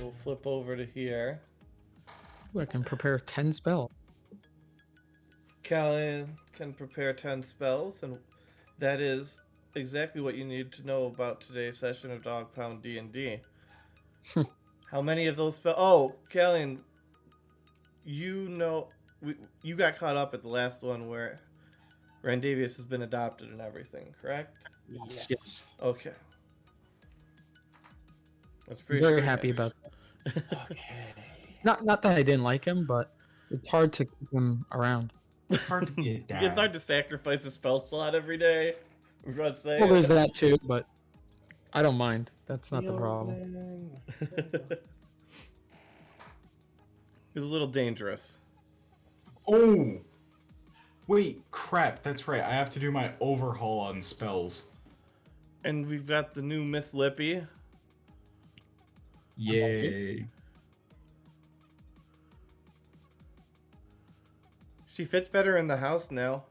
we'll flip over to here. Ooh, I can prepare 10 spells. Callan can prepare 10 spells, and that is exactly what you need to know about today's session of Dog Pound D&D. How many of those spells? Oh, Callan, you got caught up at the last one where Randavius has been adopted and everything, correct? Yes. Okay. That's I'm pretty very sure happy about that. Okay. Not that I didn't like him, but it's hard to keep him around. It's hard to get down. It's hard to sacrifice a spell slot every day. Well, there's that too, but I don't mind. That's not the problem. It's a little dangerous. Oh! Wait, crap, that's right. I have to do my overhaul on spells. And we've got the new Miss Lippy. Yay. She fits better in the house now.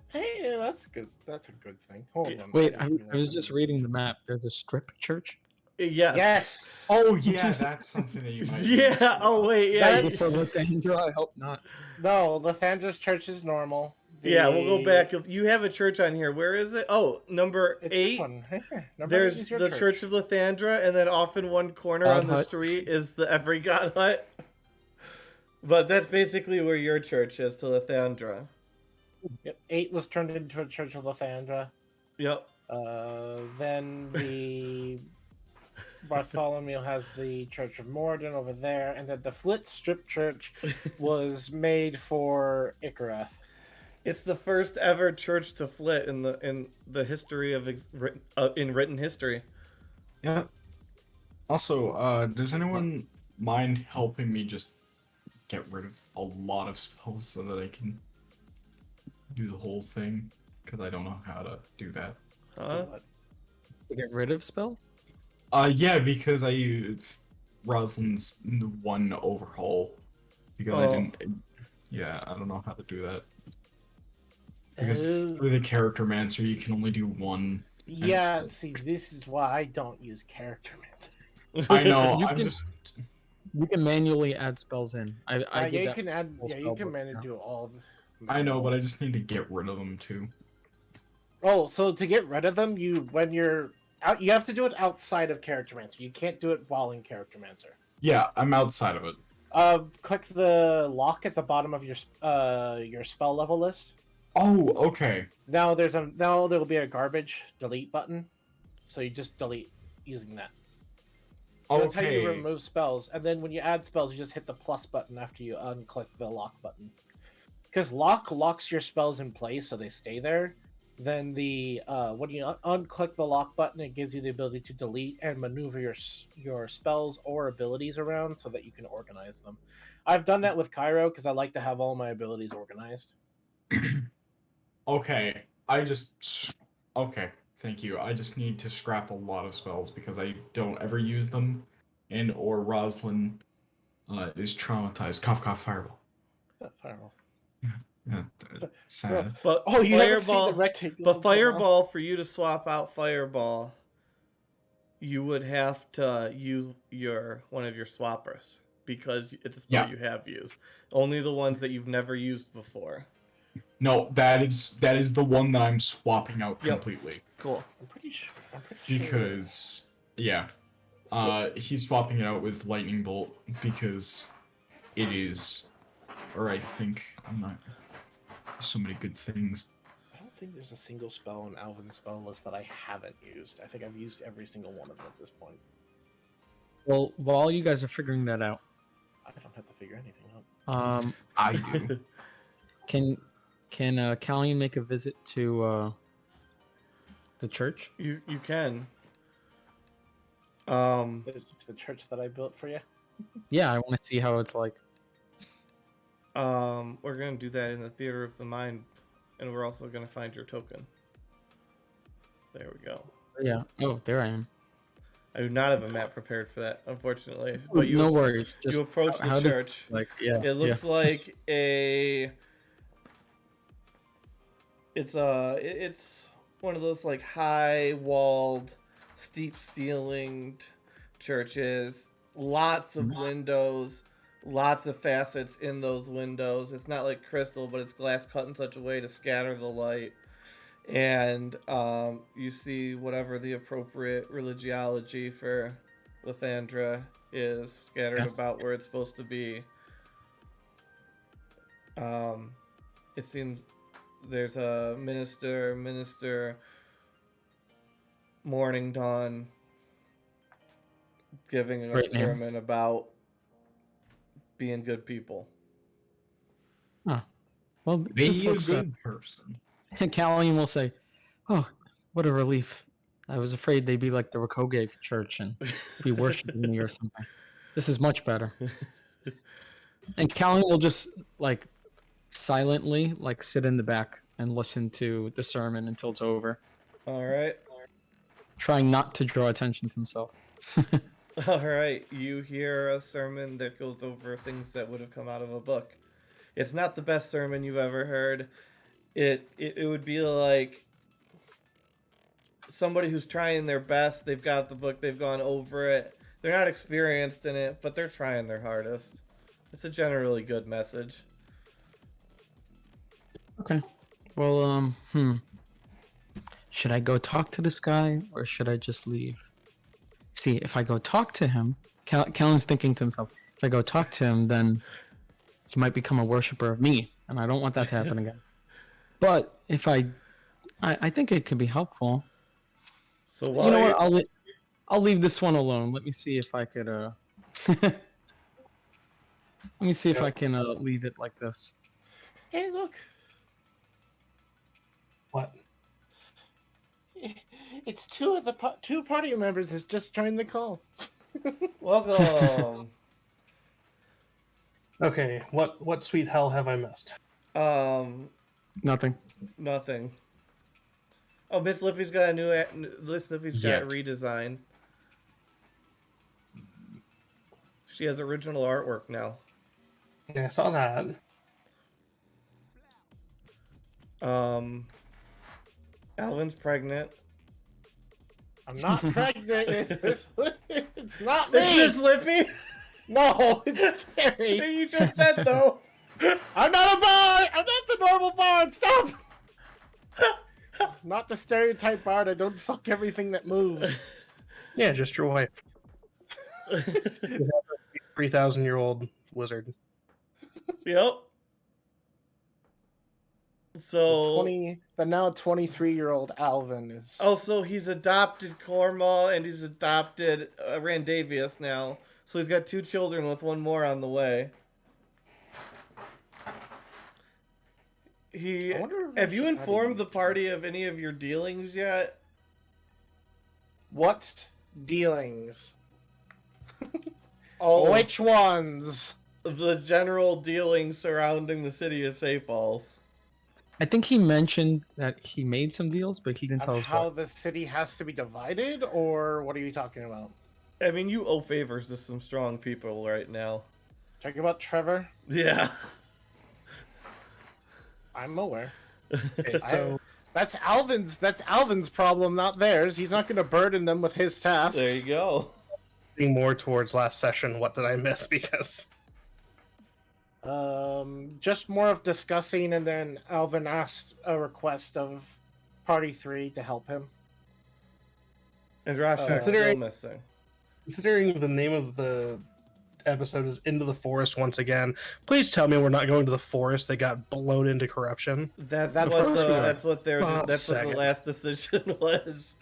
Hey, that's good. That's a good thing. Hold on. Wait, I was just reading the map. There's a strip church. Yes. Yes. Oh, yeah, that's something that you might Yeah. Oh wait. Yeah. Is it for Lathandra? I hope not. No, Lathandra's church is normal. Yeah. We'll go back. You have a church on here. Where is it? Oh, number It's 8. this one. Number There's 8 is your the Church of Lathandra, and then off in one corner God on the hut. street is the Every God Hut. But that's basically where your church is, to Lathandra. Yep. 8 was turned into a church of Lathandra. Yep. Then the Bartholomew has the Church of Morden over there, and then the Flit Strip Church was made for Ikarath. It's the first ever church to flit in the history of in written history. Yeah. Also, does anyone mind helping me just get rid of a lot of spells so that I can do the whole thing? Because I don't know how to do that. Huh? To get rid of spells? Yeah, because I used Rosalind's one overhaul. Because I didn't... Yeah, I don't know how to do that. Because through the Character Mancer, you can only do one. Yeah, see, this is why I don't use Character Mancer. I know, You I'm can- just... You can manually add spells in. I Yeah, did you that can for add. full Yeah, you spell can book, manage yeah. do all. I know, but I just need to get rid of them too. Oh, so to get rid of them, when you're out, you have to do it outside of Character Mancer. You can't do it while in Character Mancer. Yeah, I'm outside of it. Click the lock at the bottom of your spell level list. Oh, okay. Now there will be a garbage delete button, so you just delete using that. So that's how you Okay. remove spells, and then when you add spells, you just hit the plus button after you unclick the lock button. Because lock locks your spells in place so they stay there. Then when you unclick the lock button, it gives you the ability to delete and maneuver your spells or abilities around so that you can organize them. I've done that with Cairo because I like to have all my abilities organized. Okay. Okay, thank you. I just need to scrap a lot of spells because I don't ever use them, and or Rosalind is traumatized. Cough, cough, fireball. Fireball. Yeah, sad. But Oh, you haven't seen fireball. the rectangles But until now? fireball, for you to swap out fireball, you would have to use one of your swappers because it's a spell you have used. Only the ones that you've never used before. No, that is the one that I'm swapping out completely. Cool. I'm pretty sure. Because yeah, he's swapping it out with lightning bolt because it is, or I think I'm not. So many good things. I don't think there's a single spell in Alvin's spell list that I haven't used. I think I've used every single one of them at this point. Well, while you guys are figuring that out, I don't have to figure anything out. I do. Can Callian make a visit to the church? You can. The church that I built for you. Yeah, I want to see how it's like. We're gonna do that in the Theater of the Mind, and we're also gonna find your token. There we go. Yeah. Oh, there I am. I do not have a map prepared for that, unfortunately. But No worries. Just you approach the does- church. yeah. It looks like it's one of those like high walled steep ceilinged churches, lots of windows, lots of facets in those windows. It's not like crystal, but it's glass cut in such a way to scatter the light. And you see whatever the appropriate religiology for Lathandra is scattered about where it's supposed to be. It seems there's a minister Morning Dawn giving a Great name. sermon about being good people. Well, Be this a looks good person. Callian will say, "Oh, what a relief! I was afraid they'd be like the Rakoge church and be worshiping me or something. This is much better." And Callian will just like silently like sit in the back and listen to the sermon until it's over, All right. trying not to draw attention to himself. All right. You hear a sermon that goes over things that would have come out of a book. It's not the best sermon you've ever heard. It would be like somebody who's trying their best. They've got the book. They've gone over it. They're not experienced in it, but they're trying their hardest. It's a generally good message. Okay. Well, should I go talk to this guy or should I just leave? See, if I go talk to him, Callan's thinking to himself, if I go talk to him, then he might become a worshiper of me, and I don't want that to happen again. But if I think it could be helpful. So You know what? I'll leave this one alone. Let me see if I could. Let me see if I can leave it like this. Hey, look. What? It's two of the two party members has just joined the call. Welcome. Okay, what sweet hell have I missed? Nothing. Nothing. Oh, Miss Lippy's got a new. Miss Lippy's got a Yet. redesign. She has original artwork now. Yeah, I saw that. Alvin's pregnant. I'm not pregnant. It's not me. Is Miss Lippy? No, it's Terry. You just said though. I'm not a bard. I'm not the normal bard. Stop. Not the stereotype bard. I don't fuck everything that moves. Yeah, just your wife. 3,000-year-old wizard. Yep. So The now 23-year-old Alvin is. also he's adopted Cormal and he's adopted Randavius now. So he's got 2 children with 1 more on the way. I wonder if Have you I should informed the party of any of your dealings yet? What dealings? All Which ones? the general dealings surrounding the city of Safe Falls. I think he mentioned that he made some deals, but he didn't tell Of us how what. the city has to be divided, or what are you talking about? I mean, you owe favors to some strong people right now. Talking about Trevor? Yeah. I'm aware. Okay, so That's Alvin's problem, not theirs. He's not going to burden them with his tasks. There you go. getting more towards last session, what did I miss? Because Just more of discussing, and then Alvin asked a request of Party 3 to help him. And Rashak's still Considering- missing. considering the name of the episode is Into the Forest once again, please tell me we're not going to the forest that got blown into corruption. That's Of what course we are. that's what their Well, that's what the second. last decision was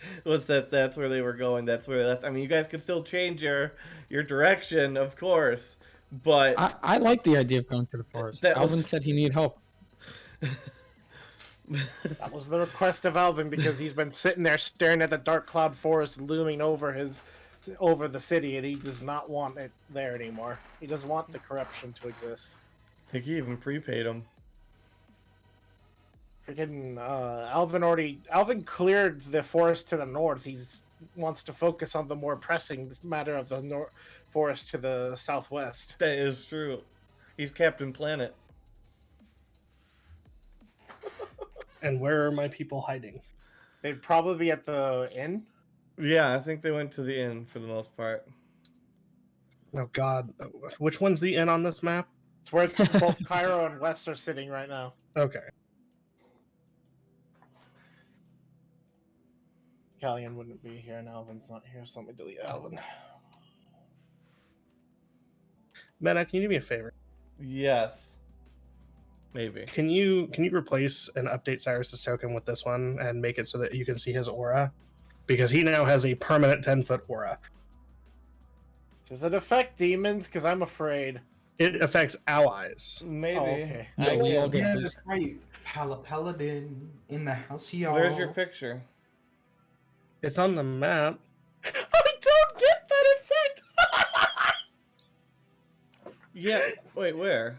that that's where they were going. That's where that's. I mean, you guys could still change your direction, of course, but I like the idea of going to the forest. That Alvin was- said he needed help. That was the request of Alvin because he's been sitting there staring at the dark cloud forest looming over the city, and he does not want it there anymore. He doesn't want the corruption to exist. I think he even prepaid him. Freaking Alvin cleared the forest to the north. He wants to focus on the more pressing matter of the forest to the southwest. That is true. He's Captain Planet. And where are my people hiding? They'd probably be at the inn. Yeah, I think they went to the inn for the most part. Oh God, which one's the inn on this map? It's where both Cairo and West are sitting right now. Okay. Callion wouldn't be here, and Alvin's not here, so let me delete Alvin. Meta, can you do me a favor? Yes. Maybe. Can you replace and update Cyrus's token with this one and make it so that you can see his aura? Because he now has a permanent 10-foot aura. Does it affect demons? Because I'm afraid. It affects allies. Maybe. Oh, okay. Yeah, we all get Yeah, this. that's right. Paladin in the house, y'all. Where's your picture? It's on the map. I don't get that effect! Yeah. Wait, where?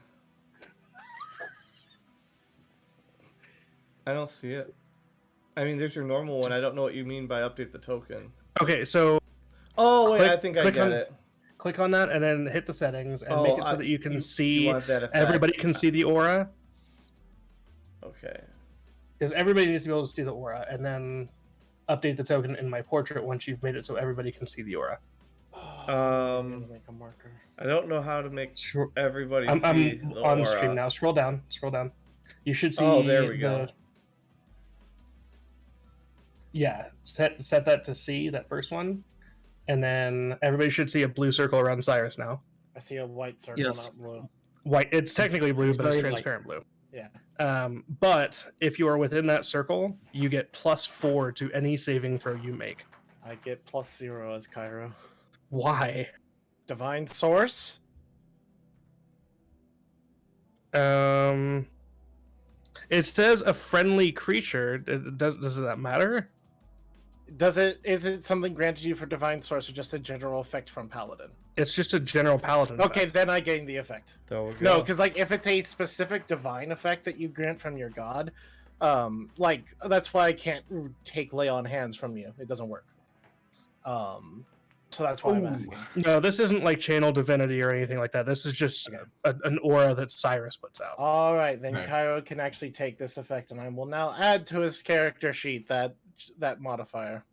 I don't see it. I mean, there's your normal one. I don't know what you mean by update the token. Okay, so Oh, wait, Click- I think I click get on- it. click on that and then hit the settings and Oh, make it so that you can You see want that effect. everybody can see the aura. Okay. Because everybody needs to be able to see the aura, and then update the token in my portrait once you've made it so everybody can see the aura. I'm gonna make a marker. I don't know how to make Sure. everybody I'm see the on aura. screen now. Scroll down. Scroll down. You should see. Oh, there we go. Yeah, set that to C, that first one, and then everybody should see a blue circle around Cyrus now. I see a white circle, Yes. not blue. White. It's technically blue, it's but it's very light. transparent blue. Yeah. But if you are within that circle, you get +4 to any saving throw you make. I get +0 as Cairo. Why? Divine Source? It says a friendly creature. Does that matter? Is it something granted you for Divine Source or just a general effect from Paladin? It's just a general paladin. Okay, effect. then I gain the effect. There we go. No, because like if it's a specific divine effect that you grant from your god, like that's why I can't take lay on hands from you. It doesn't work. So that's why I'm Ooh. asking. No, this isn't like channel divinity or anything like that. This is just an aura that Cyrus puts out. All right, then Right. Cairo can actually take this effect, and I will now add to his character sheet that modifier.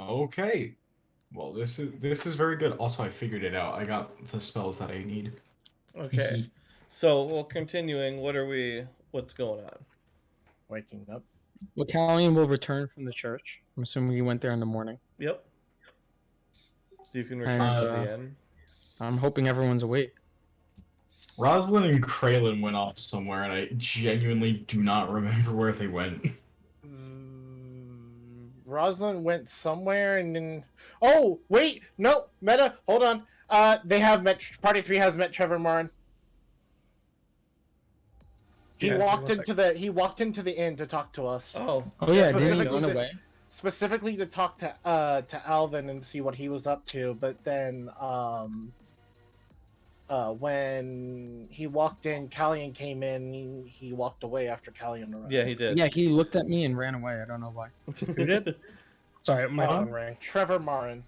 Okay. Well, this is very good. Also, I figured it out. I got the spells that I need. Okay. So, well, continuing, what's going on? Waking up. Well, Callian will return from the church. I'm assuming he went there in the morning. Yep. So you can return And, to the inn. I'm hoping everyone's awake. Rosalind and Kraylin went off somewhere, and I genuinely do not remember where they went. Rosalind went somewhere, and then. Oh wait, no, Meta, hold on. They have met. Party 3 has met Trevor Marin. He Yeah, walked one into the inn to talk to us. Oh. Oh yeah, didn't he specifically run the- away? Specifically to talk to Alvin and see what he was up to, but then when he walked in, Callian came in. He walked away after Callian arrived. Yeah, he did. Yeah, he looked at me and ran away. I don't know why. Who did? Sorry, my Uh-huh. phone rang. Trevor Marin.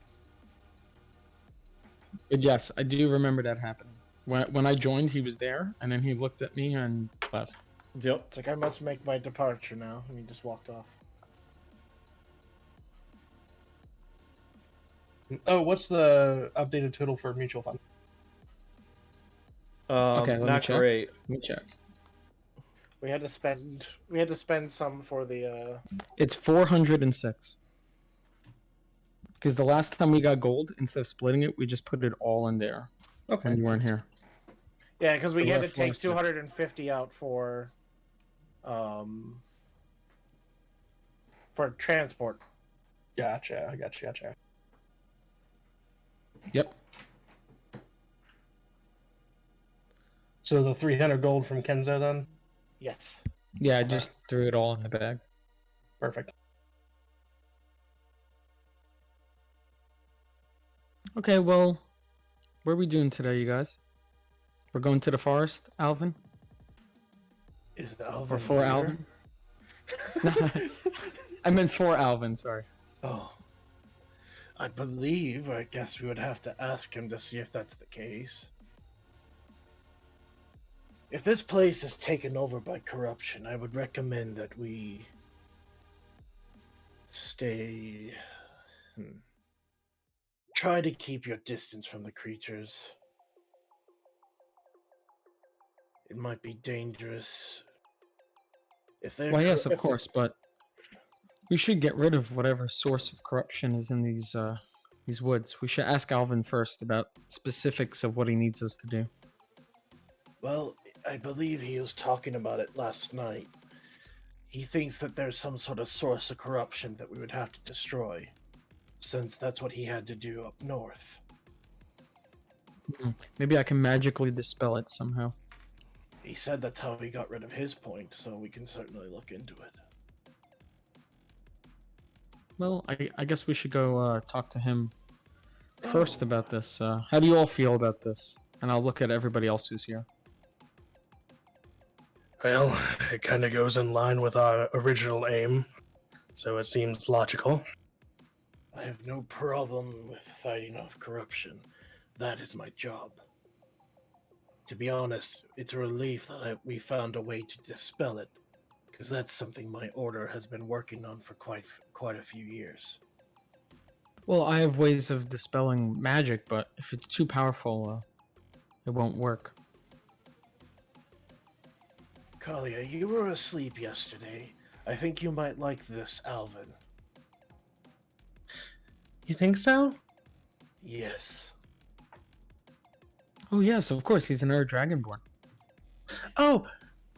But yes, I do remember that happening. When I joined, he was there, and then he looked at me and left. Yep. It's like I must make my departure now, and he just walked off. Oh, what's the updated total for mutual fund? Okay, let me Not check. great. Let me check. We had to spend some for the It's 406. Because the last time we got gold, instead of splitting it, we just put it all in there Okay. when you weren't here. yeah, because we We're had at to take 406. 250 out for transport. Gotcha. I gotcha. Yep. So the 300 gold from Kenzo then? Yes. Yeah, I just threw it all in the bag. Perfect. Okay, well, what are we doing today, you guys? We're going to the forest, Alvin? Is Alvin Or for here? Alvin? No, I meant for Alvin, sorry. Oh. I guess we would have to ask him to see if that's the case. If this place is taken over by corruption, I would recommend that we stay Try to keep your distance from the creatures. It might be dangerous. If they're Well, yes, of if they're- course, but we should get rid of whatever source of corruption is in these woods. We should ask Alvin first about specifics of what he needs us to do. Well, I believe he was talking about it last night. He thinks that there's some sort of source of corruption that we would have to destroy, since that's what he had to do up north. Maybe I can magically dispel it somehow. He said that's how he got rid of his point, so we can certainly look into it. Well, I guess we should go talk to him first about this. How do you all feel about this? And I'll look at everybody else who's here. Well, it kind of goes in line with our original aim, so it seems logical. I have no problem with fighting off corruption. That is my job. To be honest, it's a relief that we found a way to dispel it, because that's something my order has been working on for quite a few years. Well, I have ways of dispelling magic, but if it's too powerful, it won't work. Kalia, you were asleep yesterday. I think you might like this, Alvin. You think so? Yes. Oh yes, of course, he's an Ur Dragonborn. Oh,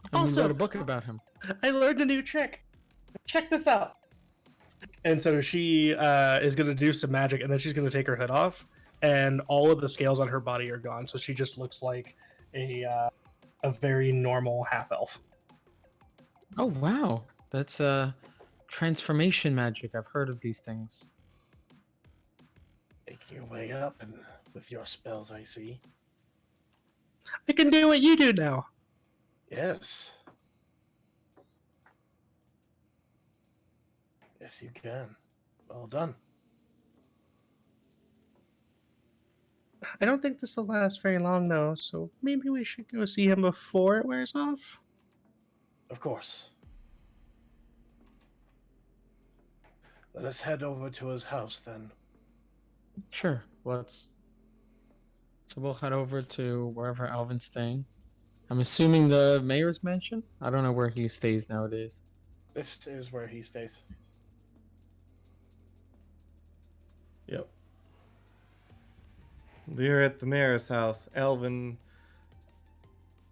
And we also, wrote a book about him. I learned a new trick. Check this out. And so she is going to do some magic, and then she's going to take her hood off, and all of the scales on her body are gone. So she just looks like a very normal half elf. Oh wow, that's transformation magic. I've heard of these things. Making your way up, and with your spells, I see. I can do what you do now. Yes. Yes, you can. Well done. I don't think this will last very long, though, so maybe we should go see him before it wears off. Of course. Let us head over to his house then. Sure, let's. So we'll head over to wherever Alvin's staying. I'm assuming the mayor's mansion? I don't know where he stays nowadays. This is where he stays. Yep. We're at the mayor's house. Alvin.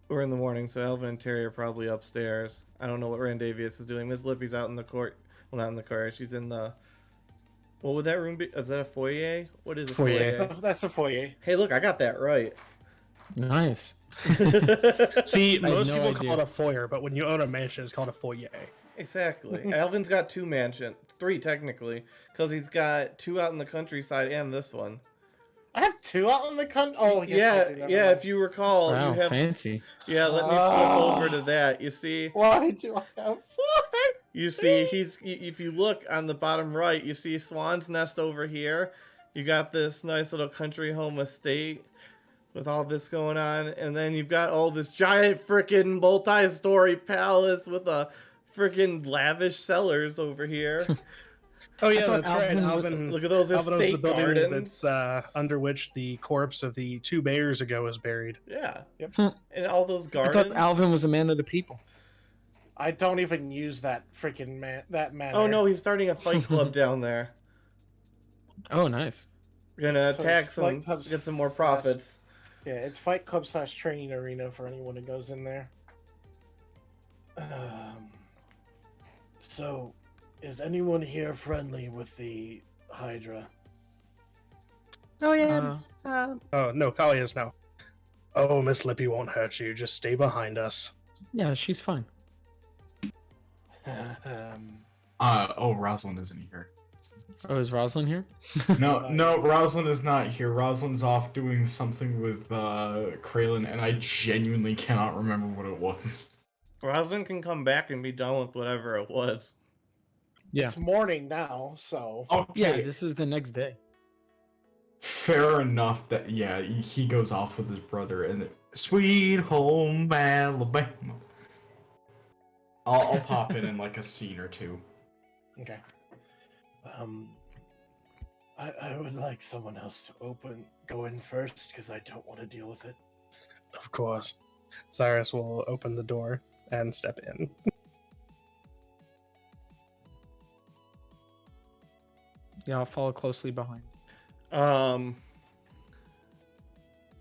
We're in the morning, so Alvin and Terry are probably upstairs. I don't know what Randavius is doing. Miss Lippy's out in the court. Well, not in the court. She's in the. What would that room be? Is that a foyer? What is a foyer? That's the foyer. Hey, look, I got that right. Nice. See, I had most no people idea. call it a foyer, but when you own a mansion, it's called a foyer. Exactly. Alvin's got 2 mansions. 3, technically. Because he's got 2 out in the countryside and this one. I have 2 out in the country. Oh, yes, I do, Yeah, never yeah, mind. if you recall, Wow, you have. fancy. Yeah, let me flip over to that. You see. Why do I have 4? You see, if you look on the bottom right, you see Swan's Nest over here. You got this nice little country home estate with all this going on, and then you've got all this giant freaking multi-story palace with a freaking lavish cellars over here. Oh yeah, thought that's right. Alvin Alvin, Look at those Alvin owns the estate building gardens. that's under which the corpse of the 2 bears ago was buried. Yeah, Yep. and all those I gardens. thought Alvin was a man of the people. I don't even use that freaking that manner. Oh no, he's starting a fight club down there. Oh, nice. We're gonna So attack it's some, Fight Club get some more slash- profits. Yeah, it's Fight Club / training arena for anyone who goes in there. So, is anyone here friendly with the Hydra? Oh yeah. Uh, Oh no, Kali is now. Oh, Miss Lippy won't hurt you. Just stay behind us. yeah, she's fine. Rosalind isn't here. Oh, is Rosalind here? No, Rosalind is not here. Rosalind's off doing something with Kraylin, and I genuinely cannot remember what it was. Rosalind can come back and be done with whatever it was. Yeah. It's morning now, so Okay, Yeah, this is the next day. fair enough that, yeah, he goes off with his brother, and Sweet Home Alabama. I'll pop in like a scene or two. okay. I would like someone else to go in first, because I don't want to deal with it. Of course. Cyrus will open the door and step in. Yeah, I'll follow closely behind.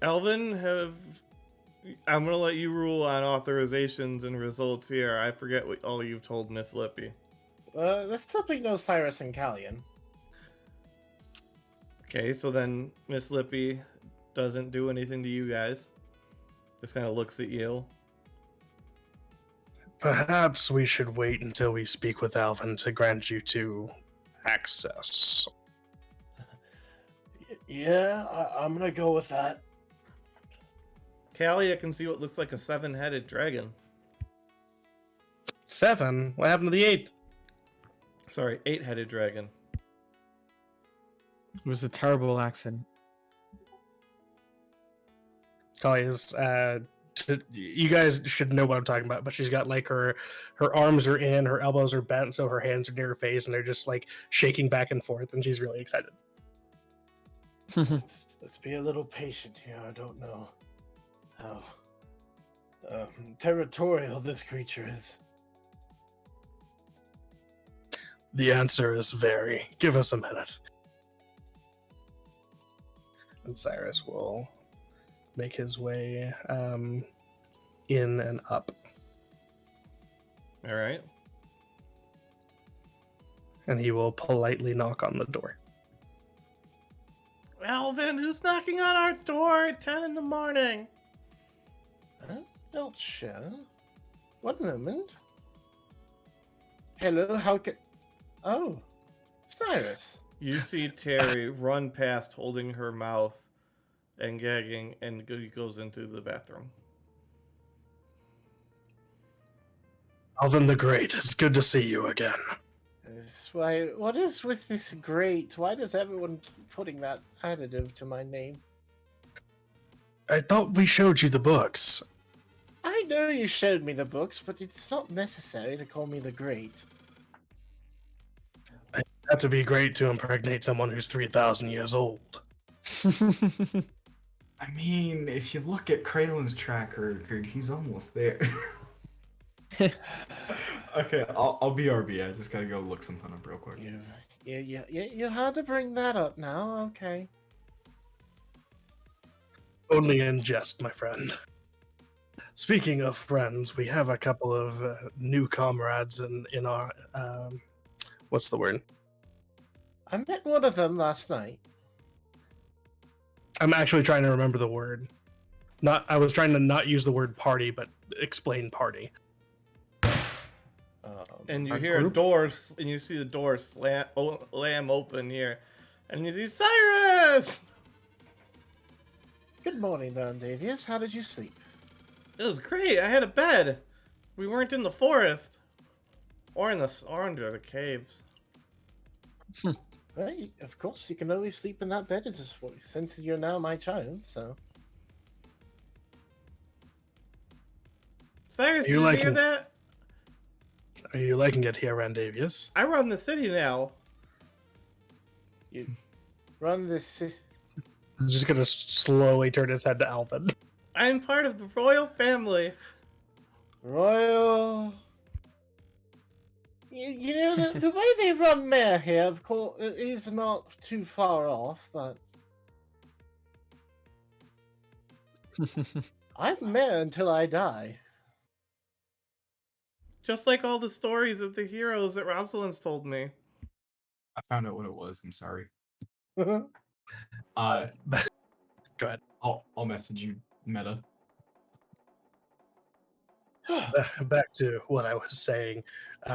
Elvin, I'm gonna let you rule on authorizations and results here. I forget what all you've told Miss Lippy. This topic knows Cyrus and Callian. Okay, so then Miss Lippy doesn't do anything to you guys. Just kind of looks at you. Perhaps we should wait until we speak with Alvin to grant you to access. Yeah, I'm gonna go with that. Callie, I can see what looks like a 7-headed dragon. 7? What happened to the 8th? Sorry, 8-headed dragon. It was a terrible accident. Guys, you guys should know what I'm talking about, but she's got like her arms are in, her elbows are bent, so her hands are near her face, and they're just like shaking back and forth, and she's really excited. Let's be a little patient here. I don't know how territorial this creature is. The answer is very. Give us a minute. And Cyrus will make his way in and up. All right. And he will politely knock on the door. Alvin, who's knocking on our door at 10 in the morning? I'm not sure. One moment. Hello, how can... Oh, Cyrus. You see Terry run past holding her mouth and gagging, and he goes into the bathroom. Alvin the Great, it's good to see you again. Why, what is with this great? Why does everyone keep putting that additive to my name? I thought we showed you the books. I know you showed me the books, but it's not necessary to call me the Great. It had to be great to impregnate someone who's 3,000 years old. I mean, if you look at Kralen's track record, he's almost there. Okay, I'll BRB. I just gotta go look something up real quick. You had to bring that up now. Okay. Only in jest, my friend. Speaking of friends, we have a couple of new comrades in our what's the word? I met one of them last night. I'm actually trying to remember the word. I was trying to not use the word party, but explain party. And you Our hear group? doors, and you see the door slam open here, and you see Cyrus. Good morning, Davius. How did you sleep? It was great. I had a bed. We weren't in the forest, or under the caves. Well, of course, you can always sleep in that bed since you're now my child. So. Cyrus, You did you like hear it? that? Are you liking it here, Randavius? I run the city now. You run this. I'm just gonna slowly turn his head to Alvin. I'm part of the royal family. Royal. You know, the way they run mayor here, of course, is not too far off, but I'm mayor until I die. Just like all the stories of the heroes that Rosalind's told me. I found out what it was. I'm sorry. Go ahead. I'll message you, Meta. Back to what I was saying.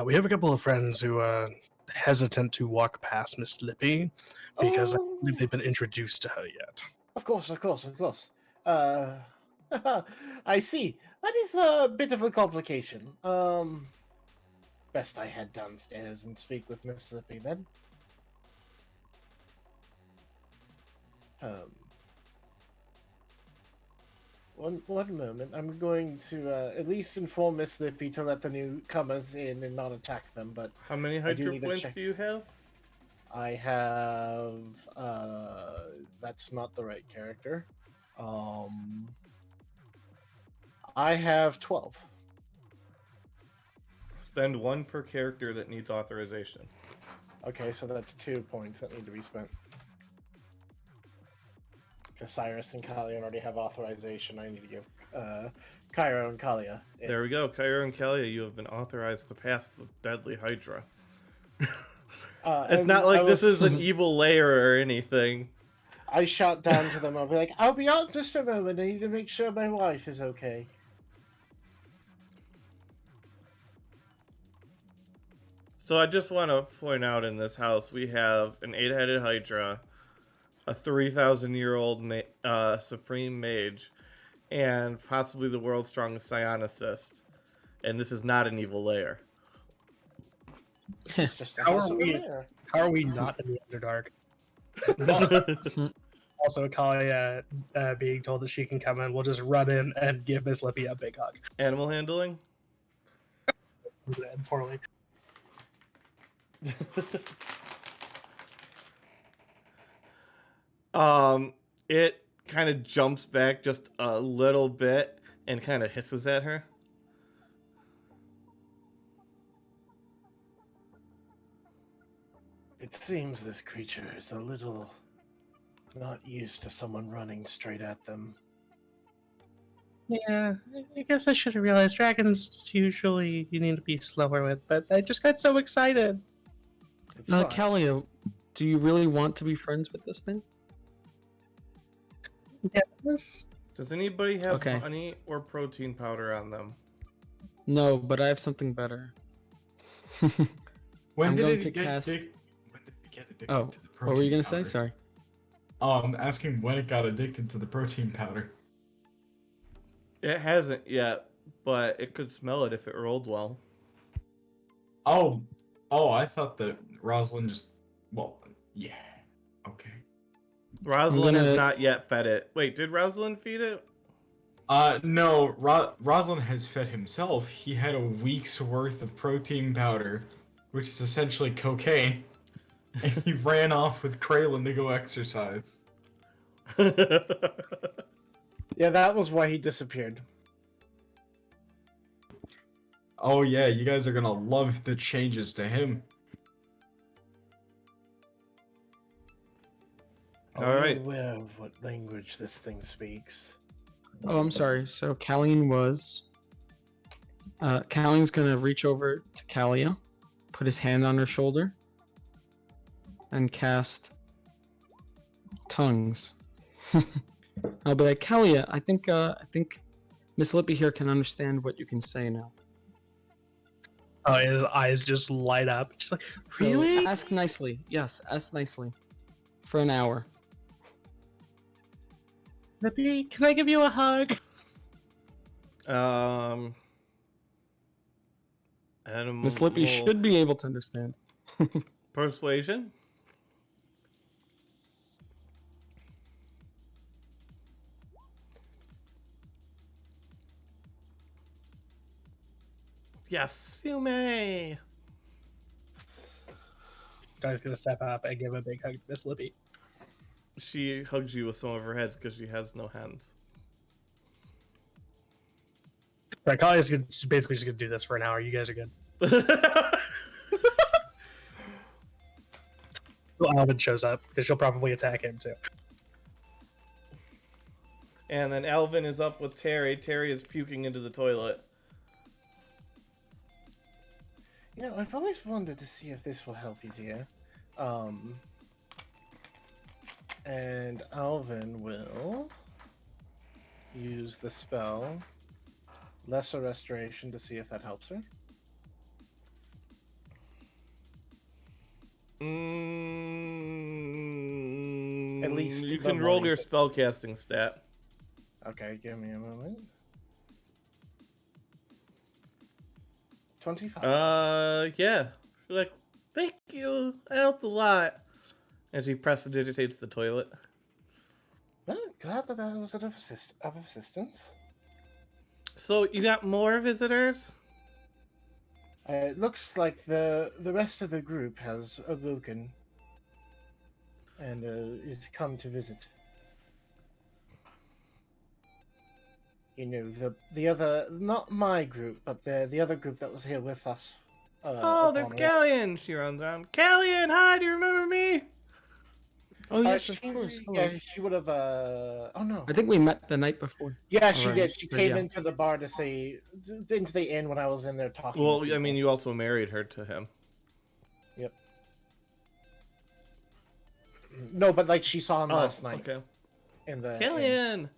We have a couple of friends who are hesitant to walk past Miss Lippy because I don't believe they've been introduced to her yet. Of course. I see. That is a bit of a complication. Best I head downstairs and speak with Miss Lippy then. One moment. I'm going to at least inform Miss Lippy to let the newcomers in and not attack them. But How many I do hydro need to points check. do you have? I have that's not the right character. I have 12. Spend 1 per character that needs authorization. Okay, so that's 2 points that need to be spent. Because Cyrus and Kalia already have authorization. I need to give Cairo and Kalia. There we go. Kyra and Kalia, you have been authorized to pass the deadly Hydra. It's And not like this was- is an evil lair or anything. I shot down to them. I'll be like, I'll be out just a moment. I need to make sure my wife is okay. So I just want to point out in this house we have an 8-headed Hydra, a 3,000-year-old supreme mage, and possibly the world's strongest psionicist. And this is not an evil lair. It's just a How house are of the we- mayor. How are we not in the Underdark? Also, Kalia being told that she can come in, we'll just run in and give Miss Lippy a big hug. Animal handling? Poorly. It kind of jumps back just a little bit and kind of hisses at her. It seems this creature is a little not used to someone running straight at them. Yeah, I guess I should have realized dragons usually you need to be slower with, but I just got so excited. It's fine. Kalia, do you really want to be friends with this thing? Yes. Does anybody have Okay. honey or protein powder on them? No, but I have something better. When I'm did going it to get cast- when did it get addicted Oh, to the protein what were you gonna say? powder? Sorry. Asking when it got addicted to the protein powder. It hasn't yet, but it could smell it if it rolled well. Oh, I thought that Rosalind just. Well, yeah. Okay. Rosalind has gonna- not yet fed it. Wait, did Rosalind feed it? No. Rosalind has fed himself. He had a week's worth of protein powder, which is essentially cocaine, and he ran off with Kraylin to go exercise. Yeah, that was why he disappeared. Oh yeah, you guys are gonna love the changes to him. All Are you right. aware of what language this thing speaks? Oh, I'm sorry. So Kallian was. Kallian's gonna reach over to Kalia, put his hand on her shoulder, and cast tongues. I'll be like, Kalia, I think Miss Lippy here can understand what you can say now. Oh, his eyes just light up. She's like, So really? ask nicely. Yes, ask nicely. For an hour. Lippy, can I give you a hug? Animal Miss Lippy should be able to understand. persuasion. Yes, you may. Guy's gonna step up and give a big hug to Miss Lippy. She hugs you with some of her heads because she has no hands. Right, Kalia's basically just gonna do this for an hour. You guys are good. Well, Alvin shows up because she'll probably attack him too. And then Alvin is up with Terry. Terry is puking into the toilet. You know, I've always wondered to see if this will help you, dear. And Alvin will use the spell Lesser Restoration to see if that helps her. At least you the can roll your bodies. spellcasting stat. Okay, give me a moment. 25. Yeah. You're like, thank you. That helped a lot. As he prestidigitates the toilet. Well, glad that I was of assistance. So you got more visitors? It looks like the rest of the group has awoken. and is come to visit. You know, the other, not my group, but the other group that was here with us. Oh, up there's on Callian. She runs around. Callian, hi, do you remember me? Oh yes, of she, course. Hello. yeah, she would have. Oh no. I think we met the night before. Yeah, she already, did. She but came yeah. into the bar to say, into the inn when I was in there talking. Well, to I people. mean, you also married her to him. Yep. No, but like she saw him Oh, last night okay. in the inn. Callian.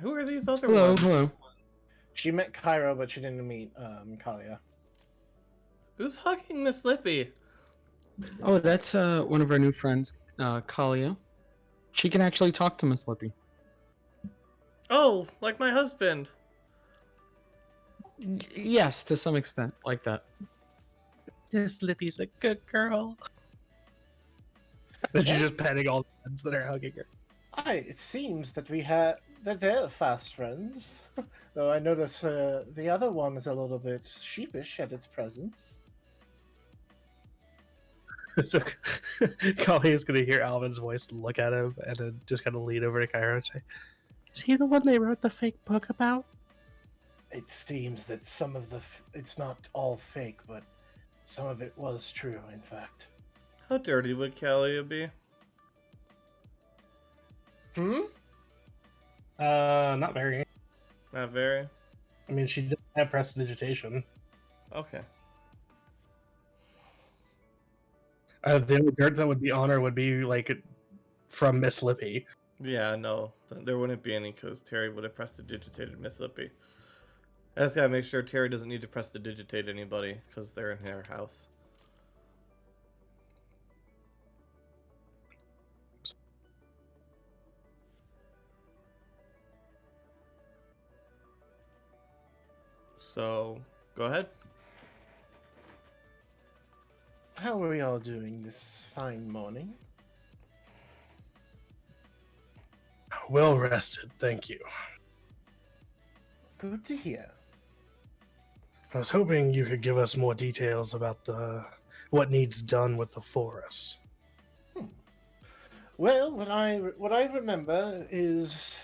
Who are these other Hello, ones? hello. She met Cairo, but she didn't meet Kalia. Who's hugging Miss Lippy? Oh, that's one of our new friends, Kalia. She can actually talk to Miss Lippy. Oh, like my husband. Yes, to some extent, like that. Yes, Lippy's a good girl. But she's just petting all the friends that are hugging her. It seems that that they're fast friends. Though I notice the other one is a little bit sheepish at its presence. So Kali is going to hear Alvin's voice, look at him, and then just kind of lean over to Cairo and say, "Is he the one they wrote the fake book about?" It seems that some of it's not all fake, but some of it was true, in fact. How dirty would Callia be? Not very. Not very. I mean, she did have prestidigitation. Okay. The only dirt that would be on her would be like from Miss Lippy. Yeah, no. There wouldn't be any because Terry would have prestidigitated Miss Lippy. I just gotta make sure Terry doesn't need to prestidigitate anybody because they're in her house. So, go ahead. How are we all doing this fine morning? Well rested, thank you. Good to hear. I was hoping you could give us more details about what needs done with the forest. Well, what I remember is,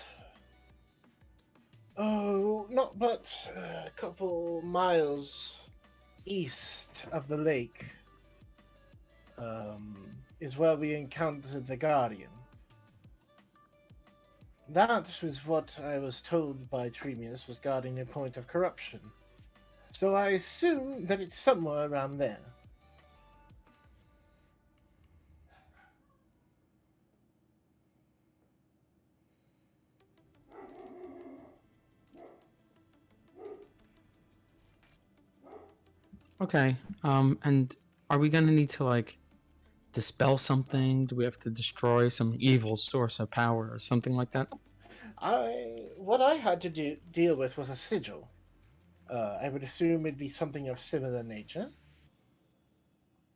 not but a couple miles east of the lake, is where we encountered the Guardian. That was what I was told by Tremius was guarding a point of corruption. So I assume that it's somewhere around there. Okay. And are we gonna need to like dispel something? Do we have to destroy some evil source of power or something like that? What I had to deal with was a sigil. I would assume it'd be something of similar nature,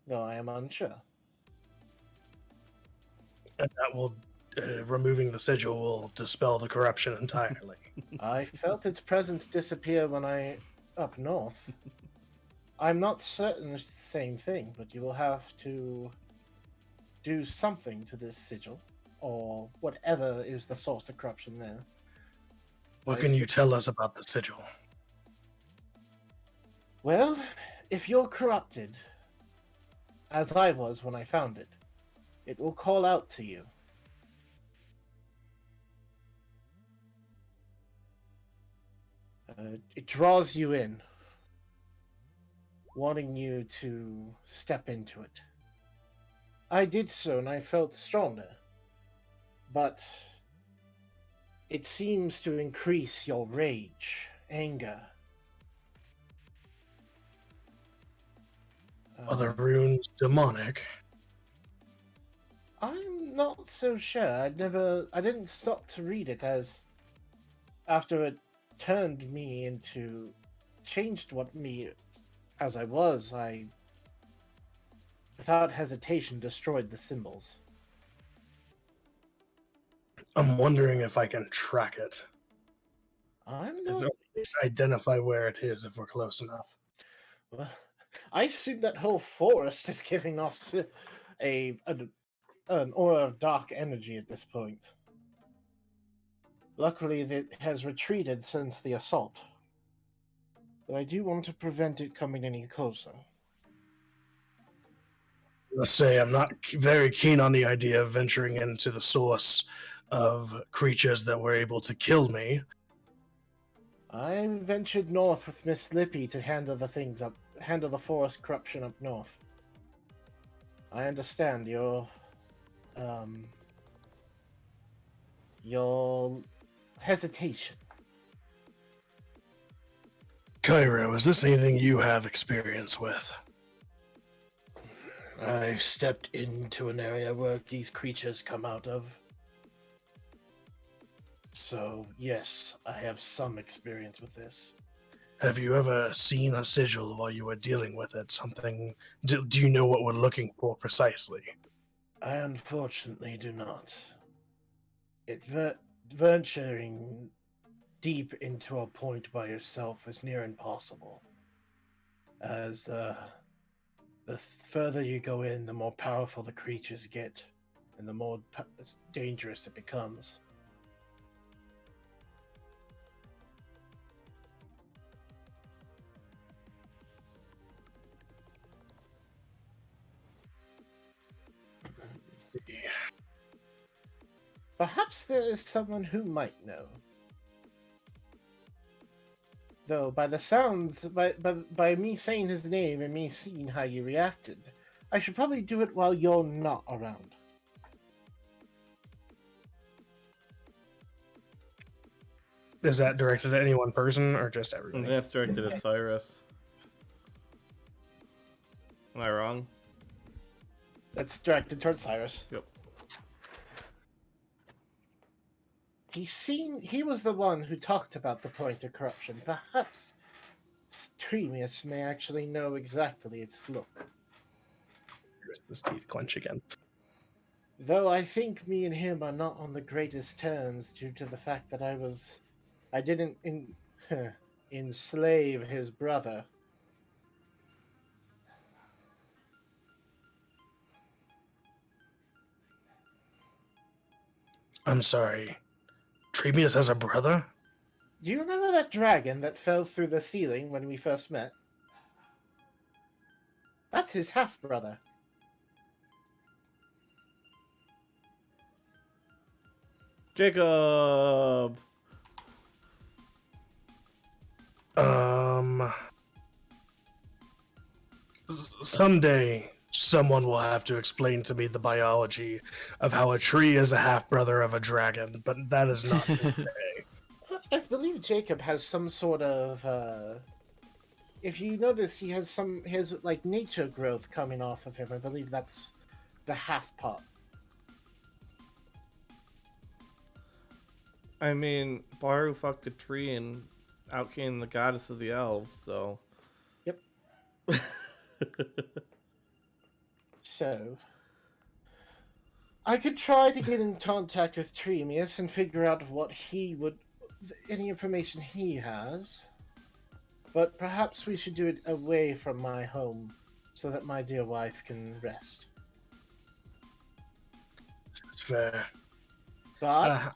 though I am unsure. And that will, removing the sigil will dispel the corruption entirely. I felt its presence disappear when I up north. I'm not certain it's the same thing, but you will have to do something to this sigil, or whatever is the source of corruption there. What can you tell us about the sigil? Well, if you're corrupted, as I was when I found it, it will call out to you. It draws you in, wanting you to step into it. I did so and I felt stronger, but it seems to increase your rage, anger. Are the runes demonic? I'm not so sure. I didn't stop to read it as after it turned me into, changed what me as I was, I without hesitation destroyed the symbols. I'm wondering if I can track it. I'm Or not. at least identify where it is if we're close enough. Well, I assume that whole forest is giving off an aura of dark energy at this point. Luckily, it has retreated since the assault. But I do want to prevent it coming any closer. Let's say I'm not very keen on the idea of venturing into the source of creatures that were able to kill me. I ventured north with Miss Lippy to handle the forest corruption up north. I understand your hesitation. Cairo, is this anything you have experience with? I've stepped into an area where these creatures come out of. So, yes, I have some experience with this. Have you ever seen a sigil while you were dealing with it? Something. Do you know what we're looking for precisely? I unfortunately do not. Venturing deep into a point by yourself is near impossible. As the further you go in, the more powerful the creatures get, and the more dangerous it becomes. Let's see. Perhaps there is someone who might know. Though, by the sounds, by me saying his name and me seeing how you reacted, I should probably do it while you're not around. Is that directed at any one person or just everybody? That's directed at Cyrus. Am I wrong? That's directed towards Cyrus. Yep. He was the one who talked about the point of corruption. Perhaps Tremius may actually know exactly its look. His teeth clench again. Though I think me and him are not on the greatest terms due to the fact that I didn't enslave his brother. I'm sorry. Trebius has a brother? Do you remember that dragon that fell through the ceiling when we first met? That's his half-brother. Jacob! Someday, someone will have to explain to me the biology of how a tree is a half-brother of a dragon, but that is not today. I believe Jacob has some sort of, if you notice, he has like nature growth coming off of him. I believe that's the half part. I mean, Baru fucked a tree and out came the goddess of the elves, so. Yep. So, I could try to get in contact with Tremius and figure out any information he has. But perhaps we should do it away from my home, so that my dear wife can rest. This is fair. But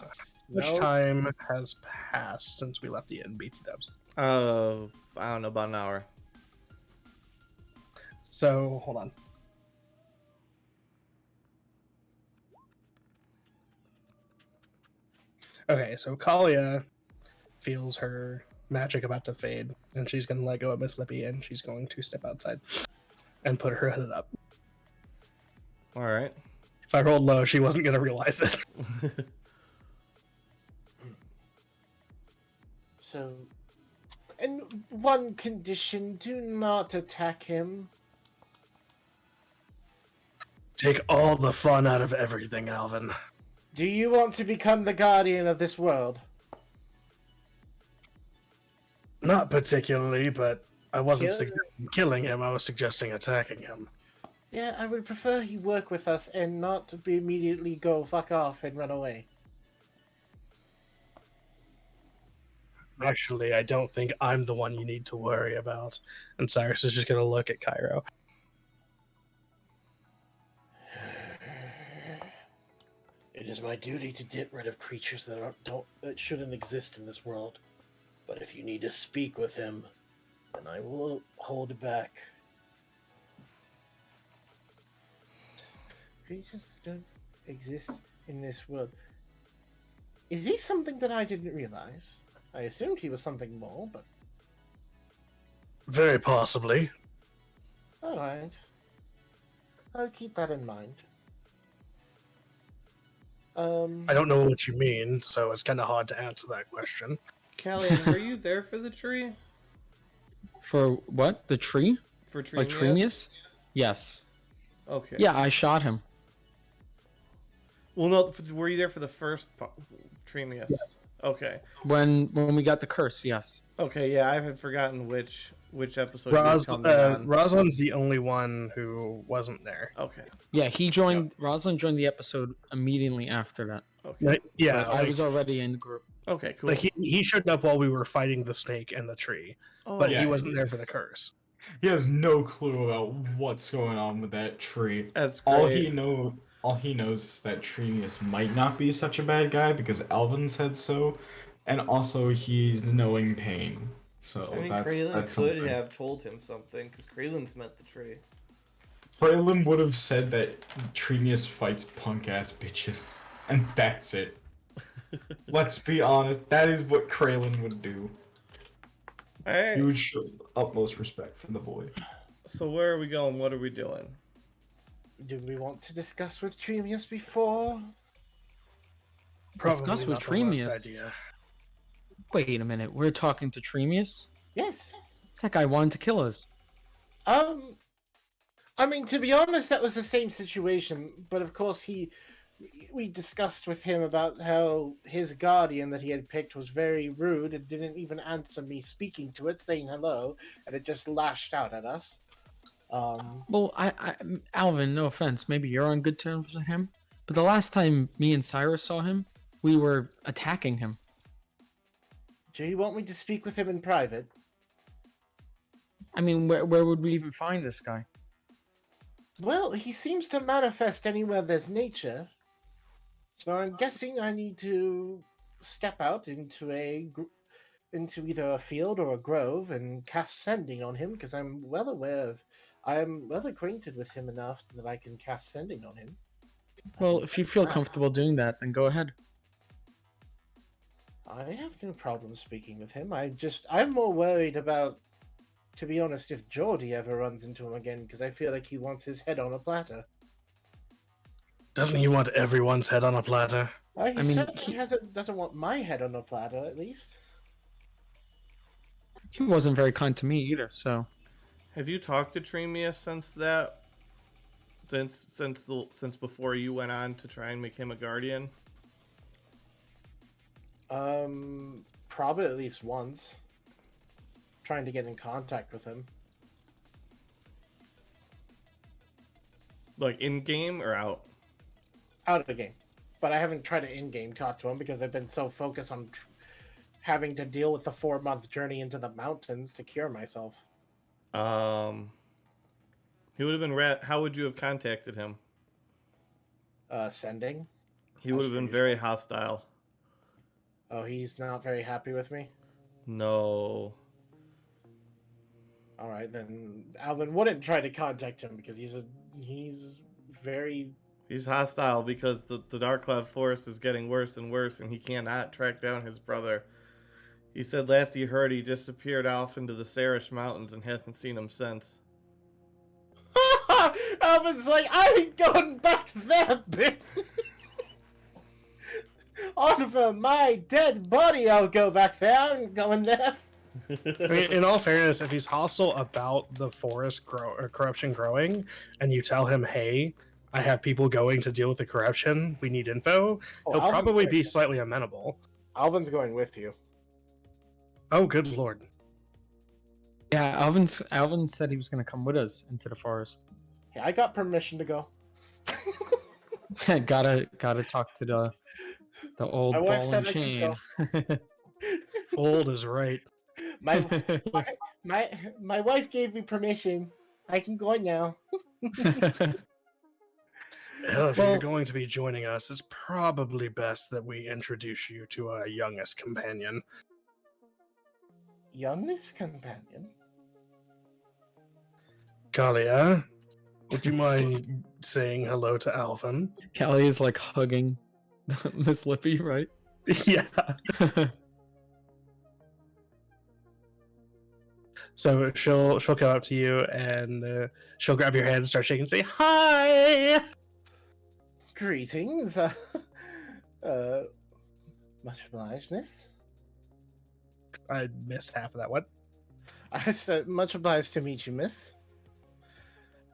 Much time has passed since we left the inn, BT dubs? I don't know, about an hour. So, hold on. Okay, so Kalia feels her magic about to fade, and she's going to let go of Miss Lippy, and she's going to step outside and put her hood up. Alright. If I rolled low, she wasn't going to realize it. So, in one condition, do not attack him. Take all the fun out of everything, Alvin. Do you want to become the guardian of this world? Not particularly, but I wasn't suggesting killing him, I was suggesting attacking him. Yeah, I would prefer he work with us and not immediately go fuck off and run away. Actually, I don't think I'm the one you need to worry about. And Cyrus is just going to look at Cairo. It is my duty to get rid of creatures that shouldn't exist in this world. But if you need to speak with him, then I will hold back. Creatures that don't exist in this world. Is he something that I didn't realize? I assumed he was something more, but Very possibly. alright. I'll keep that in mind. I don't know what you mean, so it's kind of hard to answer that question. Callie, were you there for the tree? For what? The tree? For Tremius? Like Tremius? Yes. Okay. Yeah, I shot him. Well, no, were you there for the first Tremius? Yes. Okay. When we got the curse, yes. Okay, yeah, I had forgotten which episode you had come on. Rosalind's the only one who wasn't there. Okay. Yeah, he joined. Rosalind joined the episode immediately after that. Okay. Yeah, But I was already in the group. Okay, cool. like he showed up while we were fighting the snake and the tree, but yeah. he wasn't there for the curse. He has no clue about what's going on with that tree. That's great. All he knows is that Tremius might not be such a bad guy because Alvin said so, and also he's knowing pain. So I mean, that's Kraylin could something. have told him something, because Kraylin's met the tree. Braylon would have said that Tremius fights punk ass bitches, and that's it. Let's be honest, that is what Kraylin would do. He Alright, would show utmost respect for the boy. so where are we going? What are we doing? Do we want to discuss with Tremius before? Discuss with not the worst Tremius. idea. Wait a minute, we're talking to Tremius? Yes. That guy wanted to kill us. I mean, to be honest, that was the same situation, but of course we discussed with him about how his guardian that he had picked was very rude and didn't even answer me speaking to it, saying hello, and it just lashed out at us. Well, Alvin, no offense, maybe you're on good terms with him, but the last time me and Cyrus saw him, we were attacking him. Do you want me to speak with him in private? I mean, where would we even find this guy? Well, he seems to manifest anywhere there's nature, so I'm guessing I need to step out into either a field or a grove and cast sending on him, because I'm well acquainted with him enough that I can cast sending on him. Well, if you feel comfortable doing that, then go ahead. I have no problem speaking with him. I'm more worried about, to be honest, if Geordie ever runs into him again, because I feel like he wants his head on a platter. Doesn't he want everyone's head on a platter? He I mean, certainly doesn't want my head on a platter, at least. He wasn't very kind to me either, so... Have you talked to Tremius since that? Since before you went on to try and make him a guardian? Probably at least once. Trying to get in contact with him. Like in-game or out? Out of the game. But I haven't tried to in-game talk to him because I've been so focused on having to deal with the 4-month journey into the mountains to cure myself. He would have been how would you have contacted him? Sending. He would have been very hostile. Oh, he's not very happy with me? No. Alright, then Alvin wouldn't try to contact him because he's very... He's hostile because the Darkcloud Forest is getting worse and worse, and he cannot track down his brother. He said last he heard he disappeared off into the Sarish Mountains and hasn't seen him since. Alvin's like, I ain't going back there, bitch! Over my dead body, I'll go back there. I'm going there. I mean, in all fairness, if he's hostile about the forest corruption growing, and you tell him, "Hey, I have people going to deal with the corruption. We need info," he'll Alvin's probably going- be slightly amenable. Alvin's going with you. Oh, good lord! Yeah, Alvin said he was going to come with us into the forest. Yeah, I got permission to go. gotta talk to the old My wife ball said and I chain. could Old is right. My wife gave me permission. I can go now. Well, if Well- you're going to be joining us, it's probably best that we introduce you to our youngest companion. Youngest companion? Kalia, would you mind saying hello to Alvin? Callie is like hugging Miss Lippy, right? Yeah. So she'll come up to you and she'll grab your hand and start shaking and say, "Hi!" Greetings. Much obliged, miss. I missed half of that one. I said, much obliged to meet you, miss.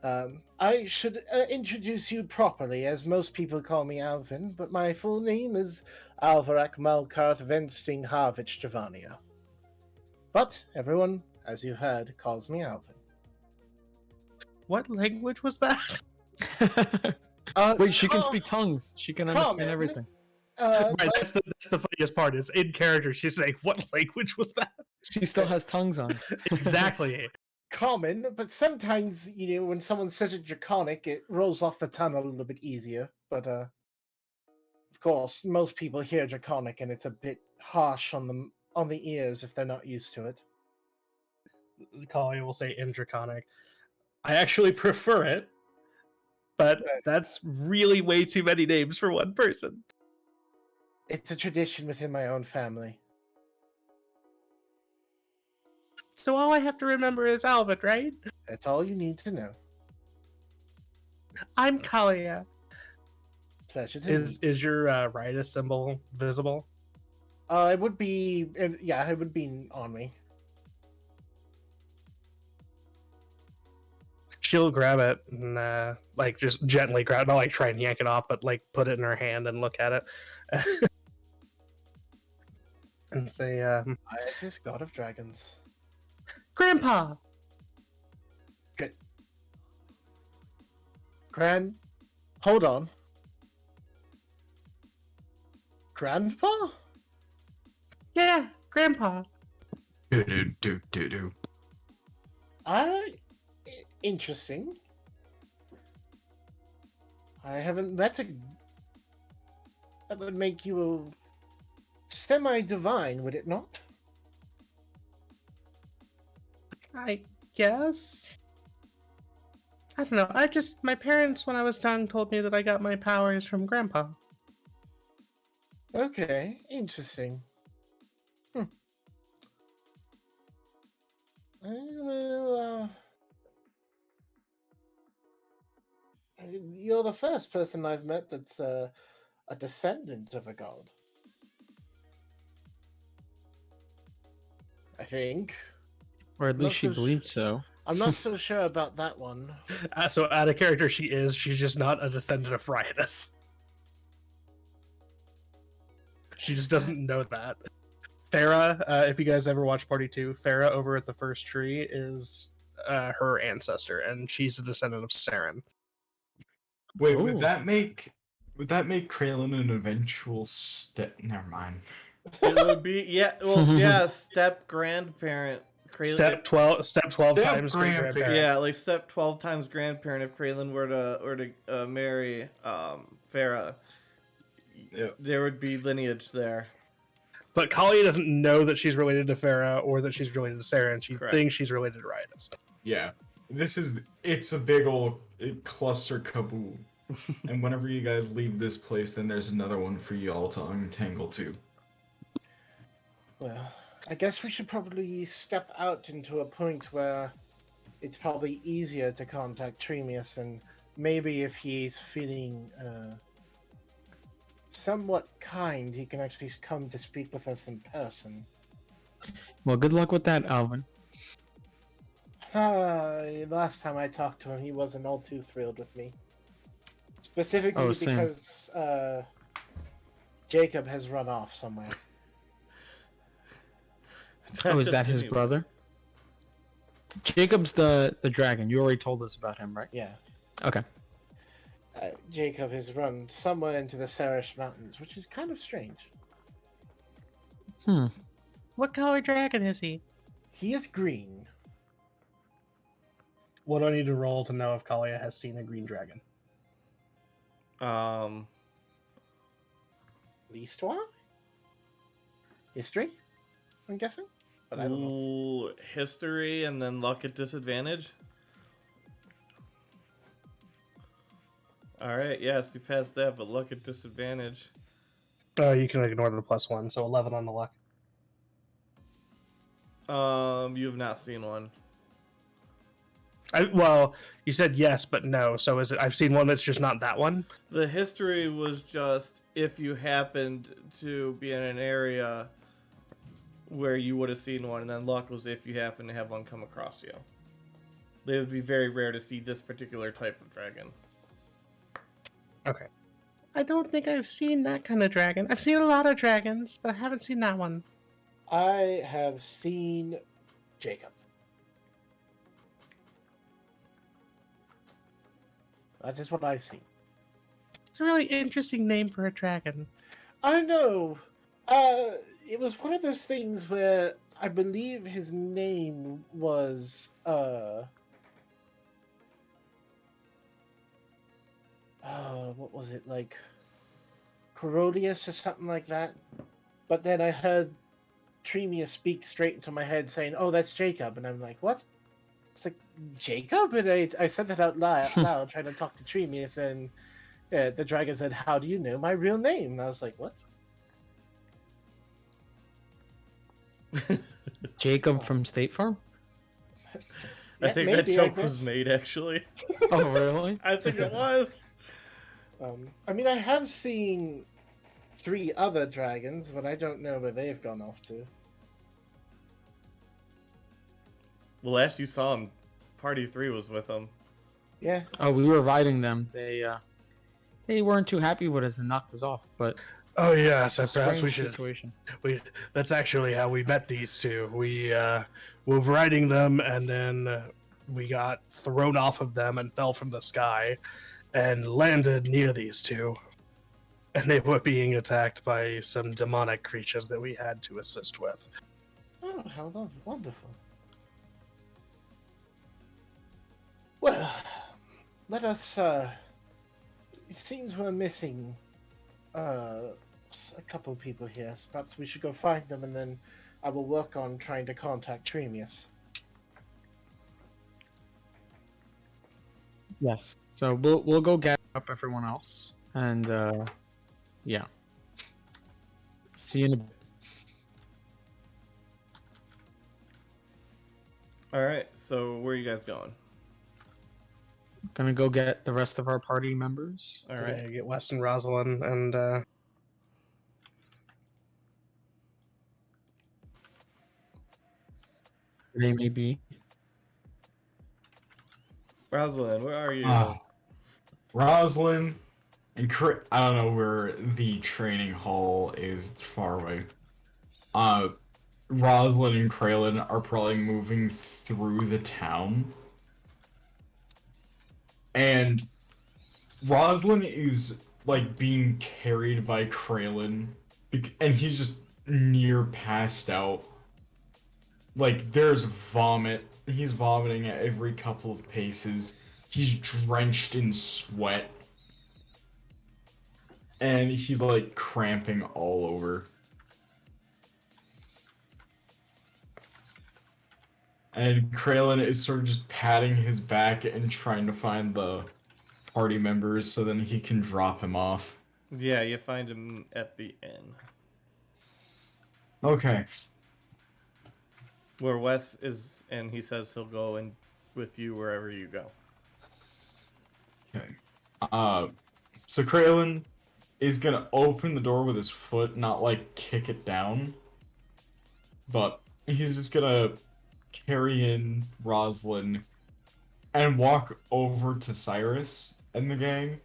I should introduce you properly, as most people call me Alvin, but my full name is Alvarak Malkarth Vensting Harvich Javania. But everyone, as you heard, calls me Alvin. What language was that? Wait, she can com- speak tongues. She can understand common. everything. Right, but- that's the funniest part. Is in character. She's saying, "What language was that?" She still has tongues on. Exactly. common, but sometimes, when someone says it draconic, it rolls off the tongue a little bit easier. But, of course, most people hear draconic and it's a bit harsh on the ears if they're not used to it. Kalia will say in Draconic. I actually prefer it, but that's really way too many names for one person. It's a tradition within my own family. So all I have to remember is Alvin, right? That's all you need to know. I'm Kalia. Pleasure to meet Is your Ritus symbol visible? you. It would be, yeah, it would be on me. She'll grab it and like just gently grab it, not like try and yank it off, but like put it in her hand and look at it. And say, I is God of Dragons. Grandpa! Hold on. Grandpa? Yeah, Grandpa. Do. Interesting. I haven't met a... That would make you a semi-divine, would it not? I guess. I don't know. My parents, when I was young, told me that I got my powers from Grandpa. Okay, interesting. I will, you're the first person I've met that's a descendant of a god. I think. Or at Not least she so sh- believed so. I'm not so sure about that one. So out of character, she's just not a descendant of Riotous. She just doesn't know that. Farah, if you guys ever watch Party 2, Farah over at the first tree is her ancestor, and she's a descendant of Saren. Wait, Ooh. would that make Kraylin an eventual step? Never mind. It would be step grandparent. Step 12 times great grandparent. grandparent. Yeah, like step 12 times grandparent. If Kraylin were to marry Farah, Yep. there would be lineage there. But Kali doesn't know that she's related to Farah or that she's related to Sarah, and she Correct. thinks she's related to Riotous. Yeah. It's a big old cluster kaboom. And whenever you guys leave this place, then there's another one for you all to untangle too. Well, I guess we should probably step out into a point where it's probably easier to contact Tremius, and maybe if he's feeling somewhat kind, he can actually come to speak with us in person. Well, good luck with that, Alvin. Last time I talked to him, he wasn't all too thrilled with me. Specifically same. because Jacob has run off somewhere. Oh, is that his brother? Jacob's the dragon. You already told us about him, right? Yeah. Okay. Jacob has run somewhere into the Sarish Mountains, which is kind of strange. What color dragon is he? He is green. What do I need to roll to know if Kalia has seen a green dragon? Um, L'histoire? History? I'm guessing? But I don't know. ooh, history and then luck at disadvantage. All right, yes, you passed that, but luck at disadvantage. You can ignore the +1, so 11 on the luck. You have not seen one. Well, you said yes, but no. So is it? I've seen one that's just not that one. The history was just if you happened to be in an area where you would have seen one, and then luck was if you happen to have one come across you. They would be very rare to see this particular type of dragon. Okay. I don't think I've seen that kind of dragon. I've seen a lot of dragons, but I haven't seen that one. I have seen Jacob. That is what I've seen. It's a really interesting name for a dragon. I know. It was one of those things where I believe his name was what was it, like Corodius or something like that? But then I heard Tremia speak straight into my head saying, "Oh, that's Jacob," and I'm like, "What?" It's like Jacob, and I said that out loud trying to talk to Tremius, and the dragon said, "How do you know my real name?" And I was like, "What?" Jacob from State Farm? I Yeah, think maybe, that I joke was guess. made, actually. Oh, really? I think it was. I mean, I have seen 3 other dragons, but I don't know where they've gone off to. The last you saw him, Party 3 was with him. Yeah. Oh, we were riding them. They weren't too happy with us and knocked us off, but Oh yes, it's a perhaps we strange should. situation. That's actually how we met these two. We were riding them, and then we got thrown off of them and fell from the sky, and landed near these two. And they were being attacked by some demonic creatures that we had to assist with. Oh, how wonderful. Well, let us, it seems we're missing, a couple people here, so perhaps we should go find them, and then I will work on trying to contact Tremius. Yes. So we'll go gather up everyone else, and yeah. See you in a bit. Alright, so where are you guys going? Gonna go get the rest of our party members. Alright. Yeah, get Wes and Rosalind, and They may be. Rosalind, where are you? Rosalind and I don't know where the training hall is. It's far away. Rosalind and Kraylin are probably moving through the town. And Rosalind is like being carried by Kraylin, and he's just near passed out. Like there's vomit. He's vomiting at every couple of paces. He's drenched in sweat. And he's like cramping all over. And Kraylin is sort of just patting his back and trying to find the party members so then he can drop him off. Yeah, you find him at the inn. Okay. Where Wes is, and he says he'll go in with you wherever you go. Okay. So Kraylin is gonna open the door with his foot, not like kick it down. But he's just gonna carry in Rosalind and walk over to Cyrus and the gang.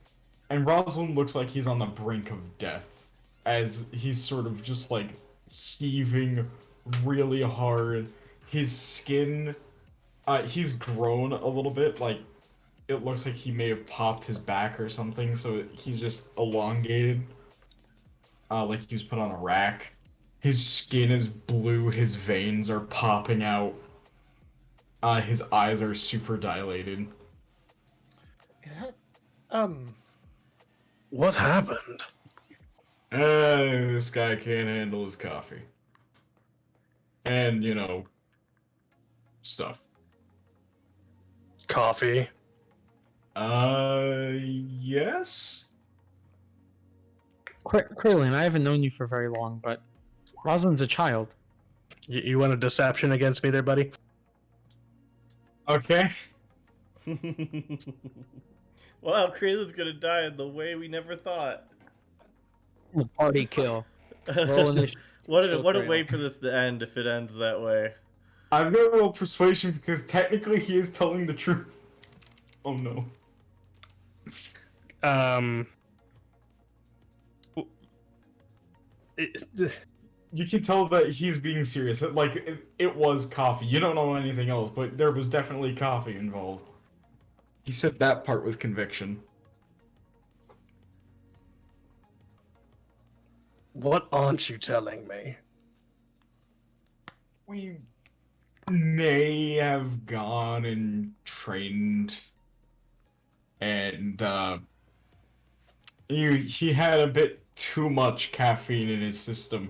And Rosalind looks like he's on the brink of death, as he's sort of just like heaving really hard. His skin, he's grown a little bit, like it looks like he may have popped his back or something, so he's just elongated, like he was put on a rack. His skin is blue, his veins are popping out, his eyes are super dilated. Is that, What happened? This guy can't handle his coffee. And, stuff. Coffee. Yes? Krillin, I haven't known you for very long, but Rosalind's a child. You want a deception against me there, buddy? Okay. Wow, Kralen's gonna die in the way we never thought. Party kill. Roll initiative. What Kill a Kralen. way for this to end if it ends that way. I'm gonna roll persuasion because technically he is telling the truth. Oh no. You can tell that he's being serious. It was coffee. You don't know anything else, but there was definitely coffee involved. He said that part with conviction. What aren't you telling me? We may have gone and trained, and he had a bit too much caffeine in his system.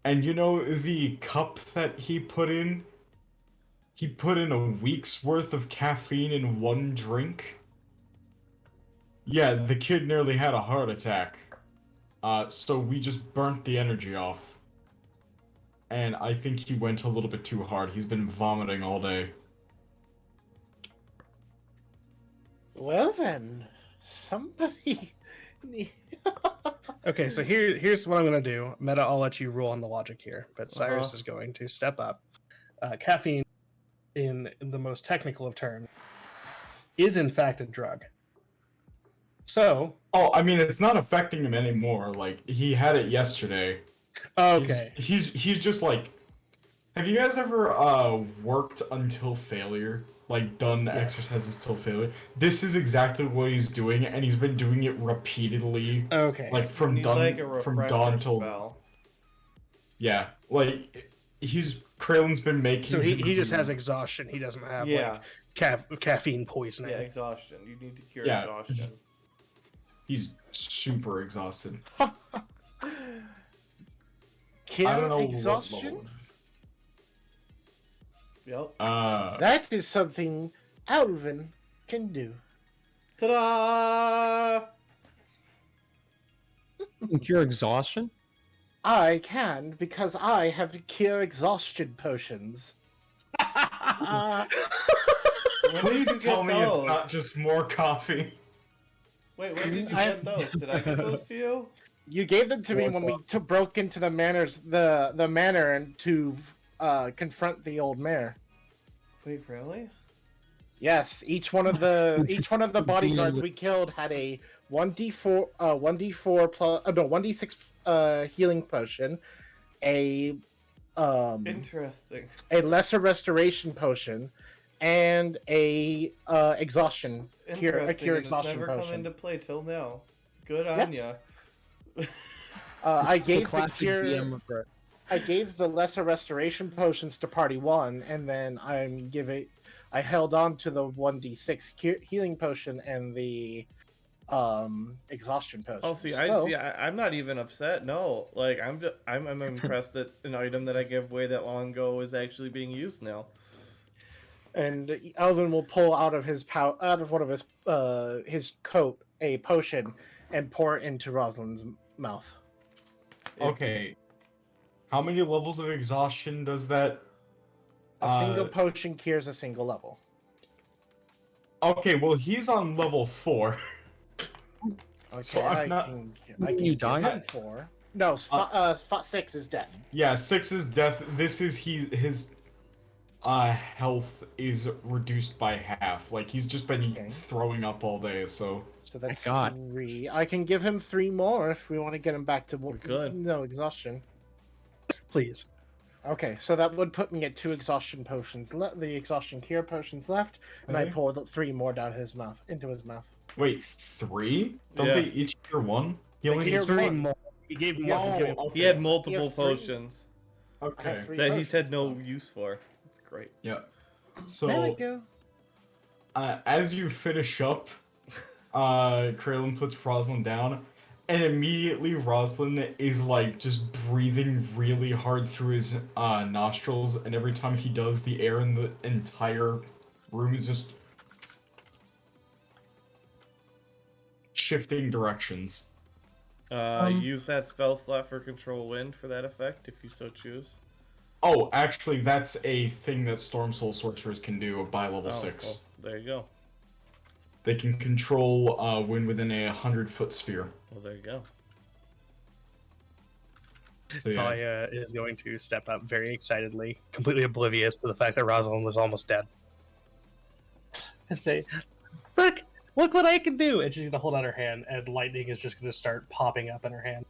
And the cup that he put in a week's worth of caffeine in one drink? Yeah, the kid nearly had a heart attack. So we just burnt the energy off. And I think he went a little bit too hard. He's been vomiting all day. Well then, somebody. Okay, so here's what I'm gonna do. Meta, I'll let you roll on the logic here, but Cyrus is going to step up. Caffeine, in the most technical of terms, is in fact a drug. So, Oh, I mean, it's not affecting him anymore. Like, he had it yesterday. okay. He's just like... Have you guys ever worked until failure? Like, done exercises till failure? This is exactly what he's doing, and he's been doing it repeatedly. Okay. Like, from Need dawn like a refresher till... spell. Yeah, like, Kralen's been making... So he him just do- has exhaustion. He doesn't have Yeah. like caffeine poisoning. Yeah, exhaustion. You need to cure Yeah. exhaustion. He's super exhausted. Cure I don't know exhaustion? what level it is. Yep. That is something Alvin can do. Ta-da! Cure exhaustion? I can because I have cure exhaustion potions. When Please did you tell get me those? it's not just more coffee. Wait, when did you I- get those? Did I get those to you? You gave them to me when we broke into the manor and to confront the old mayor. Wait, really? Yes, each one of the bodyguards we killed had a 1d4 plus 1d6 healing potion, a Interesting. lesser restoration potion, and a exhaustion cure Interesting. and it's exhaustion never come potion. into play till now. Good on ya. I The gave the classic cure. DM regret. I gave the lesser restoration potions to party one, and then I held on to the 1d6 healing potion and the exhaustion potion. Oh, see, So, I'm not even upset. No, like I'm impressed that an item that I gave away that long ago is actually being used now. and Alvin will pull out of one of his coat a potion and pour it into Rosalind's mouth. Okay. How many levels of exhaustion does that? A single potion cures a single level. Okay, well he's on level 4. Okay, So I'm not- I can You give die? him 4. No, 6 is death. Yeah, 6 is death. This is his health is reduced by half. Like he's just been Okay. throwing up all day, so So that's God. 3. I can give him 3 more if we want to get him back to good. No exhaustion. Please. Okay, so that would put me at 2 exhaustion potions. The exhaustion cure potions left, and I Okay. pour the 3 more down his mouth into his mouth. wait, 3? Don't Yeah. they each cure 1? He only cure needs 3 one. more. He gave Yeah, more. he's giving- okay. He had multiple You have 3? potions I have Okay. 3 that he's had potions. no use for. That's great. Yeah. There we So go. as you finish up, Kraylin puts Rosalind down, And immediately Roslyn is like just breathing really hard through his nostrils, and every time he does, the air in the entire room is just shifting directions. Use that spell slot for control wind for that effect, if you so choose. Oh, actually, that's a thing that Storm Soul sorcerers can do by level 6. Well, there you go. They can control wind within a 100-foot sphere. Well, there you go. So, yeah. Talia is going to step up very excitedly, completely oblivious to the fact that Rosalind was almost dead, and say, look what I can do! And she's going to hold out her hand, and lightning is just going to start popping up in her hand.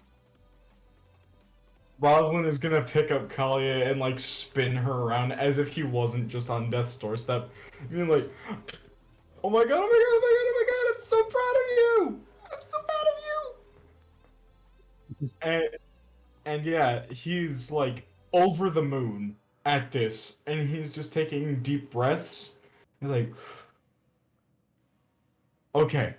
Rosalind is gonna pick up Kalia and like spin her around as if he wasn't just on death's doorstep. I mean, like, oh my god, oh my god, oh my god, oh my god, I'm so proud of you! I'm so proud of you! and yeah, he's like over the moon at this, and he's just taking deep breaths. He's like, okay.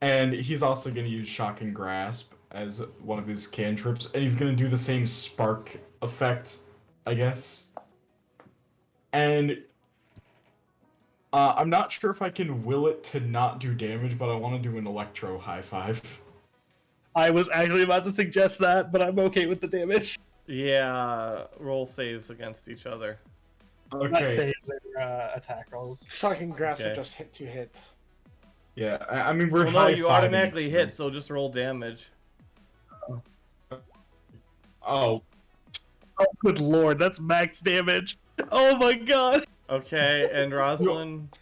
And he's also gonna use Shock and Grasp as one of his cantrips, and he's gonna do the same spark effect, I guess. And I'm not sure if I can will it to not do damage, but I want to do an electro high five. I was actually about to suggest that, but I'm okay with the damage. Yeah, roll saves against each other. Not Okay. saves, they're attack rolls. Shocking Grasp Okay. will just hit 2 hits. Yeah, I mean we're Well, no, you high-fiving automatically each hit, other. so just roll damage. Oh, Oh, good lord, that's max damage. Oh my god. Okay, and Rosalind.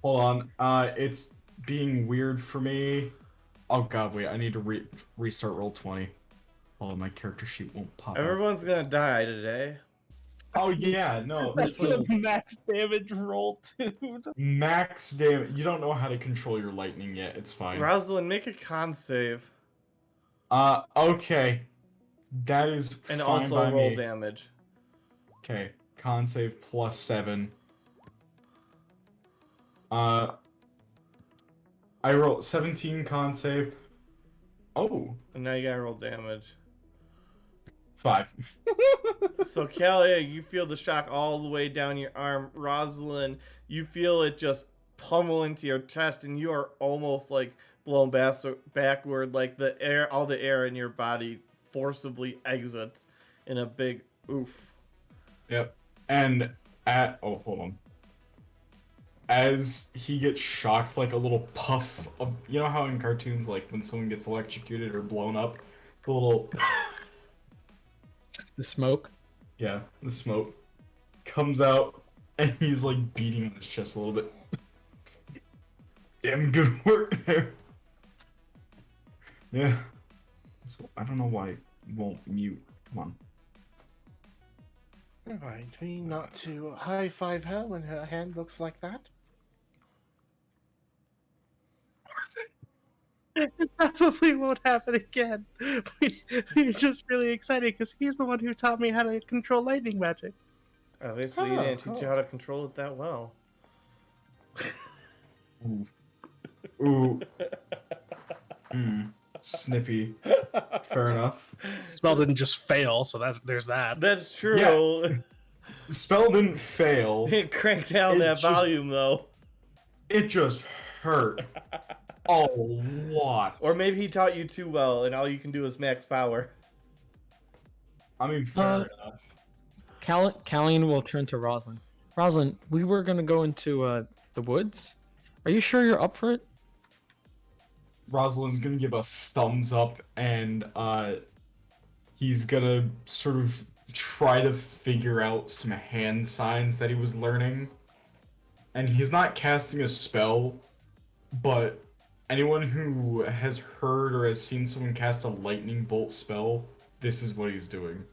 hold on. It's being weird for me. Oh god, wait, I need to restart roll 20. Oh, my character sheet won't pop up. Everyone's gonna die today. Oh yeah, no, That's this is a max damage roll, dude. max damage. You don't know how to control your lightning yet. It's fine. Rosalind, make a con save. Okay. That is And fine also by roll me. damage. Okay, con save +7. I rolled 17 con save. Oh, And now you gotta roll damage. 5. So, Kalia, you feel the shock all the way down your arm. Rosalind, you feel it just pummel into your chest, and you are almost like blown backward, like the air, all the air in your body forcibly exits in a big oof. Yep. And oh, hold on. As he gets shocked, like a little puff of, you know how in cartoons, like when someone gets electrocuted or blown up, the little, The smoke. yeah, the smoke comes out, and he's like beating on his chest a little bit. Damn good work there. Yeah. So, I don't know why it won't mute. Come on. Remind me not to high five her when her hand looks like that. It probably won't happen again. We're just really excited because he's the one who taught me how to control lightning magic. Obviously, you didn't teach you how to control it that well. Ooh. Snippy. Fair enough. Spell didn't just fail, so there's that. That's true. Spell didn't fail. Crank down It that just- volume, though. It just hurt a lot. Or maybe he taught you too well, and all you can do is max power. I mean, fair enough. Callian will turn to Rosalind. Rosalind, we were gonna go into the woods. Are you sure you're up for it? Rosalind's gonna give a thumbs up, and he's gonna sort of try to figure out some hand signs that he was learning. And he's not casting a spell, but anyone who has heard or has seen someone cast a lightning bolt spell, this is what he's doing.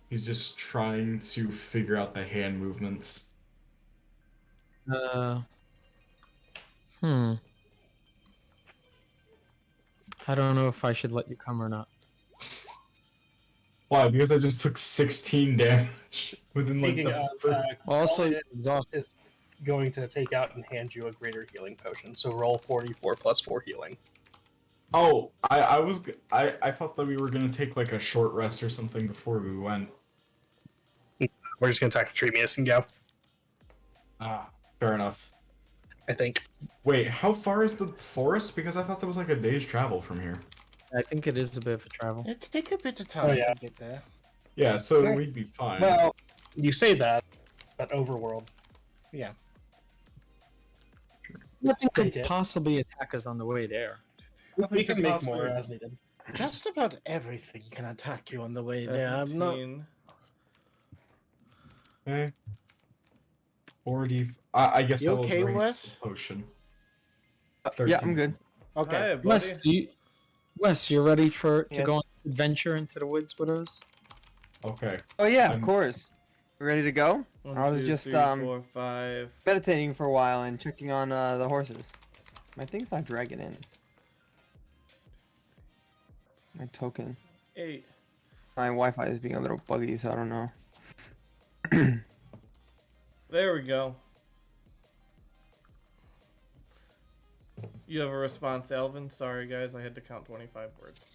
He's just trying to figure out the hand movements. I don't know if I should let you come or not. Why? Because I just took 16 damage within like Speaking the of, first... Also, Talia exhaust. is going to take out and hand you a greater healing potion. So roll 44 plus 4 healing. Oh, I thought that we were gonna take like a short rest or something before we went. We're just gonna talk to Treemius and go. Ah, fair enough. I think. Wait, how far is the forest? Because I thought that was like a day's travel from here. I think it is a bit of a travel. It take a bit of time yeah. to get there. Yeah, so Right. we'd be fine. Well, you say that, but overworld. Yeah. Nothing could Take it. possibly attack us on the way there. We can make possibly- more as needed. Just about everything can attack you on the way there. I'm not. 17. Okay. 40. I guess You I will okay, drink Wes? the potion. Yeah, 13. I'm good. Okay. Hi, buddy. Wes, you ready to Yes. go on an adventure into the woods with us? Okay. Oh yeah, of I'm- course. We ready to go? 1, I was 2, just 3, 4, 5. meditating for a while and checking on the horses. My thing's not dragging in. My token. 8. My Wi-Fi is being a little buggy, so I don't know. There we go. You have a response, Alvin? Sorry, guys, I had to count 25 words.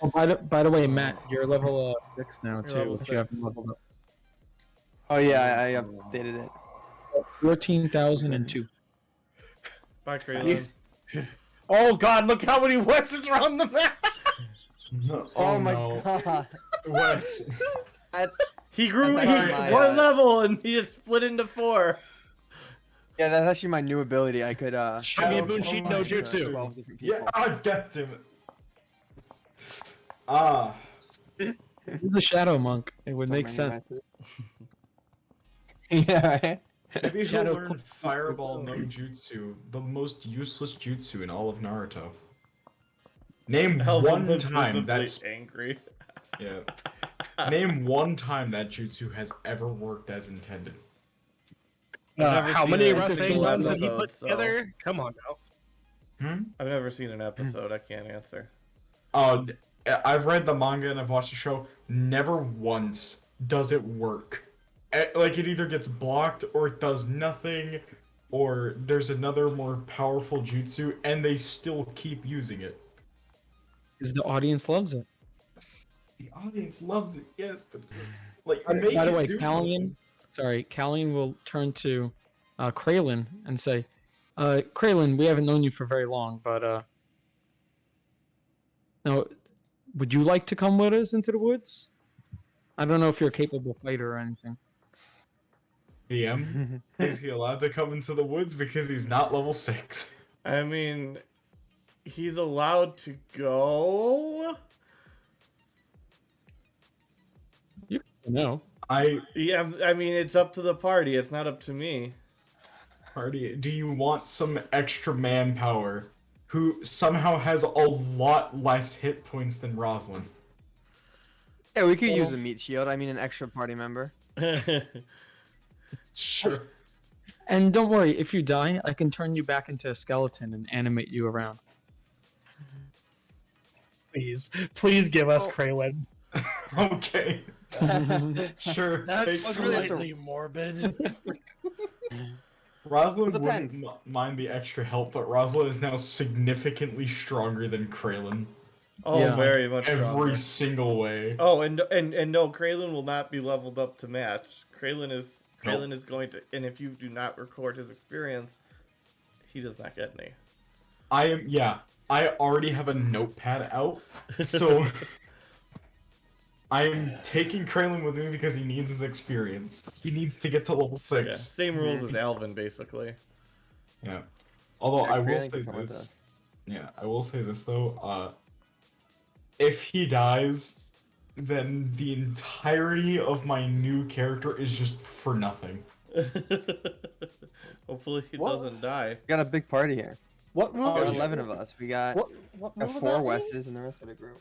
Oh, by the way, Matt, you're level 6 now You're too. level If 6. you haven't leveled up, Oh yeah, I updated it. 14,002. Bye, Kraylin. Oh God! Look how many Weses are on the map. Oh, my no. god. Wes. He grew That's actually my, one level and he is split into 4. Yeah, that's actually my new ability. I could Show me a Bunshin no combine, jutsu. 12 different Yeah, people. ah, damn it. Ah. He's a shadow monk. It would So make many sense. Weses. Yeah, right? Maybe he'll Shadow learn Fireball no Jutsu, the most useless jutsu in all of Naruto. Name Alvin one was time visibly that's angry. yeah. Name one time that jutsu has ever worked as intended. I've never How seen many a Rasengan single have you episode, put so- together? Come on now. I've never seen an episode. I can't answer. Oh, I've read the manga and I've watched the show. Never once does it work. Like it either gets blocked or it does nothing, or there's another more powerful jutsu, and they still keep using it. Because the audience loves it. The audience loves it, yes, but like By make the it way, do Callian, Callian will turn to Kraylin and say, Kraylin, we haven't known you for very long, but now, would you like to come with us into the woods? I don't know if you're a capable fighter or anything. DM, is he allowed to come into the woods because he's not level 6? I mean, he's allowed to go. No. Yeah, I mean, it's up to the party. It's not up to me. Party, do you want some extra manpower who somehow has a lot less hit points than Roslyn? Yeah, we could use a meat shield. I mean, an extra party member. Sure. And don't worry, if you die, I can turn you back into a skeleton and animate you around. Please give us Oh. Kraylin. Okay. Sure. That's take- really slightly morbid. Roslyn It wouldn't depends. mind the extra help, but Roslyn is now significantly stronger than Kraylin. Oh, Yeah. very much Every stronger. single way. Oh, and no, Kraylin will not be leveled up to match. Kraylin is going to, and if you do not record his experience, he does not get any. I already have a notepad out, so I am taking Kraylin with me because he needs his experience. He needs to get to level 6. Yeah, same rules as Alvin, basically. Yeah. Although Yeah, I will Kraylin say can come with this. us. Yeah, I will say this though. If he dies, then the entirety of my new character is just for nothing. Hopefully he What? doesn't die. We got a big party here. What We rule? got is- 11 of us. We got, What got rule 4 about me? Wesses and the rest of the group.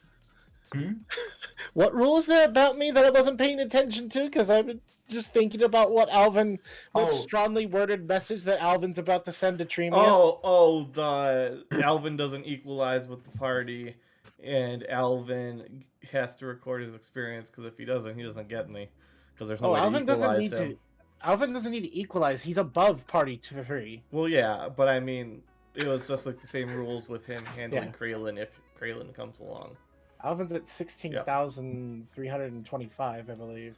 What rule is there about me that I wasn't paying attention to? Because I've been just thinking about what Oh. strongly worded message that Alvin's about to send to Tremius. The Alvin doesn't equalize with the party, and Alvin has to record his experience because if he doesn't get any. Because there's no way to Alvin doesn't equalize need him. to. Alvin doesn't need to equalize. He's above party 3. Well, yeah, but I mean, it was just like the same rules with him handling Yeah. Kraylin if Kraylin comes along. Alvin's at 16,325, I believe.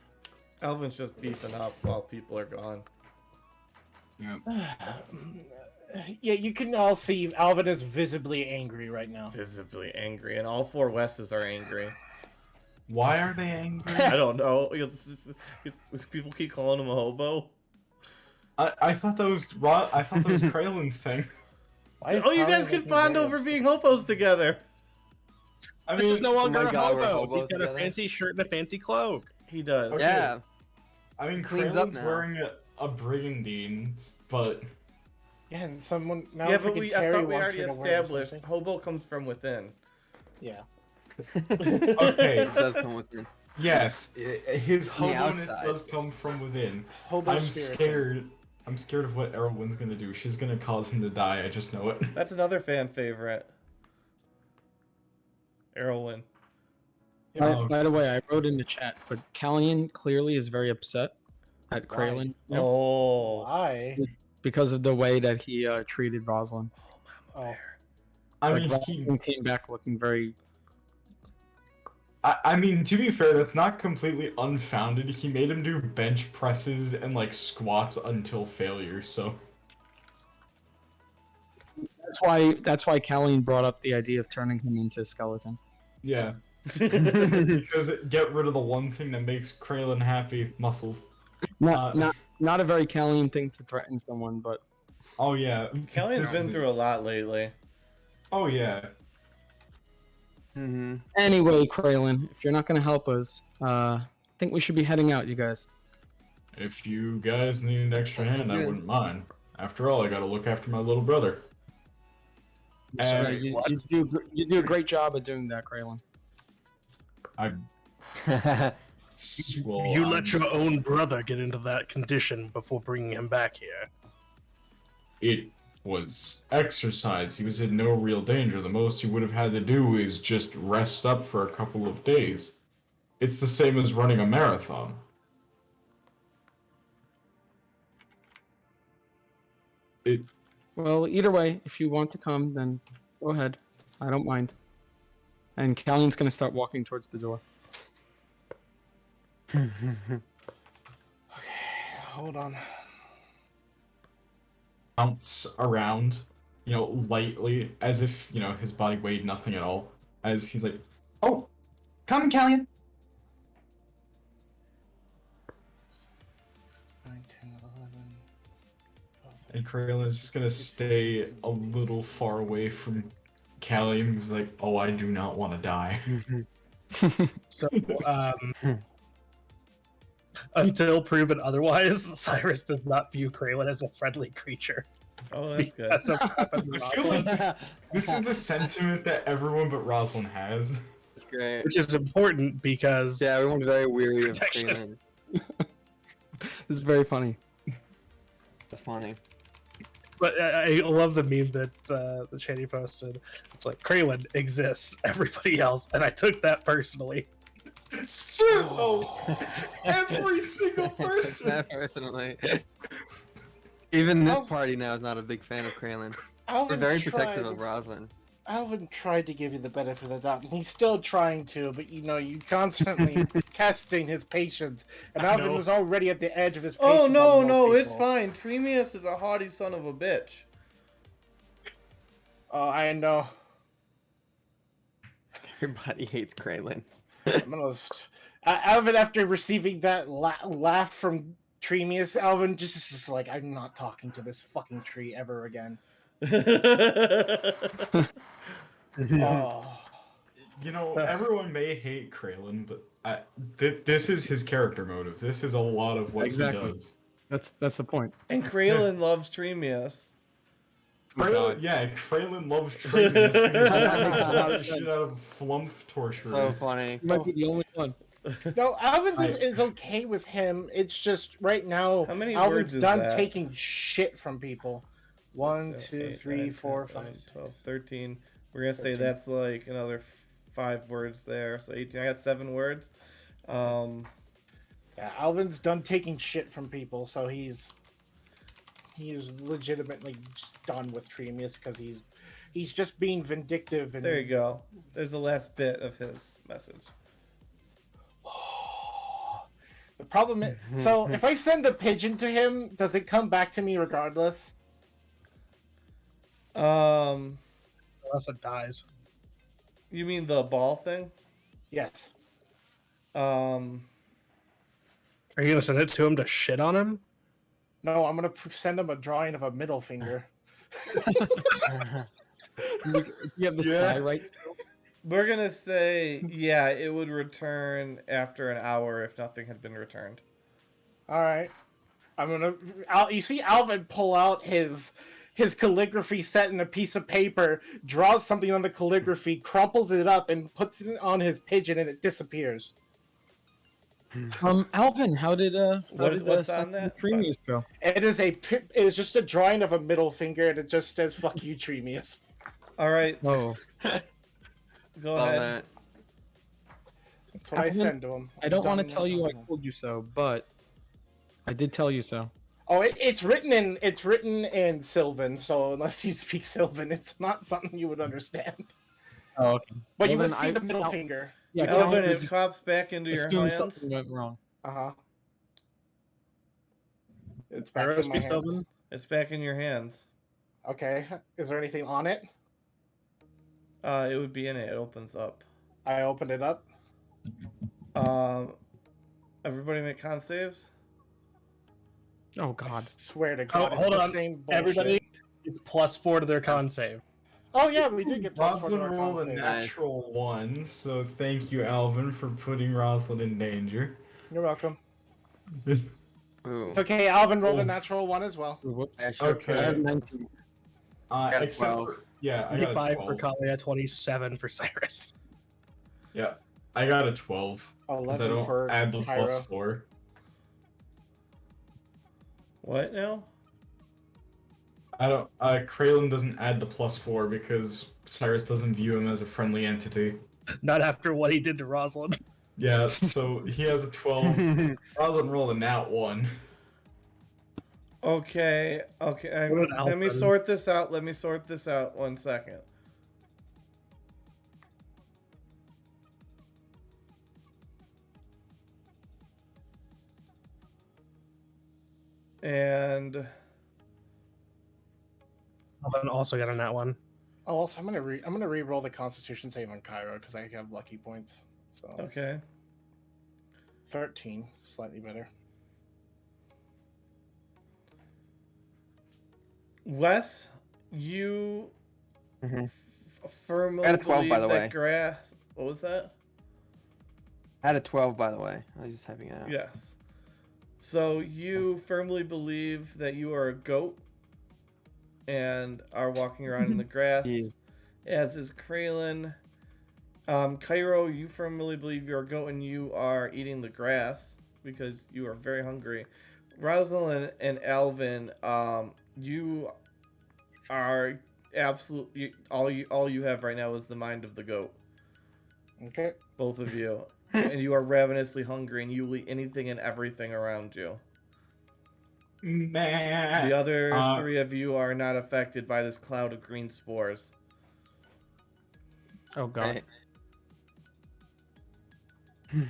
Alvin's just beefing up while people are gone. Yeah. Yeah, you can all see Alvin is visibly angry right now. Visibly angry, and all 4 Wesses are angry. Why are they angry? I don't know. People keep calling him a hobo. I thought that was I thought that was Kraylin's thing. Why is Oh, you Colin guys can making bond very over upset? being hobos together. I This mean, is no longer my a God, we're hobo. hobos He's got together. a fancy shirt and a fancy cloak. He does. Okay. Yeah. I mean, Cleans up Kraylin's now. wearing a brigandine, but Yeah, and someone now Yeah, freaking but I Terry thought we wants already her to wear established something. hobo comes from within. Yeah. Okay. It does come with it. yes, his On the hoboness outside. does come from within. Hobo I'm spirit. scared. I'm scared of what Erwin's gonna do. She's gonna cause him to die. I just know it. That's another fan favorite. Erwin. Oh. By the way, I wrote in the chat, but Callian clearly is very upset at Why? Kraylin Oh. Why? because of the way that he treated Rosalind. Oh. I Like mean, Rosalind came back looking very. I mean, to be fair, that's not completely unfounded. He made him do bench presses and like squats until failure. So That's why Callian brought up the idea of turning him into a skeleton. yeah, because get rid of the one thing that makes Kraylin happy: muscles. Not a very Callian thing to threaten someone, but Oh yeah, Callian's This been is- through a lot lately. Oh yeah. Mm-hmm. anyway, Kraylin, if you're not gonna help us, I think we should be heading out, you guys. If you guys need an extra hand, I Good. wouldn't mind. After all, I gotta look after my little brother. So And you do a great job at doing that, Kraylin. well, You I'm let your own brother get into that condition before bringing him back here. It was exercise. He was in no real danger. The most he would have had to do is just rest up for a couple of days. It's the same as running a marathon. Well, either way, if you want to come, then go ahead. I don't mind. And Callian's gonna start walking towards the door. Hold on. Bounce around, lightly, as if, his body weighed nothing at all. As he's like, "Oh, come, Callian." 9, 10, 11, 12, And Kraylin is just gonna stay a little far away from Callian. He's like, "Oh, I do not want to die." So, until proven otherwise, Cyrus does not view Kraylin as a friendly creature. Oh, that's good. Because of what happened with I feel Rosalind, like this is the sentiment that everyone but Rosalind has. It's great. which is important because Yeah, everyone's very weary of Protection. Kraylin. This is very funny. That's funny. But I love the meme that Shady posted. It's like Kraylin exists, everybody else, and I took that personally. It's true. Oh, every single I took person. that personally. Even this Oh. party now is not a big fan of Kraylin. They're Alvin very tried, protective of Rosalind. Alvin tried to give you the benefit of the doubt, and he's still trying to, but you constantly testing his patience, and I Alvin know. was already at the edge of his patience. Oh, no, on no, most it's people. fine. Tremius is a haughty son of a bitch. Oh, I know. Everybody hates Kraylin. I'm gonna Alvin, after receiving that laugh from Tremius, Alvin just is like, I'm not talking to this fucking tree ever again. Oh. Everyone may hate Kraylin, but this is his character motive. This is a lot of what Exactly. he does. That's the point. And Kraylin loves Tremius. Kraylin loves Tremius because That makes a lot of he's sense. shit out of flump torturers. So funny. You might be the only one. No, Alvin is okay with him. It's just right now, How many Alvin's words is done that? taking shit from people. 1, 6, 2, 7, 8, 3, 9, 4, 10, 5, 11, 6. 12, 13. We're going to say 13. that's like another 5 words there. So 18. I got 7 words. Yeah, Alvin's done taking shit from people, so he's He's legitimately done with Tremius because he's just being vindictive. And There you go. There's the last bit of his message. The problem is, so if I send a pigeon to him, does it come back to me regardless? Um, Unless it dies. you mean the ball thing? Yes. Um, Are you gonna send it to him to shit on him? No, I'm gonna send him a drawing of a middle finger. You have the sky right. we're gonna say, yeah, it would return after an hour if nothing had been returned. All right. You see Alvin pull out his calligraphy set in a piece of paper, draws something on the calligraphy, crumples it up, and puts it on his pigeon, and it disappears. Alvin, how did What's on that? Tremius go? It is just a drawing of a middle finger, and it just says "fuck you, Tremius." All right, Oh, go Love ahead. that. That's what I Alvin, send to him. I don't want to Done. tell you I told you so, but I did tell you so. Oh, it's written in Sylvan, so unless you speak Sylvan, it's not something you would understand. Oh, okay. But you Well, would then see the middle finger. Yeah, Elvin, Calvin it just pops back into your assumed hands. something went wrong. Uh-huh. It's back in my hands. Sylvan? It's back in your hands. Okay. Is there anything on it? It would be in it. It opens up. I opened it up. Everybody make con saves. Oh I God. swear to God, hold it's on. the same bullshit. Everybody, it's +4 to their con save. Oh yeah, we did get plus 4 to Rosalind our rolled a con save. natural 1, so thank you, Alvin, for putting Rosalind in danger. You're welcome. Ooh. It's okay. Alvin rolled Oh. a natural 1 as well. Whoops. I sure Okay. I have could. 19. Got a Except 12. for, yeah, I got a 25 12. for Kalia, 27 for Cyrus. Yeah, I got a 12. Because I 11 don't for add the Pyro. +4. What now? I don't. Kraylin doesn't add the +4 because Cyrus doesn't view him as a friendly entity. Not after what he did to Rosalind. Yeah, so he has a 12. Rosalind rolled a nat 1. Okay. Okay. What about Let me Alvin? sort this out. 1 second. And Alvin also got a nat 1. Oh, also I'm gonna re-roll the Constitution save on Cairo because I have lucky points. So okay. 13, slightly better. Wes, you Mhm. firmly Got a 12, believe by the that way. grass. What was that? I had a 12, by the way. I was just typing it out. Yes. So you firmly believe that you are a goat and are walking around in the grass, Jeez. as is Kraylin. Cairo, you firmly believe you're a goat and you are eating the grass because you are very hungry. Rosalind and Alvin, you are absolutely all you have right now is the mind of the goat. Okay. Both of you. And you are ravenously hungry and you will eat anything and everything around you. The other three of you are not affected by this cloud of green spores. Oh God. Right.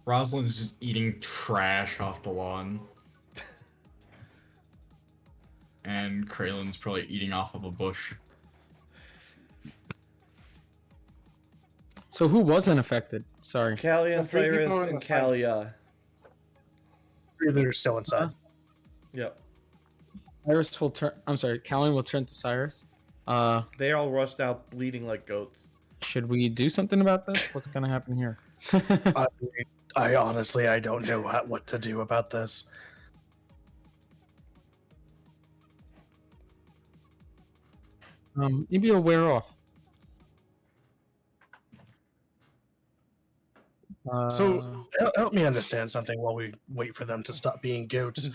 Rosalind's just eating trash off the lawn. And Kraylin's probably eating off of a bush. So who wasn't affected? Sorry. Callie and The three people Cyrus in and the side. Kalia. They're still inside. Yep. Cyrus will turn. I'm sorry. Callan will turn to Cyrus. They all rushed out bleeding like goats. Should we do something about this? What's gonna happen here? I honestly, I don't know what to do about this. Maybe you'll wear off. So help me understand something while we wait for them to stop being goats.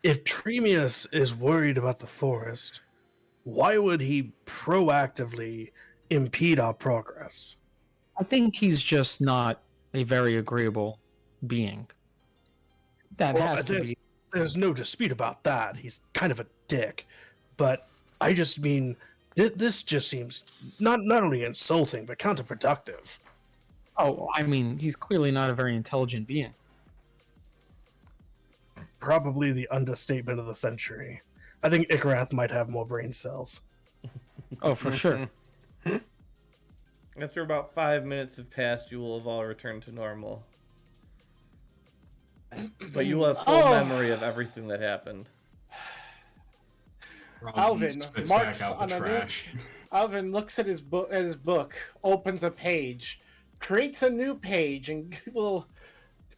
If Tremius is worried about the forest, why would he proactively impede our progress? I think he's just not a very agreeable being. That Well, has to this- be there's no dispute about that. He's kind of a dick, but I just mean this just seems not only insulting but counterproductive. Oh, I mean, he's clearly not a very intelligent being. Probably the understatement of the century. I think Ikarath might have more brain cells. Oh, for sure. After about 5 minutes have passed, you will have all returned to normal. But you will have full memory of everything that happened. Alvin spits marks back out the on a new. trash. Alvin looks at his book, opens a page, creates a new page, and will.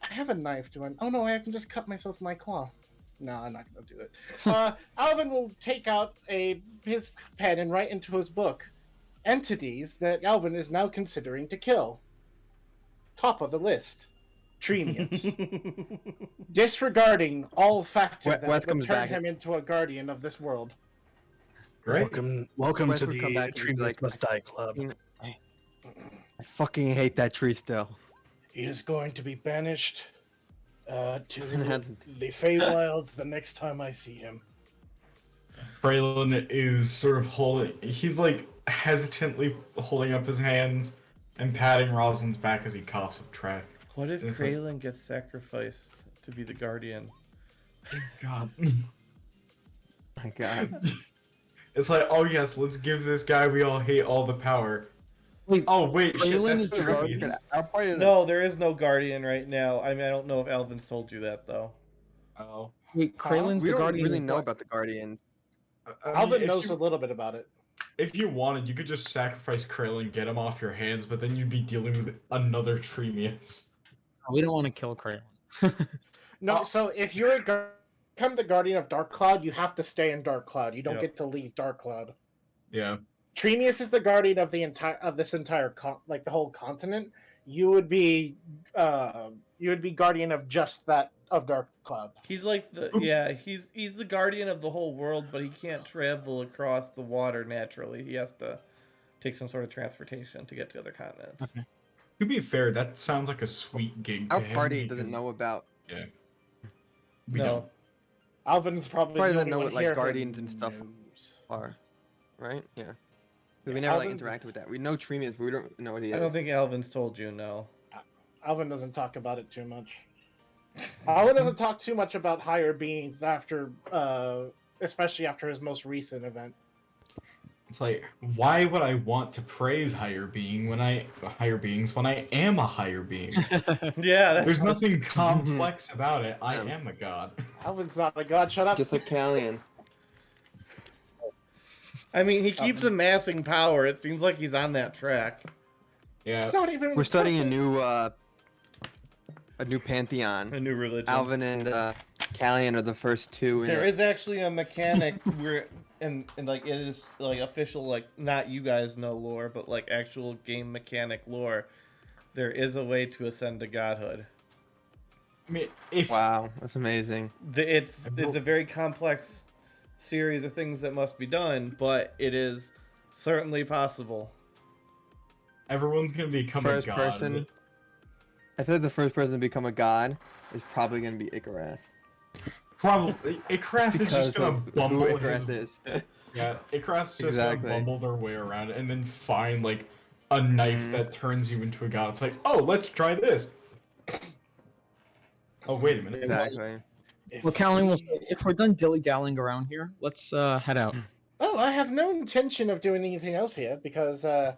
I have a knife. Oh no, I can just cut myself with my claw. No, I'm not gonna do it. Alvin will take out his pen and write into his book entities that Alvin is now considering to kill. Top of the list, Tremius. Disregarding all factors that Wes would comes turn back. him into a guardian of this world. Great. Welcome Wes to would come the back and be Tremius like, Must Die Club. I fucking hate that tree still. He is going to be banished to Imagine. the Feywilds the next time I see him. Braylon is sort of he's like hesitantly holding up his hands and patting Rosalind's back as he coughs up track. What if It's like- Kraylin gets sacrificed to be the guardian? God. My God. It's like, oh yes, let's give this guy we all hate all the power. Wait, Oh wait, shit, Braylon that's is the Tremius. guardian? Our party doesn't- No, there is no guardian right now. I mean, I don't know if Alvin's told you that, though. Oh. wait, Kralen's we the don't guardian. really of know what? about the Guardians. I mean, Alvin if knows you- a little bit about it. If you wanted, you could just sacrifice Krillin, get him off your hands, but then you'd be dealing with another Tremius. We don't want to kill Kralen. No, Oh. so if you're become the guardian of Dark Cloud, you have to stay in Dark Cloud. You don't Yep. get to leave Dark Cloud. Yeah. Tremius is the guardian of this entire the whole continent. You would be guardian of just that of Dark Cloud. He's like he's the guardian of the whole world, but he can't travel across the water naturally. He has to take some sort of transportation to get to other continents. Okay. To be fair, that sounds like a sweet gig to Our him. party doesn't because- know about. We No. don't. Alvin's probably Probably the doesn't only know one what, like, here who guardians and stuff knows. Are, right? Yeah. 'Cause we Yeah, never like Alvin's- interacted with that. We know Tremius, but we don't know what he is. I don't think Alvin's told you. No. Alvin doesn't talk about it too much. Alvin doesn't talk too much about higher beings after, especially after his most recent event. It's like, why would I want to praise higher beings when I am a higher being? Yeah. There's nothing complex about it. I Yeah. am a god. Alvin's not a god. Shut up. Just like Callian. I mean, he keeps amassing power. It seems like he's on that track. Yeah. It's not even. We're starting a new pantheon. A new religion. Alvin and Callian are the first two. In There it. is actually a mechanic where, and like it is like official, like not you guys know lore, but like actual game mechanic lore. There is a way to ascend to godhood. I mean, if Wow, that's amazing. It's a very complex series of things that must be done, but it is certainly possible. everyone's gonna become First a god, person. I feel like the first person to become a god is probably going to be Ikarath. probably Ikrath is Because just gonna of who bumble Ikarath his is. Yeah, Ikrath's just Exactly. gonna bumble their way around it and then find like a knife that turns you into a god. It's like, oh, let's try this. Oh, wait a minute. Exactly. Well, Callan will say, if we're done dilly-dallying around here, let's head out. Oh, I have no intention of doing anything else here because the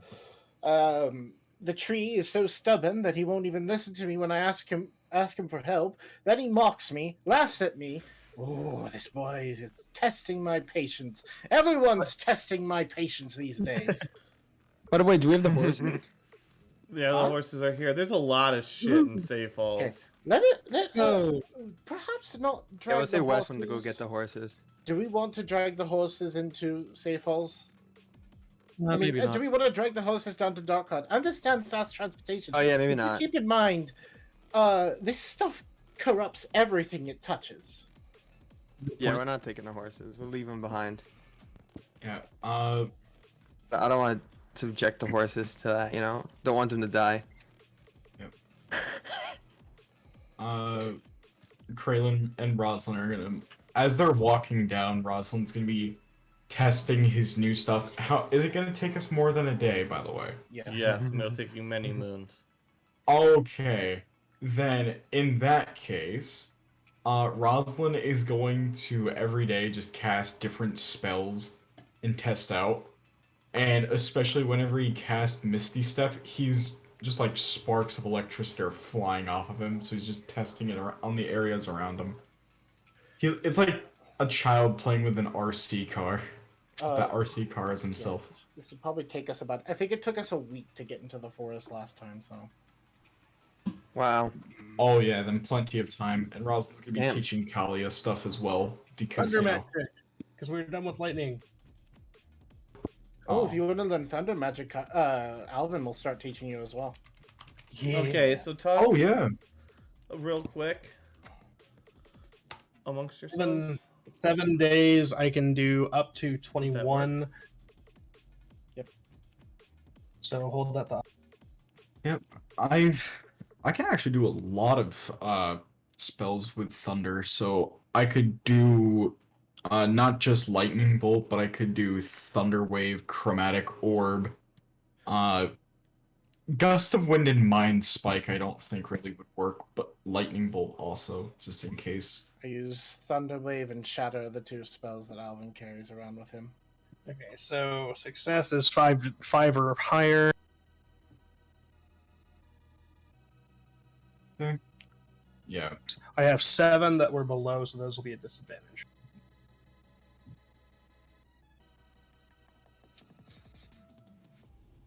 tree is so stubborn that he won't even listen to me when I ask him for help. Then he mocks me, laughs at me. Oh, this boy is testing my patience. Everyone's testing my patience these days. By the way, do we have the horse? Yeah, the horses are here. There's a lot of shit in safe halls. Okay. Let No. perhaps not Yeah, drag we'll say the Wes horses. went to go get the horses. Do we want to drag the horses into safe halls? I mean, Maybe not. do we want to drag the horses down to Dark Cloud? Understand fast transportation. Oh yeah, maybe But not. keep in mind, this stuff corrupts everything it touches. Yeah, we're not taking the horses. We'll leave them behind. Yeah. But I don't want to subject the horses to that. You know, don't want them to die. Kraylin and Rosalind are gonna, as they're walking down, Rosalind's gonna be testing his new stuff. How is it gonna take us more than a day, by the way? Yes. Yes, and it'll take you many moons. Okay, then in that case, Rosalind is going to every day just cast different spells and test out. And especially whenever he casts Misty Step, he's just like sparks of electricity are flying off of him, so he's just testing it on the areas around him. It's like a child playing with an RC car. Except that RC car is himself. Yeah, this would probably take us about. I think it took us a week to get into the forest last time, so. Wow. Oh yeah, then plenty of time. And Rosalind's gonna be Damn. teaching Kalia stuff as well. Because, Thunder you know, magic. Because we're done with lightning. Oh, if you want to learn thunder magic, Alvin will start teaching you as well. Yeah. Okay, so talk Oh yeah. real quick amongst Seven, yourselves. 7 days, I can do up to 21. Yep. So hold that thought. Yep. I can actually do a lot of spells with thunder, so I could do not just lightning bolt, but I could do thunder wave, chromatic orb, gust of wind, and mind spike. I don't think really would work, but lightning bolt also, just in case. I use thunder wave and shatter, the two spells that Alvin carries around with him. Okay, so success is five or higher. Yeah. I have 7 that were below, so those will be a disadvantage.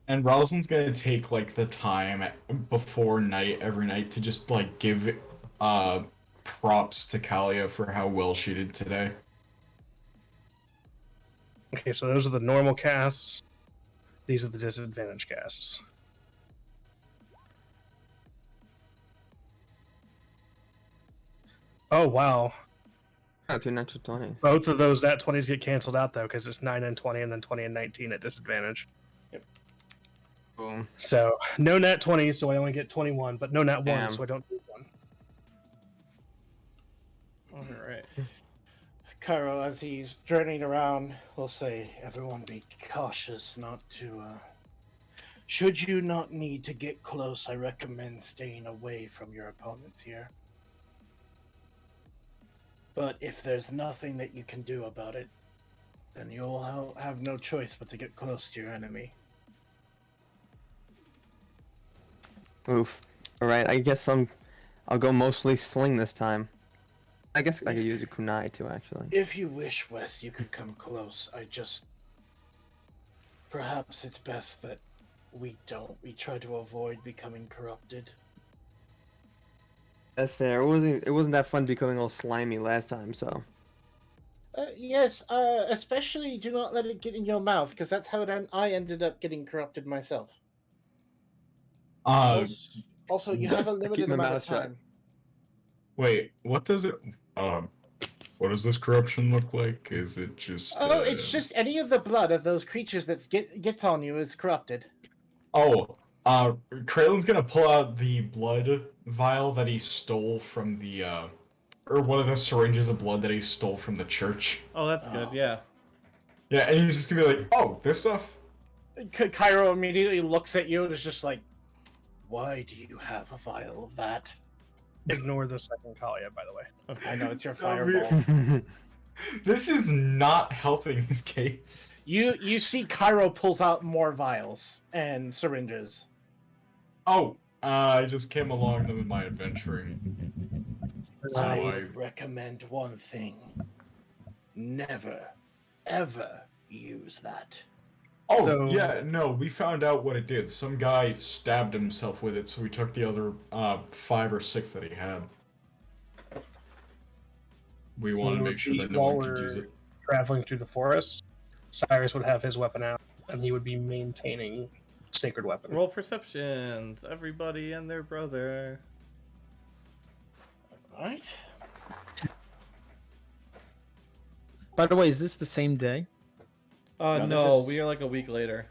And Rosalind's gonna take like the time before night every night to just like give props to Kalia for how well she did today. Okay, so those are the normal casts. These are the disadvantage casts. Oh, wow. Oh, 2 natural 20s. Both of those nat 20s get canceled out, though, because it's 9 and 20 and then 20 and 19 at disadvantage. Boom. So, no nat 20s, so I only get 21, but no nat 1, Damn. so I don't do 1. Alright. Cairo, as he's journeying around, will say, everyone be cautious not to, should you not need to get close, I recommend staying away from your opponents here. But if there's nothing that you can do about it, then you'll have no choice but to get close to your enemy. Oof. Alright, I guess I'll go mostly sling this time. I guess I could use a kunai too, actually. If you wish, Wes, you could come close. Perhaps it's best that we don't. We try to avoid becoming corrupted. That's fair. It wasn't that fun becoming all slimy last time, so. Yes, especially do not let it get in your mouth, because that's how I ended up getting corrupted myself. Also, you have a limited my amount mouth of shut. time. Wait, what does it what does this corruption look like? Is it just Oh, it's just any of the blood of those creatures that gets on you is corrupted. Kralen's gonna pull out the blood vial that he stole from the or one of the syringes of blood that he stole from the church. Oh, that's good, yeah. Yeah, and he's just gonna be like, oh, this stuff? Cairo immediately looks at you and is just like, why do you have a vial of that? Ignore the second Kalia, by the way. I know, it's your Oh, fireball. This is not helping his case. You see Cairo pulls out more vials and syringes. Oh, I just came along them in my adventuring. So I would recommend one thing. Never, ever use that. Oh, So- yeah, no, we found out what it did. Some guy stabbed himself with it, so we took the other 5 or 6 that he had. We wanted to make sure that no while one could we're use it. traveling through the forest, Cyrus would have his weapon out, and he would be maintaining sacred weapon. Roll perceptions. Everybody and their brother. Right? By the way, is this the same day? No, No, this is- we are like a week later.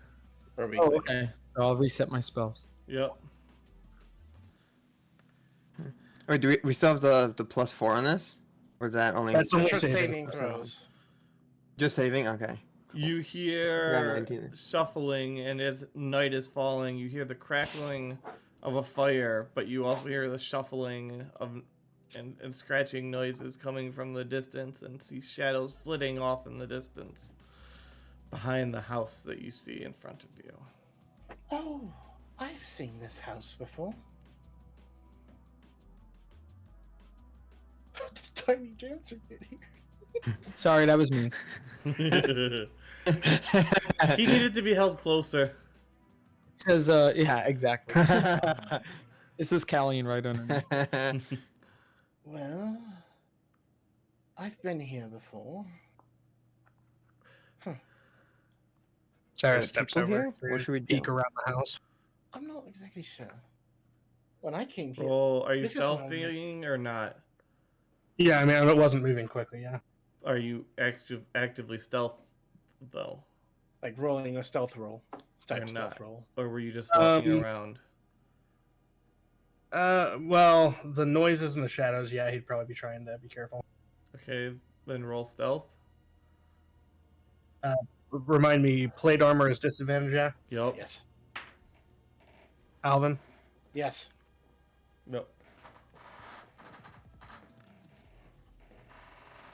Or we, Oh, okay. So I'll reset my spells. Yep. Or do we still have the +4 on this? Or is that only That's only For saving saving throws. throws. just saving? Okay. You Got hear 19. shuffling, and as night is falling, you hear the crackling of a fire, but you also hear the shuffling of and scratching noises coming from the distance, and see shadows flitting off in the distance behind the house that you see in front of you. Oh, I've seen this house before. Tiny dancer get here. Sorry, that was me. He needed to be held closer. It says, yeah, exactly. It says Callian right underneath. Well, I've been here before. Sarah Are steps people over. here? So What you should we peek do? around the house. I'm not exactly sure. When I came here, Roll. Are you This is what I stealthing or not? Yeah, I mean, it wasn't moving quickly. Yeah. Are you actively stealth though, like rolling a stealth roll, type Or stealth not. roll. or were you just walking Um, around? Well, the noises and the shadows. Yeah, he'd probably be trying to be careful. Okay, then roll stealth. Remind me, plate armor is disadvantage. Yeah, Yep. Yes. Alvin. Yes. Yep.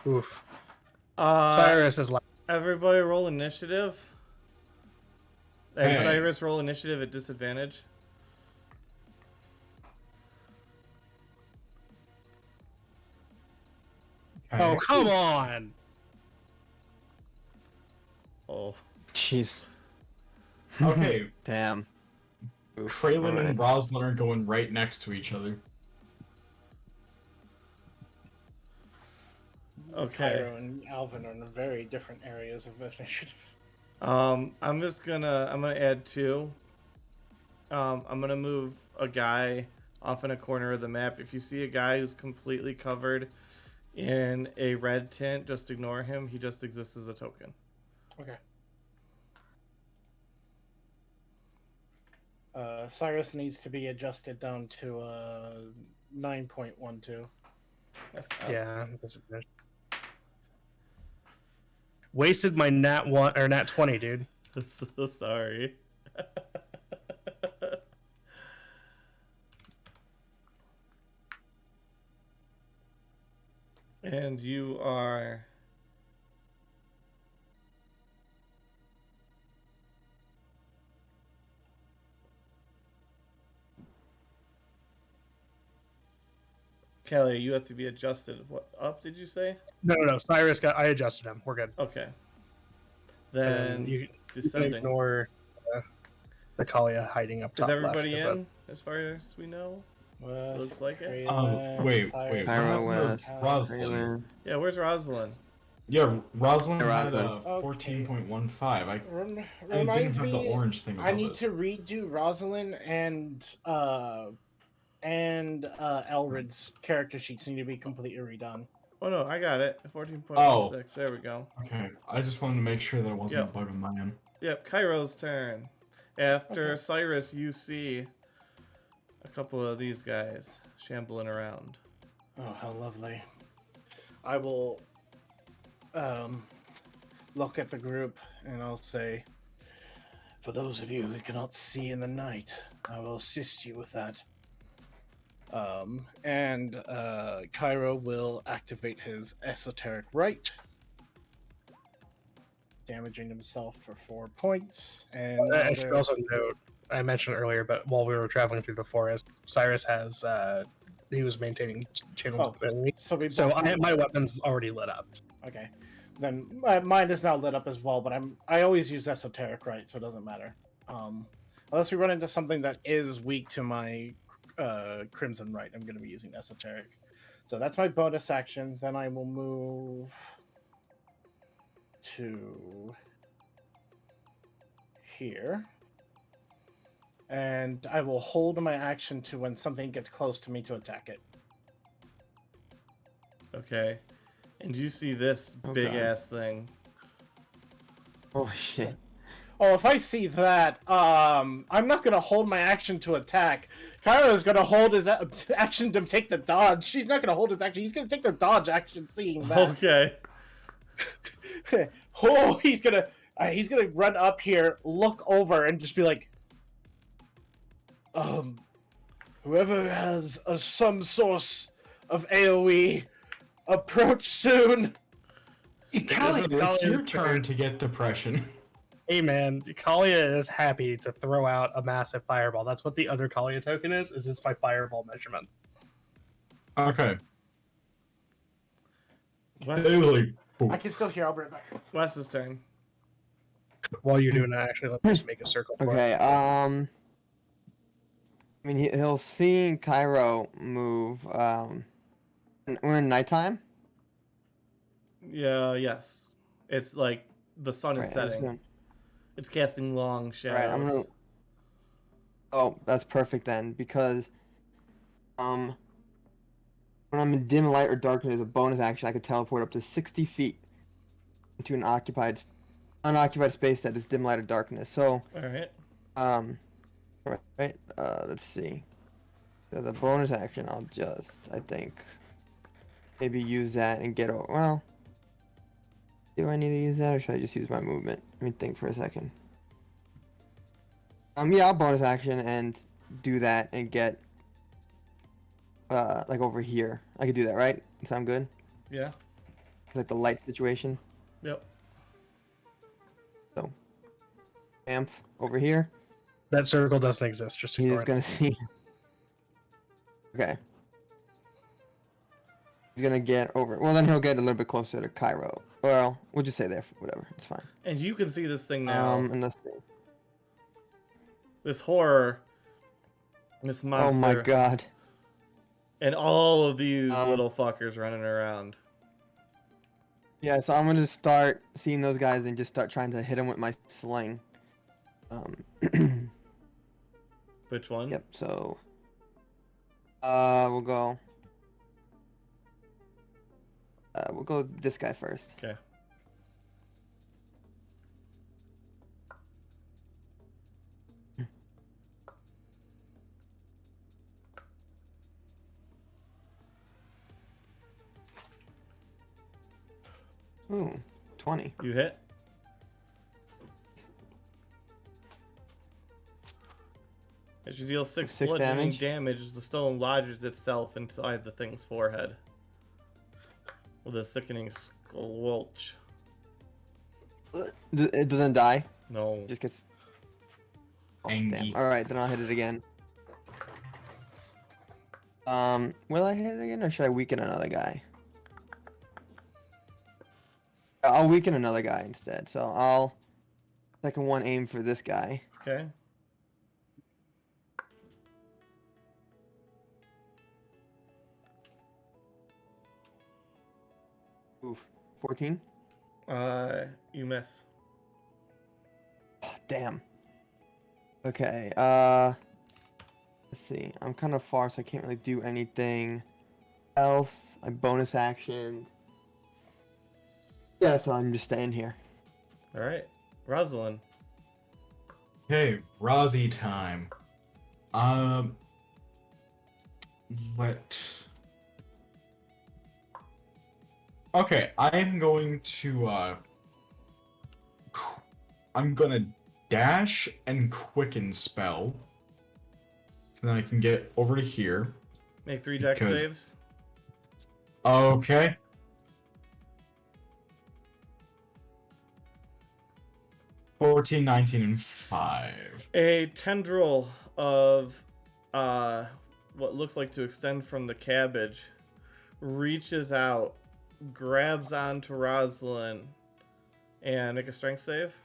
Oof. Uh, Cyrus is like. Everybody roll initiative. Hey, Hey. Cyrus, roll initiative at disadvantage. Oh, come on! Oh. Jeez. Okay, Damn. Oof. Kraylin Alright. and Roslyn are going right next to each other. Okay. Cairo and Alvin are in very different areas of initiative. I'm gonna add 2. I'm gonna move a guy off in a corner of the map. If you see a guy who's completely covered in a red tint, just ignore him. He just exists as a token. Okay. Cyrus needs to be adjusted down to 9.12. That's up. Yeah. Disadvantage. Wasted my nat 1 or nat 20, dude. I'm so sorry. And you are Kelly, you have to be adjusted. What up did you say? No. Cyrus got. I adjusted him. We're good. Okay. And Then you can descending. ignore the Kalia hiding up top Is everybody left, 'cause in that's- as far as we know? West, Looks like it. Wait. Cyrus, Cairo, what happened West, to Roslyn? Taylor. Yeah, where's Rosalind? Yeah, Roslyn Hey, had Roslyn. a Okay. 14.15. I didn't Remind have the me, orange thing I above need it. to redo Rosalind and Elred's character sheets need to be completely redone. Oh no, I got it. 14.16. There we go. Okay, I just wanted to make sure that it wasn't Yep. a bug on my end. Yep, Cairo's turn. After Okay. Cyrus, you see a couple of these guys shambling around. Oh, how lovely. I will look at the group and I'll say, for those of you who cannot see in the night, I will assist you with that. Cairo will activate his esoteric right, damaging himself for 4 points. And I should also note, I mentioned earlier, but while we were traveling through the forest, Cyrus has he was maintaining channels. so we So both- my weapon's already lit up. Okay, then mine is now lit up as well. But I always use esoteric, right? So it doesn't matter. Unless we run into something that is weak to my crimson right, I'm going to be using esoteric. So that's my bonus action. Then I will move to here, and I will hold my action to when something gets close to me to attack it. Okay. And you see this Oh, big God. ass thing. Holy shit. Oh, if I see that, I'm not gonna hold my action to attack. Kyra's gonna hold his action to take the dodge. She's not gonna hold his action. He's gonna take the dodge action, seeing that. Okay. Oh, he's gonna run up here, look over, and just be like, whoever has some source of AOE, approach soon. Callie, it's your Kalia's turn to get depression. Hey man, Kalia is happy to throw out a massive fireball. That's what the other Kalia token is this my fireball measurement. Okay. Wes, Like, I can still hear. I'll be right back. Wes's turn. While you're doing that, actually, let me just make a circle for it. Okay, I mean, he'll see Cairo move. We're in nighttime? Yeah, yes. It's like the sun is Right, I'm just setting. It's casting long shadows. Alright, I'm gonna... Oh, that's perfect then, because, when I'm in dim light or darkness as a bonus action, I can teleport up to 60 feet into an unoccupied space that is dim light or darkness. So, Alright. let's see. As a bonus action, I'll just, I think, maybe use that and get over. Well, do I need to use that, or should I just use my movement? Let me think for a second. Yeah, I'll bonus action and do that and get, like over here. I could do that, right? Sound good? Yeah. Like the light situation. Yep. So, Amph over here. That circle doesn't exist. Just He's ignore it. gonna see. Okay. He's gonna get over. Well, then he'll get a little bit closer to Cairo. Well, we'll just say there. Whatever. It's fine. And you can see this thing now. And let's see. This horror. This monster. Oh my god. And all of these Um, little fuckers running around. Yeah, so I'm gonna start seeing those guys and just start trying to hit them with my sling. Which one? Yep. So. We'll go. We'll go this guy first. Okay. Ooh, 20. You hit. As you deal 6 6 bludgeoning damage. damage, the stone lodges itself inside the thing's forehead with a sickening squelch. It doesn't die. No. It just gets. Oh, Angry. damn. All right, then I'll hit it again. Will I hit it again, or should I weaken another guy? I'll weaken another guy instead. So I'll second one aim for this guy. Okay. Oof, 14. You miss. Oh, damn. Okay. Let's see. I'm kind of far, so I can't really do anything else. I bonus action. Yeah, so I'm just staying here. All right, Rosalind. Okay, Rozzy time. Okay, I'm going to, I'm gonna dash and quicken spell. So then I can get over to here. Make 3 dex Because- saves. Okay. $14, 19, and 5. A tendril of what looks like to extend from the cabbage reaches out, grabs onto Rosalind, and make a strength save.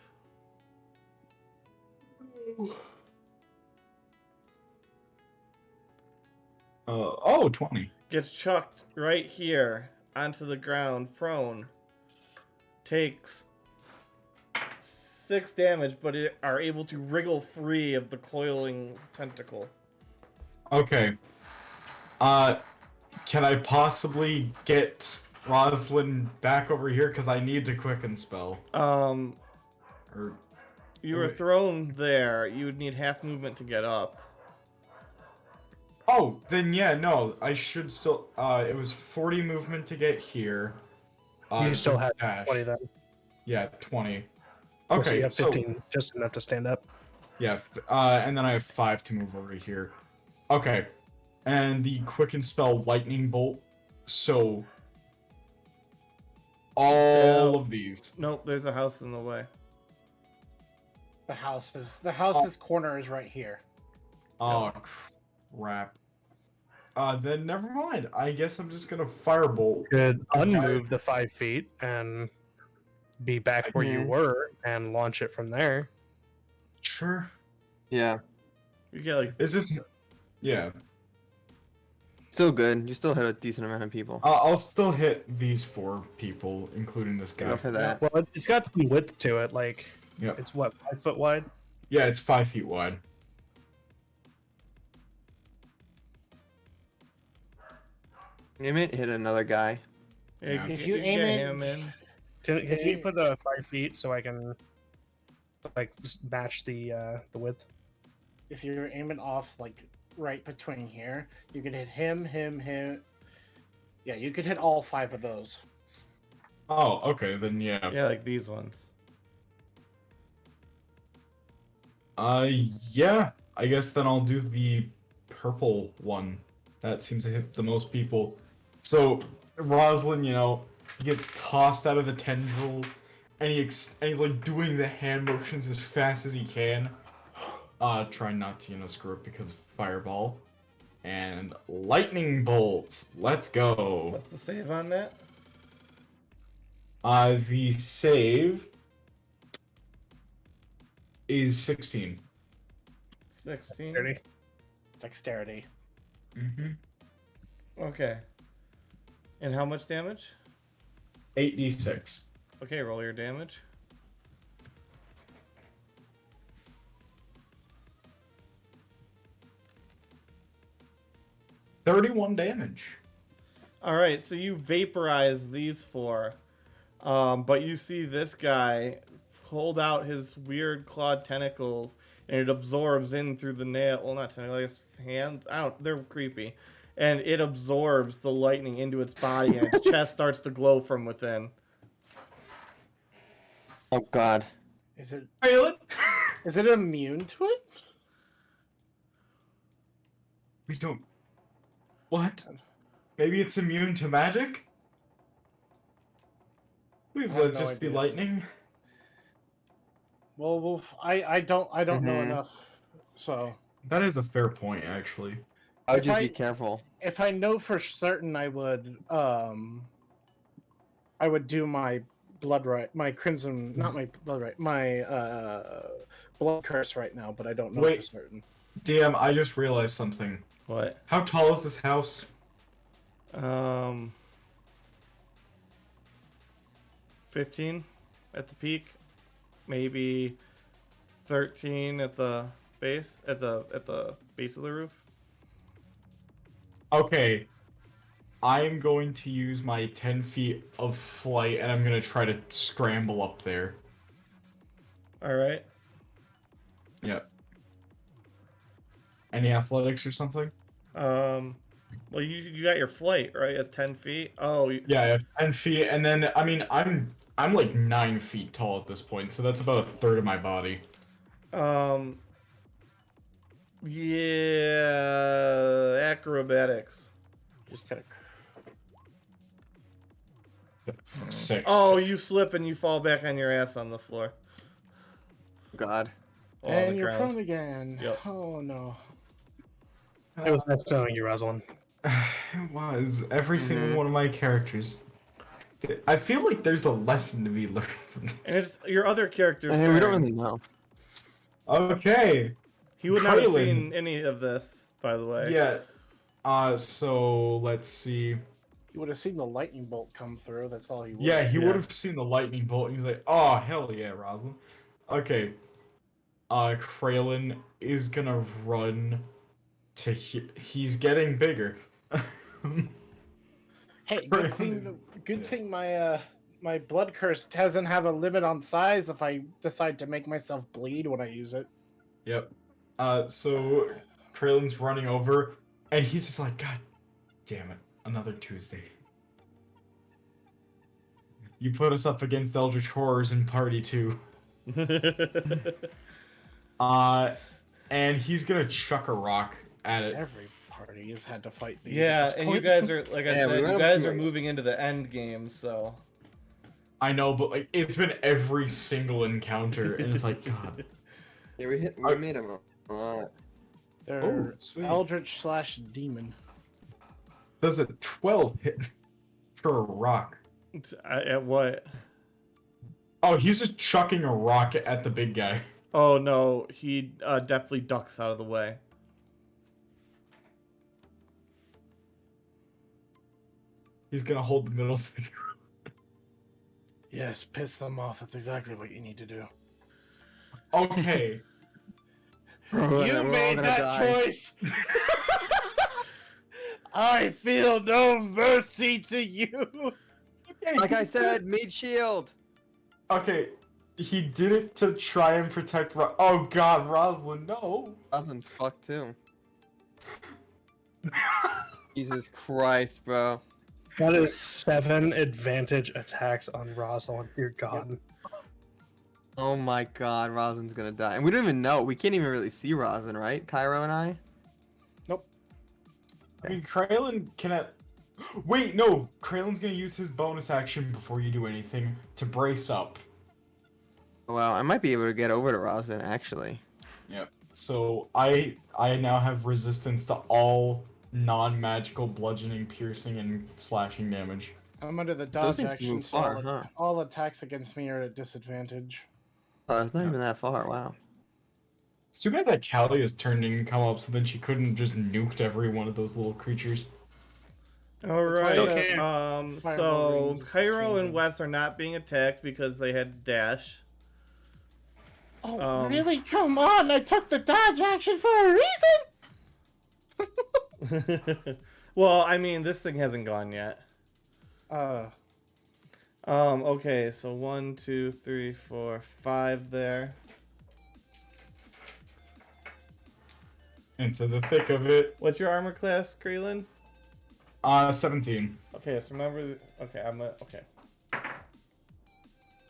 Oh, 20. Gets chucked right here onto the ground, prone. Takes 6 damage, but are able to wriggle free of the coiling tentacle. Okay. Can I possibly get Rosalind back over here? Because I need to quicken spell. Um, Or You were thrown there. You would need half movement to get up. Oh, then yeah, no, I should still. It was 40 movement to get here. You still with have dash. 20 then. Yeah, 20. So Okay, you have 15, just enough to stand up. yeah, and then I have 5 to move over here. Okay, and the quicken spell lightning bolt. So all of these. Nope, there's a house in the way. The house's corner is right here. Oh crap. Then never mind. I guess I'm just gonna firebolt. Could unmove the 5 feet and be back where you Mhm. were and launch it from there. Sure. Yeah. You get like Is this? Yeah. Still good. You still hit a decent amount of people. I'll still hit these 4 people, including this guy. Go for that. Well, it's got some width to it. Like, Yep. it's what, 5 foot wide? Yeah, it's 5 feet wide. Aim it, hit another guy. Yeah. If you get aim it- him in. Can you put 5 feet so I can like just match the width? If you're aiming off like right between here, you could hit him. Yeah, you could hit all 5 of those. Oh, okay, then yeah. Yeah, like these ones. Yeah. I guess then I'll do the purple one. That seems to hit the most people. So, Rosalind, he gets tossed out of the tendril, and he's like doing the hand motions as fast as he can. Trying not to, screw up because of fireball. And lightning bolt. Let's go. What's the save on that? The save is 16. 16. 30. Dexterity. Mm-hmm. Okay. And how much damage? 8d6. Okay, roll your damage. $31 damage. All right, so you vaporize these 4, but you see this guy hold out his weird clawed tentacles, and it absorbs in through the nail. Well, not tentacles, I guess hands. They're creepy, and it absorbs the lightning into its body, and its chest starts to glow from within. Oh god. Is it Violet? is it immune to it? We don't. What? Maybe it's immune to magic? Please I have let it no just be idea. lightning. Well, I don't know Mhm. enough. So That is a fair point, actually. I would If just I- be careful. if I know for certain, I would do my blood right, my crimson, not my blood right, my blood curse right now, but I don't know for Wait. certain. DM, I just realized something. What? How tall is this house? 15 at the peak, maybe 13 at the base, at the base of the roof. Okay. I'm going to use my 10 feet of flight, and I'm going to try to scramble up there. All right. Yep. Any athletics or something? Well, you got your flight, right? It's 10 feet. Oh, Yeah, I have 10 feet, and then, I mean, I'm like 9 feet tall at this point, so that's about a third of my body. Yeah, acrobatics. Just kind of. 6. Oh, you slip and you fall back on your ass on the floor. God. On And the you're ground. prone again. Yep. Oh no. It was nice knowing you, Rosalind. It was. Every single Mhm. one of my characters. I feel like there's a lesson to be learned from And this. it's your other character's Hey, turn. we don't really know. Okay. He would not have Kraylin. seen any of this, by the way. Yeah. So let's see. You would have seen the lightning bolt come through. That's all he would. Yeah, he Yeah. would have seen the lightning bolt. And he's like, "Oh hell yeah, Rosalind." Okay. Kraylin is gonna run to. He's getting bigger. Hey, good thing. Good thing my my blood curse doesn't have a limit on size if I decide to make myself bleed when I use it. Yep. So Kralen's running over, and he's just like, God damn it, another Tuesday. You put us up against Eldritch Horrors in Party 2. And he's gonna chuck a rock at it. Every party has had to fight these. Yeah, at this and you point. guys are, like I Yeah, we said, went you up guys to are it. moving into the end game, so. I know, but like it's been every single encounter, and it's like, God. Yeah, we made him a lot. They're Oh, sweet. Eldritch / demon. Does a 12 hit for a rock? At what? Oh, he's just chucking a rock at the big guy. Oh no, he definitely ducks out of the way. He's gonna hold the middle finger. Yes, piss them off. That's exactly what you need to do. Okay. Bro, You we're all made gonna that die. choice. I feel no mercy to you. Like I said, meat shield. Okay. He did it to try and protect Oh God, Rosalind, no. Nothing's fucked too. Jesus Christ, bro. That is 7 advantage attacks on Rosalind. Dear God. Oh my God, Rosalind's gonna die, and we don't even know. We can't even really see Rosalind, right? Cairo and I. I mean, Kralen cannot. Wait, no. Kralen's gonna use his bonus action before you do anything to brace up. Well, I might be able to get over to Rosalind actually. Yep. So I now have resistance to all non-magical bludgeoning, piercing, and slashing damage. I'm under the Those dodge things can action, move so far, huh? all attacks against me are at disadvantage. Oh, it's not even that far. Wow. It's too bad that Callie has turned and come up, so then she couldn't just nuked every one of those little creatures. All Still right. can't. So Fireball range Cairo and changing. Wes are not being attacked because they had dash. Oh, really? Come on! I took the dodge action for a reason! Well, I mean, this thing hasn't gone yet. Okay, so 1, 2, 3, 4, 5 there. Into the thick of it. What's your armor class, Krelin? 17. Okay, so remember. Okay, okay.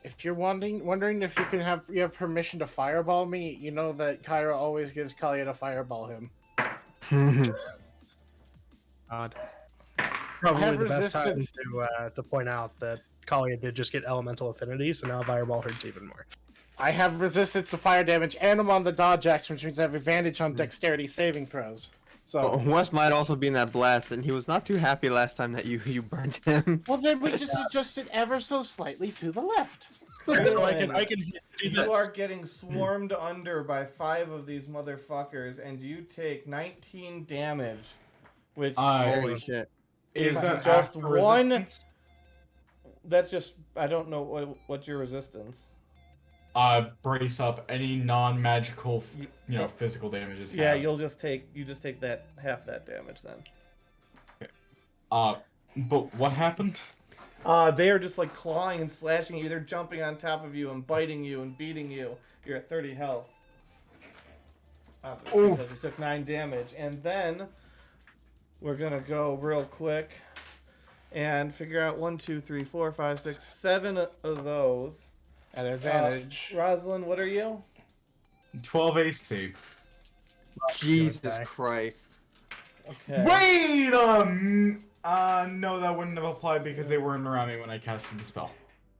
If you're wondering if you have permission to fireball me, you know that Kyra always gives Kalia to fireball him. God. Probably have the best time resistance. to point out that Kalia did just get elemental affinity, so now Fireball hurts even more. I have resistance to fire damage, and I'm on the dodge action, which means I have advantage on dexterity saving throws. So, Oh, Wes might also be in that blast, and he was not too happy last time that you burnt him. well, then we just adjusted ever so slightly to the left. So I Krelin, can do you this. are getting swarmed under by 5 of these motherfuckers, and you take 19 damage, which Holy shit. Is Is that just after one- resistance? that's just, I don't know what's your resistance. Brace up any non-magical, physical damages. Yeah, have. you just take that half that damage then. But what happened? They are just like clawing and slashing you. They're jumping on top of you and biting you and beating you. You're at 30 health. Oof. Because you took 9 damage. And then we're gonna go real quick and figure out 1, 2, 3, 4, 5, 6, 7 of those. At advantage. Rosalind, what are you? 12 AC. Jesus Okay. Christ. Okay. Wait, no, that wouldn't have applied because they weren't around me when I casted the spell.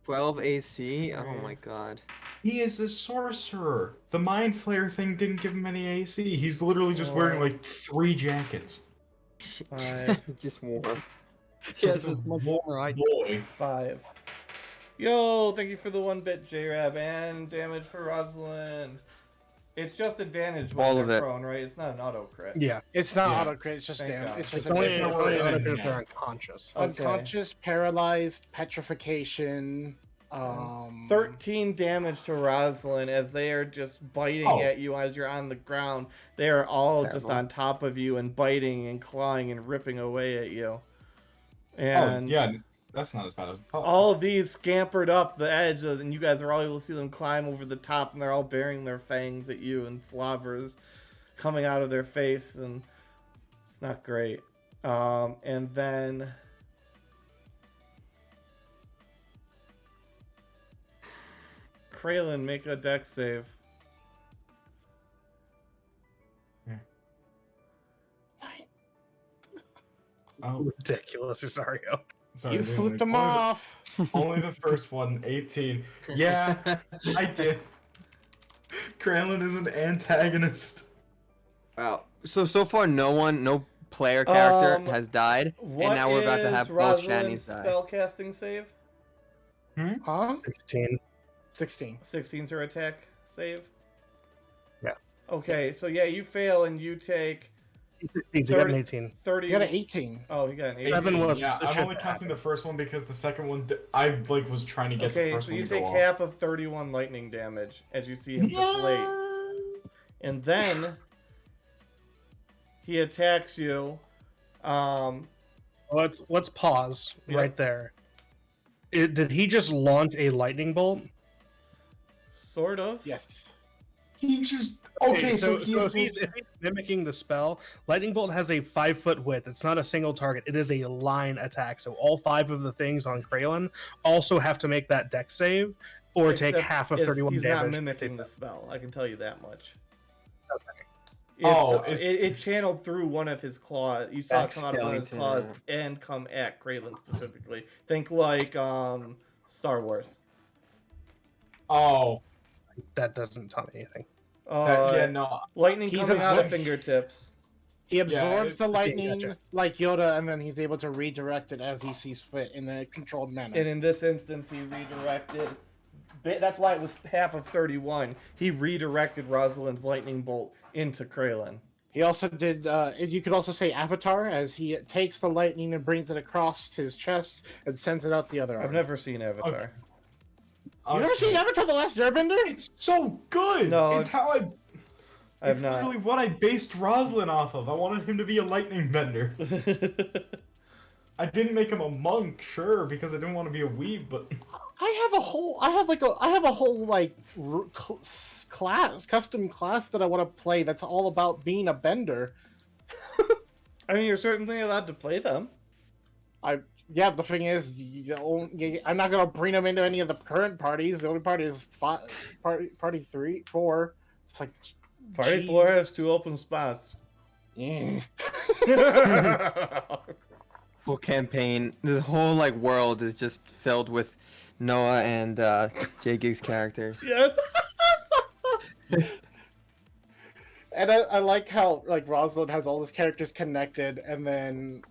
12 AC? Oh my God. He is a sorcerer. The Mind Flayer thing didn't give him any AC. He's literally just wearing like 3 jackets. 5, Just warm. Yes, it's much more. Boy. 5. Yo, thank you for the 1-bit J-Rab and damage for Rosalind. It's just advantage when All they're of it. prone, right? It's not an auto crit. Yeah. It's not Yeah. auto crit, it's just Thank damage. God. It's just It's only, Yeah, it's only yeah, auto-crit if yeah. they're unconscious. Okay. unconscious, paralyzed, petrification. 13 damage to Rosalind as they are just biting Oh. at you as you're on the ground. They are all just Terrible. on top of you and biting and clawing and ripping away at you. Oh, And yeah. That's not as bad as I thought. All of these scampered up the edge, and you guys are all able to see them climb over the top, and they're all bearing their fangs at you, and slavers coming out of their face, and it's not great. And then Kraylin, make a dex save. Oh, Ridiculous, Rosario. sorry. You there's flipped like him off. Only the first one, 18. Yeah, I did. Kralin is an antagonist. Wow. So far, no player character has died, What and now we're about to have is both Rosalind's Shanies die. spellcasting save? Huh? 16. 16. 16's her attack save? Yeah. Okay, so yeah, you fail and you take 16, so you got an 18. 30. You got an 18. Oh, you got an 18. 11 was- Yeah, it I'm should only counting happen. the first one because the second one, I like was trying to get the Okay, first so one you to take go half of 31 lightning damage as you see him deflate. And then he attacks you. Let's pause Yep. right there. Did he just launch a lightning bolt? Sort of. Yes. He just so if he's mimicking the spell, lightning bolt has a 5-foot width. It's not a single target. It is a line attack. So all 5 of the things on Kraylin also have to make that dex save or take Except half of it's- 31 he's damage. not mimicking the spell. I can tell you that much. Oh, it channeled through one of his claws. You saw it Back come out of one of his skeleton, claws and come at Kraylin specifically. Think like Star Wars. Oh, That doesn't tell me anything. yeah, no. Lightning He's coming out of absorbed. fingertips. He absorbs it- the lightning gotcha. like Yoda, and then he's able to redirect it as he sees fit in a controlled manner. And in this instance, he redirected. That's why it was half of 31. He redirected Rosalind's lightning bolt into Kraylin. He also did. You could also say Avatar, as he takes the lightning and brings it across his chest and sends it out the other. I've arm. never seen Avatar. You never seen Avatar: The Last Airbender? It's so good. No, it's how I. I have It's not. literally what I based Roslyn off of. I wanted him to be a lightning bender. I didn't make him a monk, sure, because I didn't want to be a weeb, but I have a whole class, custom class that I want to play. That's all about being a bender. I mean, you're certainly allowed to play them. Yeah, the thing is, I'm not gonna bring them into any of the current parties. The only party is party 3, 4. It's like Party jeez. 4 has 2 open spots. Yeah. Full campaign. This whole world is just filled with Noah and J Gig's characters. Yes. And I like how Rosalind has all his characters connected, and then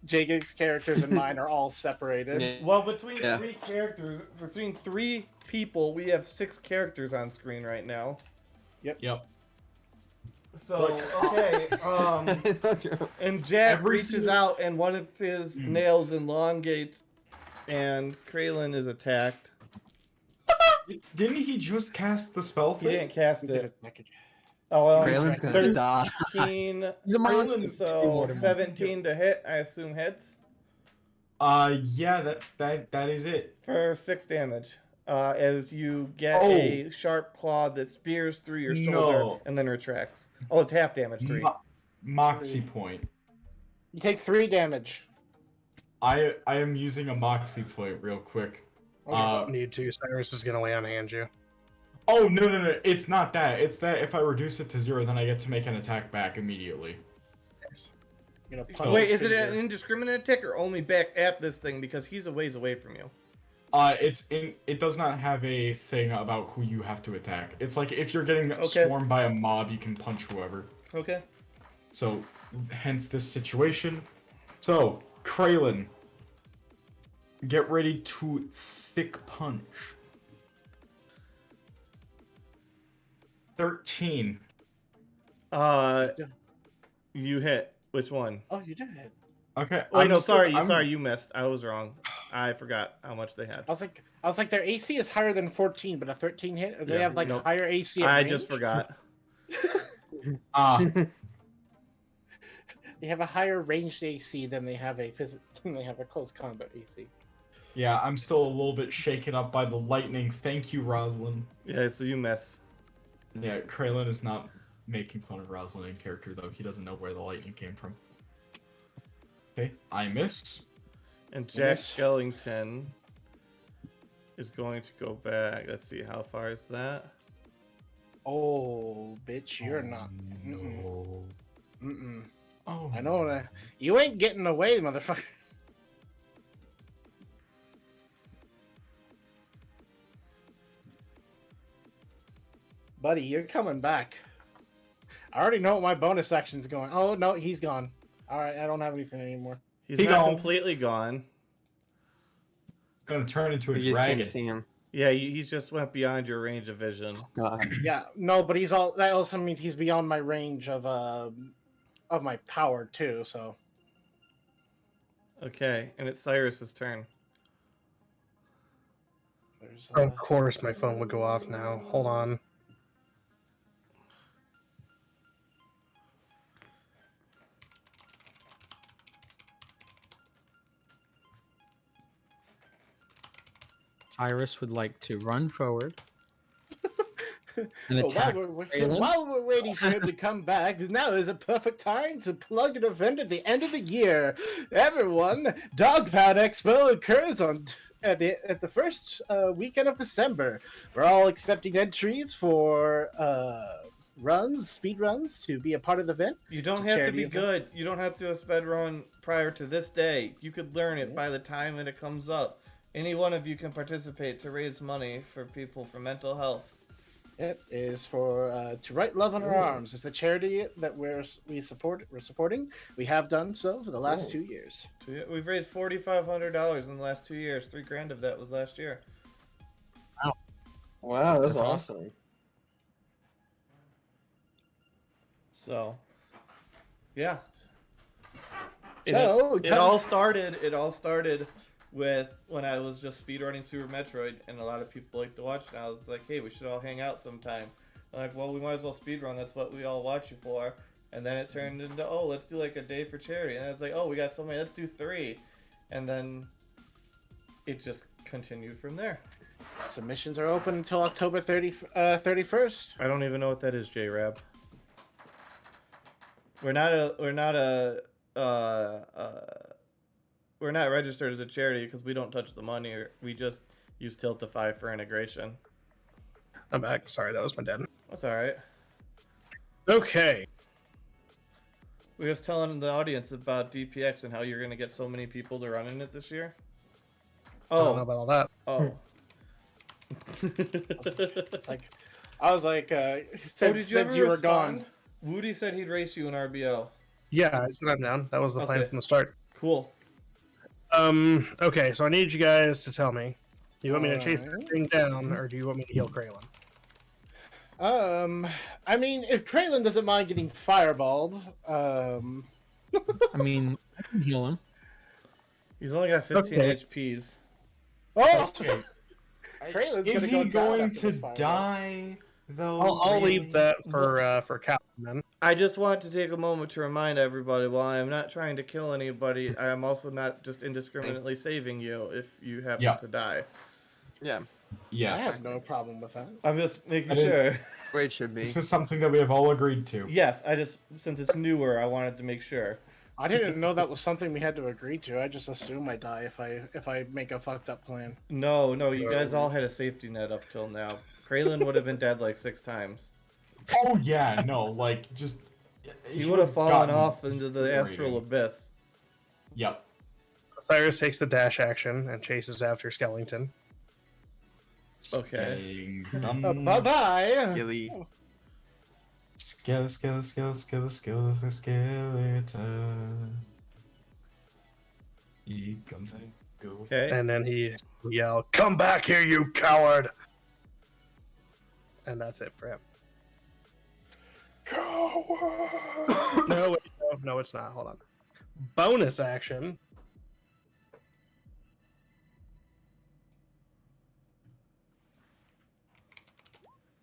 J-Gig's characters and mine are all separated. Yeah. Well, between Yeah. 3 characters, between 3 people, we have 6 characters on screen right now. yep. So, okay, It's not true. and Jack Every reaches single- out and one of his nails elongates, and Kraylin is attacked. Didn't he just cast the spell He thing? didn't cast it. Oh, well, Kraylin's gonna 13, die. He's a monster. so 17 to hit, I assume hits, Yeah, that is it. for 6 damage. As you get a sharp claw that spears through your shoulder No. and then retracts. Oh, it's half damage, 3. Moxie point. You take 3 damage. I am using a Moxie point real quick. Need to. Cyrus is gonna lay on hand you. Oh no! It's not that. It's that if I reduce it to 0, then I get to make an attack back immediately. You know, Oh, Wait, is it an indiscriminate attack or only back at this thing because he's a ways away from you? It does not have a thing about who you have to attack. It's like if you're getting Okay. swarmed by a mob, you can punch whoever. Okay. So, hence this situation. So, Kraylin, get ready to thick punch. 13. You hit. Which one? Oh, you did hit. Okay. Wait, I'm no, still- sorry, I'm- sorry, you missed. I was wrong. I forgot how much they had. I was like, their AC is higher than 14, but a 13 hit. Or do they Yeah, have nope. higher AC? at I range? just forgot. Ah, They have a higher ranged AC than they have a They have a close combat AC. Yeah, I'm still a little bit shaken up by the lightning. Thank you, Rosalind. Yeah, so you miss. Yeah, Kraylin is not making fun of Rosalind in character, though. He doesn't know where the lightning came from. Okay, I miss. And Jack Miss. Skellington is going to go back. Let's see, how far is that? Oh, bitch, you're not. Mm-mm. No. Mm-mm. Oh. I know that. You ain't getting away, motherfucker. Buddy, you're coming back. I already know what my bonus action's going. Oh, no, he's gone. Alright, I don't have anything anymore. He's He not gone. completely gone. Gonna turn into a We just dragon. can't see him. Yeah, he just went beyond your range of vision. God. Yeah, no, but he's all. That also means he's beyond my range of my power too. So Okay, and it's Cyrus's turn. there's. Of course, my phone would go off now. Hold on. Cyrus would like to run forward and Well, attack. while we're waiting for him to come back, now is a perfect time to plug an event at the end of the year. Everyone, Dog Pound Expo occurs on at the first weekend of December. We're all accepting entries for speed runs to be a part of the event. You don't It's a have to charity be event. good. You don't have to do a sped run prior to this day. You could learn it by the time that it comes up. Any one of you can participate to raise money for people for mental health. It is for to write love on our arms. It's the charity that we're supporting. We have done so for the last 2 years. We've raised $4,500 in the last 2 years. $3,000 of that was last year. Wow, that's That's awesome. So, yeah. So, it all started with when I was just speedrunning Super Metroid, and a lot of people like to watch it. And I was like, hey, we should all hang out sometime. I'm like, well, we might as well speedrun. That's what we all watch you for. And then it turned into, oh, let's do like a day for charity. And it's like, oh, we got so many, let's do 3. And then it just continued from there. Submissions are open until October 31st. I don't even know what that is, J-Rab. We're not registered as a charity because we don't touch the money. We just use Tiltify for integration. I'm back. Sorry, that was my dad. That's all right. Okay. We're just telling the audience about DPX and how you're gonna get so many people to run in it this year. I don't know Oh, about all that. oh. It's like, I was like, since did you ever you were respond? gone. Woody said he'd race you in RBO. Yeah, I said I'm down. That was the plan Okay. from the start. Cool. Okay, so I need you guys to tell me. Do you want me to chase Alright. that thing down, or do you want me to heal Kraylin? I mean, if Kraylin doesn't mind getting fireballed, I mean, I can heal him. He's only got 15 Okay. HPs. oh, Okay. Kraylin's Is gonna he go down going after to this fireball. die though? I'll really? leave that for Calvin then. I just want to take a moment to remind everybody, while I am not trying to kill anybody, I am also not just indiscriminately saving you if you happen Yeah. to die. Yeah, I Yes. have no problem with that. I'm just making I didn't- sure. way it should be. This is something that we have all agreed to. Yes, since it's newer, I wanted to make sure. I didn't know that was something we had to agree to. I just assume I die if I make a fucked up plan. No, you guys all had a safety net up till now. Kraylin would have been dead like 6 times. Oh yeah, no, like just He would have fallen off into the astral abyss. Yep. Cyrus takes the dash action and chases after Skellington. Okay. Bye bye. Gilly. Skeleton. He comes and goes. Okay. And then he yelled, "Come back here, you coward!" And that's it for him. Coward. No, wait, no, it's not. Hold on. Bonus action.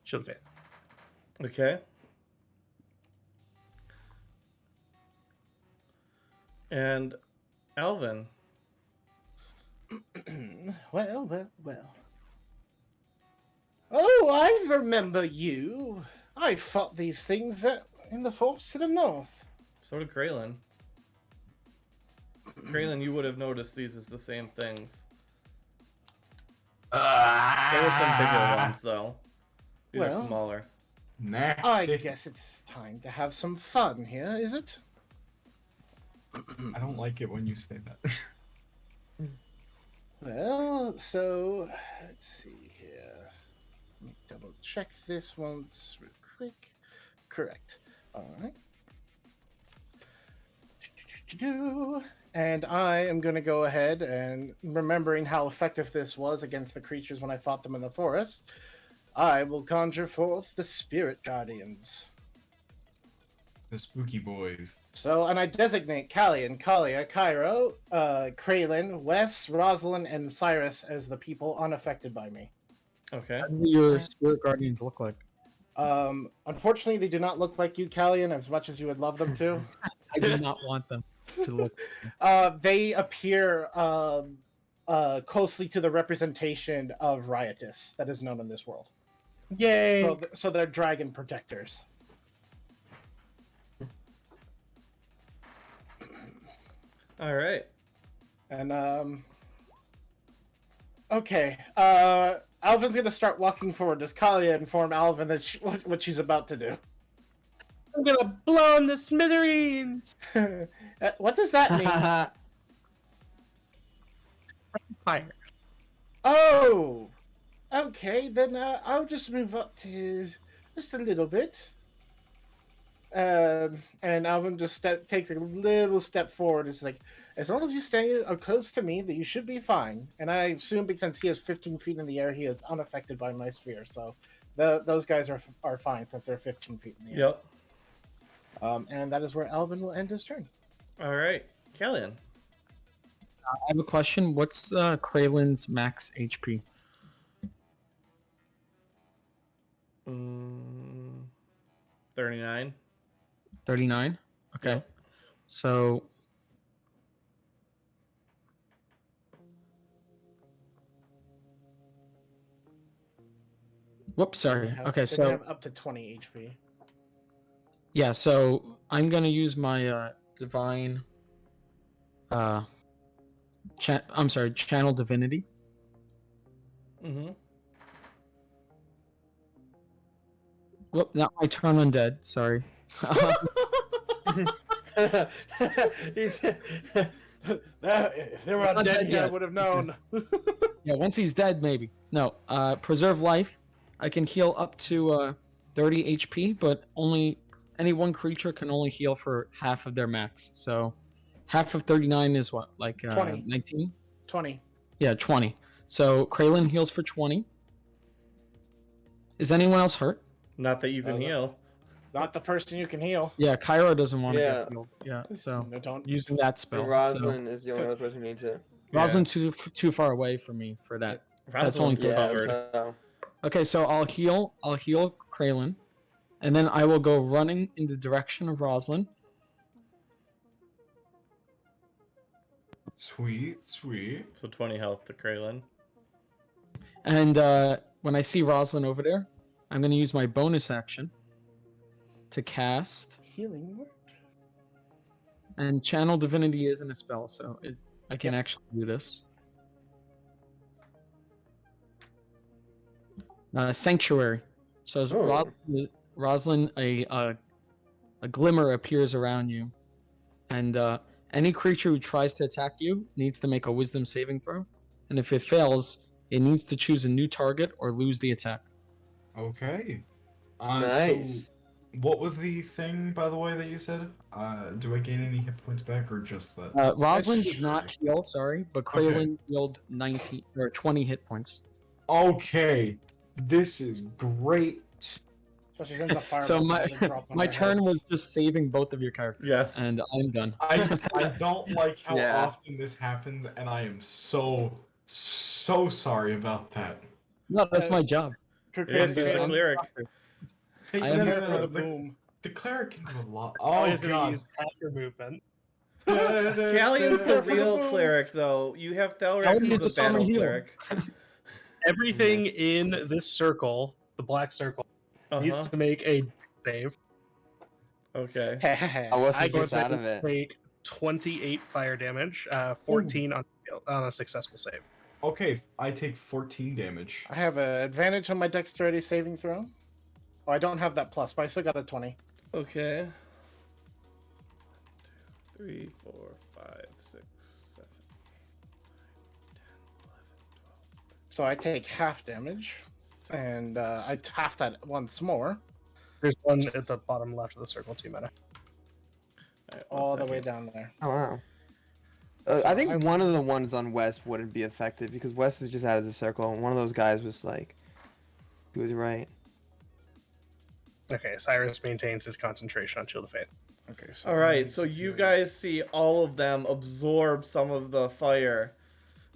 Shield of Faith. Okay. And Alvin, Well. Oh, I remember you. I fought these things in the forest to the north. So did Kraylin. Kraylin, you would have noticed these as the same things. There were some bigger ones, though. These are Well, smaller. Nasty. I guess it's time to have some fun here, is it? I don't like it when you say that. Well, so let's see here. Let me double check this once real quick. Correct. All right. And I am going to go ahead and, remembering how effective this was against the creatures when I fought them in the forest, I will conjure forth the Spirit Guardians. The spooky boys. So, and I designate Callian, Kalia, Cairo, Kraylin, Wes, Rosalind, and Cyrus as the people unaffected by me. Okay. What do your spirit guardians look like? Unfortunately, they do not look like you, Callian, as much as you would love them to. I do not want them to look. They appear closely to the representation of Riotous that is known in this world. Yay! So they're dragon protectors. All right. And okay. Alvin's gonna start walking forward. Does Kalia inform Alvin that what she's about to do? I'm gonna blow in the smithereens. What does that mean? Fire. Oh, okay. Then I'll just move up to just a little bit. And Alvin just takes a little step forward. It's like, as long as you stay close to me, that you should be fine. And I assume because since he is 15 feet in the air, he is unaffected by my sphere. So those guys are fine since they're 15 feet in the air. Yep. And that is where Alvin will end his turn. All right. Callian. I have a question. What's Kraylin's max HP? 39. 39? Okay. Yep. So... Whoops, sorry. Okay, They so... have up to 20 HP. Yeah, so I'm going to use my divine... channel divinity. Mm-hmm. Whoop, not my turn undead, sorry. He's If they were Not undead, dead here, I yet. would have known. Yeah, once he's dead, maybe. No, preserve life. I can heal up to 30 HP, but any one creature can only heal for half of their max. So half of 39 is what? Like 20. 19? 20. Yeah, 20. So Kraylin heals for 20. Is anyone else hurt? Not that you can heal. Not the person you can heal. Yeah, Cairo doesn't want to Yeah. get healed. Yeah, so No, don't. using that spell. and So. Rosalind is the only other person who needs it. Rosalind's too far away from me for that. That's only Rosalind's for covered. So Okay, so I'll heal Kraylin, and then I will go running in the direction of Rosalind. Sweet. So 20 health to Kraylin. And when I see Rosalind over there, I'm going to use my bonus action to cast. Healing word? And Channel Divinity isn't a spell, so I can actually do this. Sanctuary. So as Rosalind, a glimmer appears around you, and any creature who tries to attack you needs to make a Wisdom saving throw, and if it fails, it needs to choose a new target or lose the attack. Okay. Nice. So what was the thing, by the way, that you said? Do I gain any hit points back or just that? Rosalind does not heal, sorry, but Kraylin healed 19 or 20 hit points. Okay. This is great. Especially since a fireball So doesn't drop on my their turn heads. was just saving both of your characters. Yes. And I'm done. I don't like how Yeah. often this happens, and I am so sorry about that. No, that's my job. Yes, he's the cleric. Hey, I am Here for the the, boom. the cleric can do a lot. Oh, Oh, he's gonna God. use half your movement. Galleon's the real cleric, though. You have Thelric, Galleon who's is a the summer battle healer. cleric. Everything in this circle, the black circle, needs Uh-huh. to make a save. Okay. I was I just get out of it. take 28 fire damage, 14 on a successful save. Okay, I take 14 damage. I have an advantage on my dexterity saving throw. Oh, I don't have that plus, but I still got a 20. Okay. 1, 2, 3, 4, 5, 6, 7, 10, 11, 12. So I take half damage, and I half that once more, There's one at the bottom left of the circle, too, Meta. all the way down there. Oh wow. So I think one of the ones on West wouldn't be effective because West is just out of the circle, and one of those guys was like, he was right. Okay, Cyrus maintains his concentration on Shield of Faith. Okay. So All right, so you guys see all of them absorb some of the fire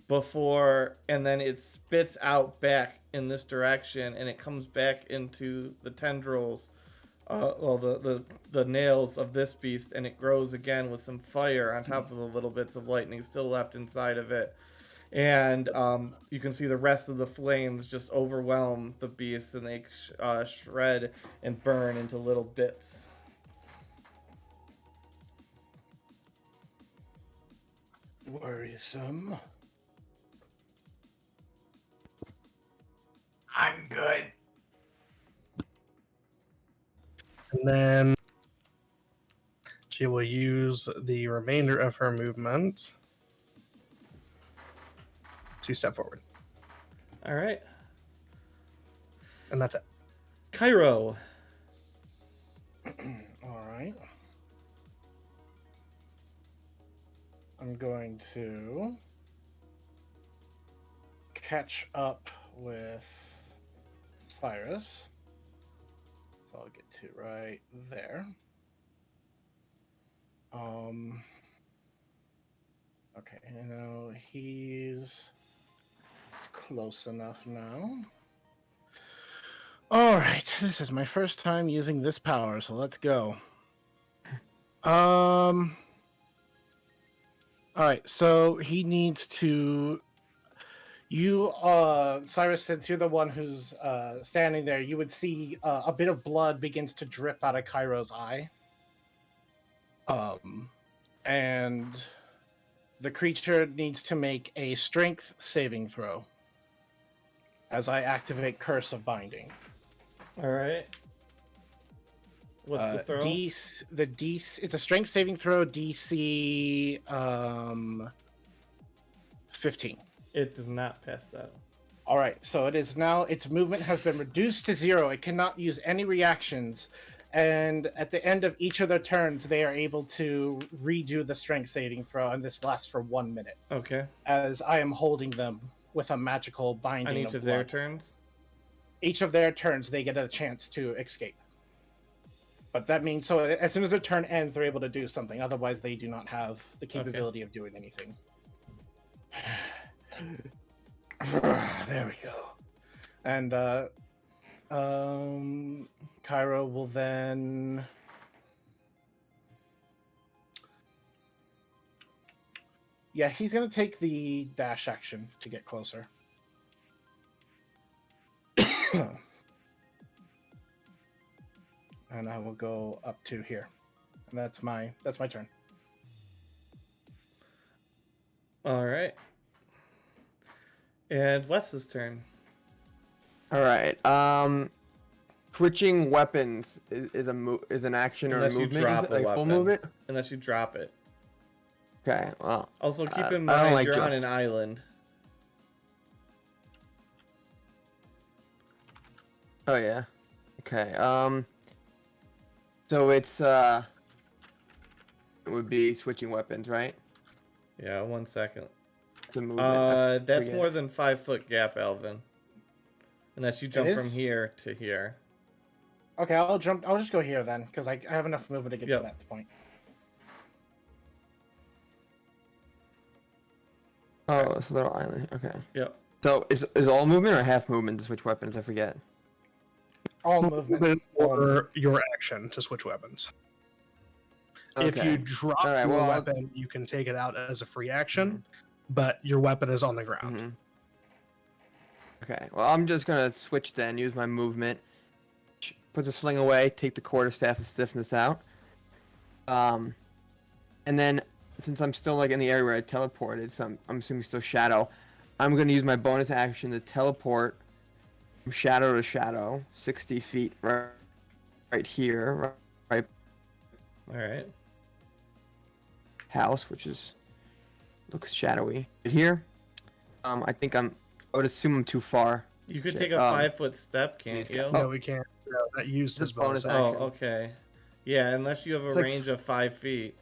before, and then it spits out back in this direction, and it comes back into the tendrils, the nails of this beast, and it grows again with some fire on top of the little bits of lightning still left inside of it. And you can see the rest of the flames just overwhelm the beast, and they shred and burn into little bits. worrisome. I'm good. And then she will use the remainder of her movement to step forward. All right. And that's it. Cairo. All right. I'm going to catch up with Cyrus. So I'll get to right there. Okay, now he's close enough now. All right, this is my first time using this power, so let's go. All right, so he needs to. You, Cyrus, since you're the one who's standing there, you would see a bit of blood begins to drip out of Cairo's eye. And the creature needs to make a strength saving throw as I activate Curse of Binding. All right. What's the throw? It's a strength saving throw, DC 15. It does not pass that. All right, so it is now, its movement has been reduced to 0. It cannot use any reactions, and at the end of each of their turns, they are able to redo the strength saving throw, and this lasts for 1 minute. Okay. As I am holding them with a magical binding On each of their turns? Each of their turns, they get a chance to escape. But that means, so as soon as their turn ends, they're able to do something. Otherwise, they do not have the capability of doing anything. There we go. And Cairo will then he's gonna take the dash action to get closer. And I will go up to here. And that's my turn. All right. And Wes's turn. All right. Switching weapons is an action or a Unless you movement. drop Is it a like full weapon. movement? Unless you drop it. Okay. Well. Also, keep in I don't mind like you're drop- on an island. Oh yeah. Okay. So it's it would be switching weapons, right? Yeah, 1 second. It's a movement. That's forget. more than 5 foot gap, Alvin. Unless you jump It from is? here to here. Okay, I'll just go here then, because I have enough movement to get Yep. to that point. Oh, it's a little island. Okay. Yep. So is all movement or half movement to switch weapons? I forget. All Full movement. or your action to switch weapons. If Okay. you drop All right, your well, weapon, you can take it out as a free action, but your weapon is on the ground. Mhm. Okay. Well, I'm just gonna switch then. Use my movement. Put the sling away. Take the quarterstaff of stiffness out. And then since I'm still like in the area where I teleported, so I'm assuming still shadow. I'm gonna use my bonus action to teleport from shadow to shadow, 60 feet right here, right All right. house, which looks shadowy. Right here. I would assume I'm too far. You could Shit, take a 5-foot step, can't you? No, we can't. No, that used his Just bonus bonus Oh, action. okay. Yeah, unless you have a It's like range of 5 feet.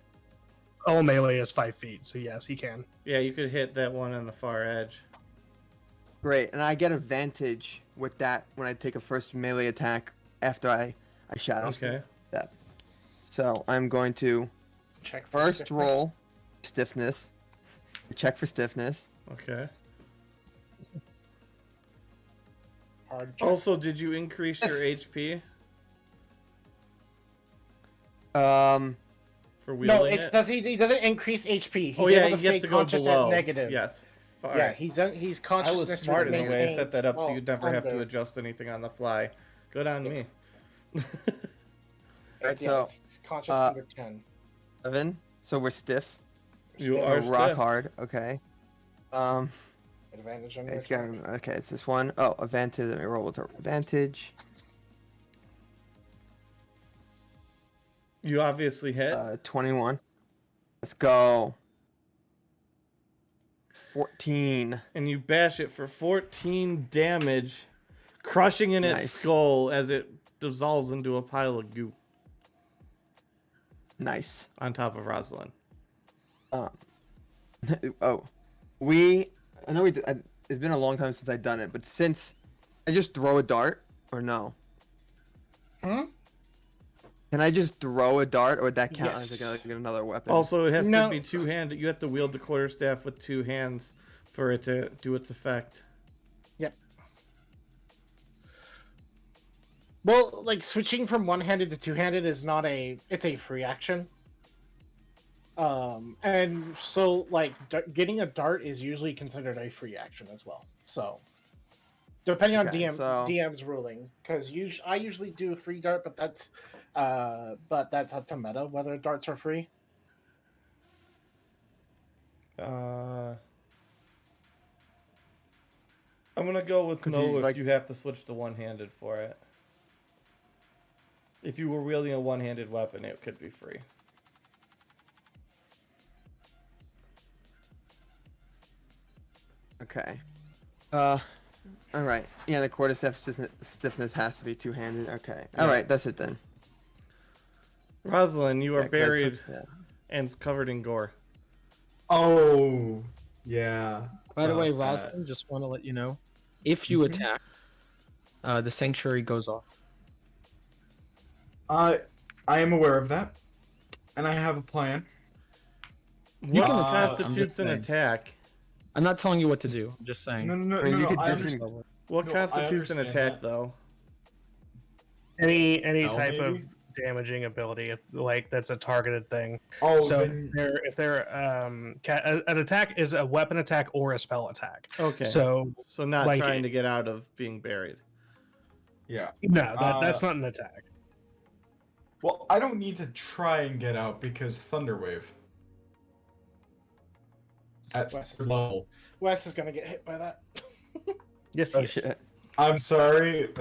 All melee is 5 feet, so yes, he can. Yeah, you could hit that one on the far edge. Great, and I get advantage with that when I take a first melee attack after I shadow Okay. step. So I'm going to Check for first stiffness. roll stiffness. Check for stiffness. Okay. Hard check. Also, did you increase your HP Um, for No, wielding it's it? does he doesn't increase HP. He's Oh yeah, able to he stay gets to go conscious below. at negative. Yes. Far. Yeah, he's I consciousness. was smart in the way I maintains set that up so while you'd never have to under. adjust anything on the fly. Good on me. Alright, Yeah, so, it's conscious uh, under 10. 7. So we're stiff. You Stiff. are So rock stiff. hard. Okay. Advantage on It's your got, okay, it's this one. Oh, advantage. Let me roll with advantage. You obviously hit. 21. Let's go. 14. And you bash it for 14 damage, crushing in its Nice. skull as it dissolves into a pile of goo Nice. on top of Rosalind. Oh, I know it's been a long time since I've done it, but since I just throw a dart or no? Hmm? Can I just throw a dart, or would that count as Yes. like another weapon? Also, it has No. to be two-handed. You have to wield the quarterstaff with 2 hands for it to do its effect. Yep. Well, like switching from one-handed to two-handed is not it's a free action. And so like getting a dart is usually considered a free action as well. So depending on Okay, so- DM's ruling, because I usually do a free dart, but that's up to meta whether darts are free. I'm gonna go with Could no you, if like- you have to switch to one-handed for it. If you were wielding a one-handed weapon, it could be free. Okay. All right. Yeah, the quarterstaff stiffness has to be two-handed. Okay. All Yeah. right, that's it then. Rosalind, you are Yeah, 'cause I took- buried yeah. and covered in gore. Oh, yeah. By the way, About that. Rosalind, just want to let you know, if you Mhm. attack, the sanctuary goes off. I am aware of that, and I have a plan. What can- constitutes I'm just an saying. attack? I'm not telling you what to do. I'm just saying. No, no, no, I mean, no, you no. could I just- understand. What No, I constitutes an understand attack, that. though? Any Spell, type of maybe? damaging ability, like that's a targeted thing. Oh, So then, if they're an attack is a weapon attack or a spell attack. Okay. So So not like- trying to get out of being buried. yeah. no, that's not an attack. Well, I don't need to try and get out because Thunderwave. At West. third level. Wes is gonna get hit by that. Yes, Oh he is. shit. I'm sorry.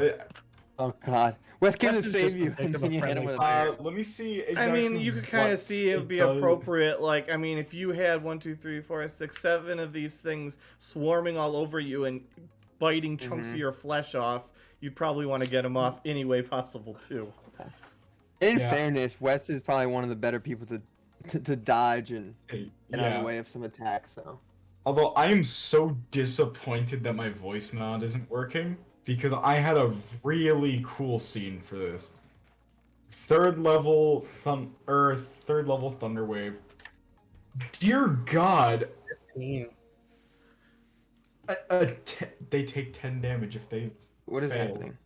Oh god. Wes came to Wes is save just you, the victim and then of you hit him friendly with a fire. bear. Let me see I mean, exactly you could kind of what see it would be does. appropriate. Like, I mean, if you had 1, 2, 3, 4, 6, 7 of these things swarming all over you and biting chunks of your flesh off, you'd probably want to get them off any way possible, too. In Yeah. fairness, Wes is probably one of the better people to dodge and Hey, get out of yeah. the way of some attacks. So Although I am so disappointed that my voice mod isn't working because I had a really cool scene for this. Third level Thunderwave. Dear God, 15. they take 10 damage if they what is fail. happening?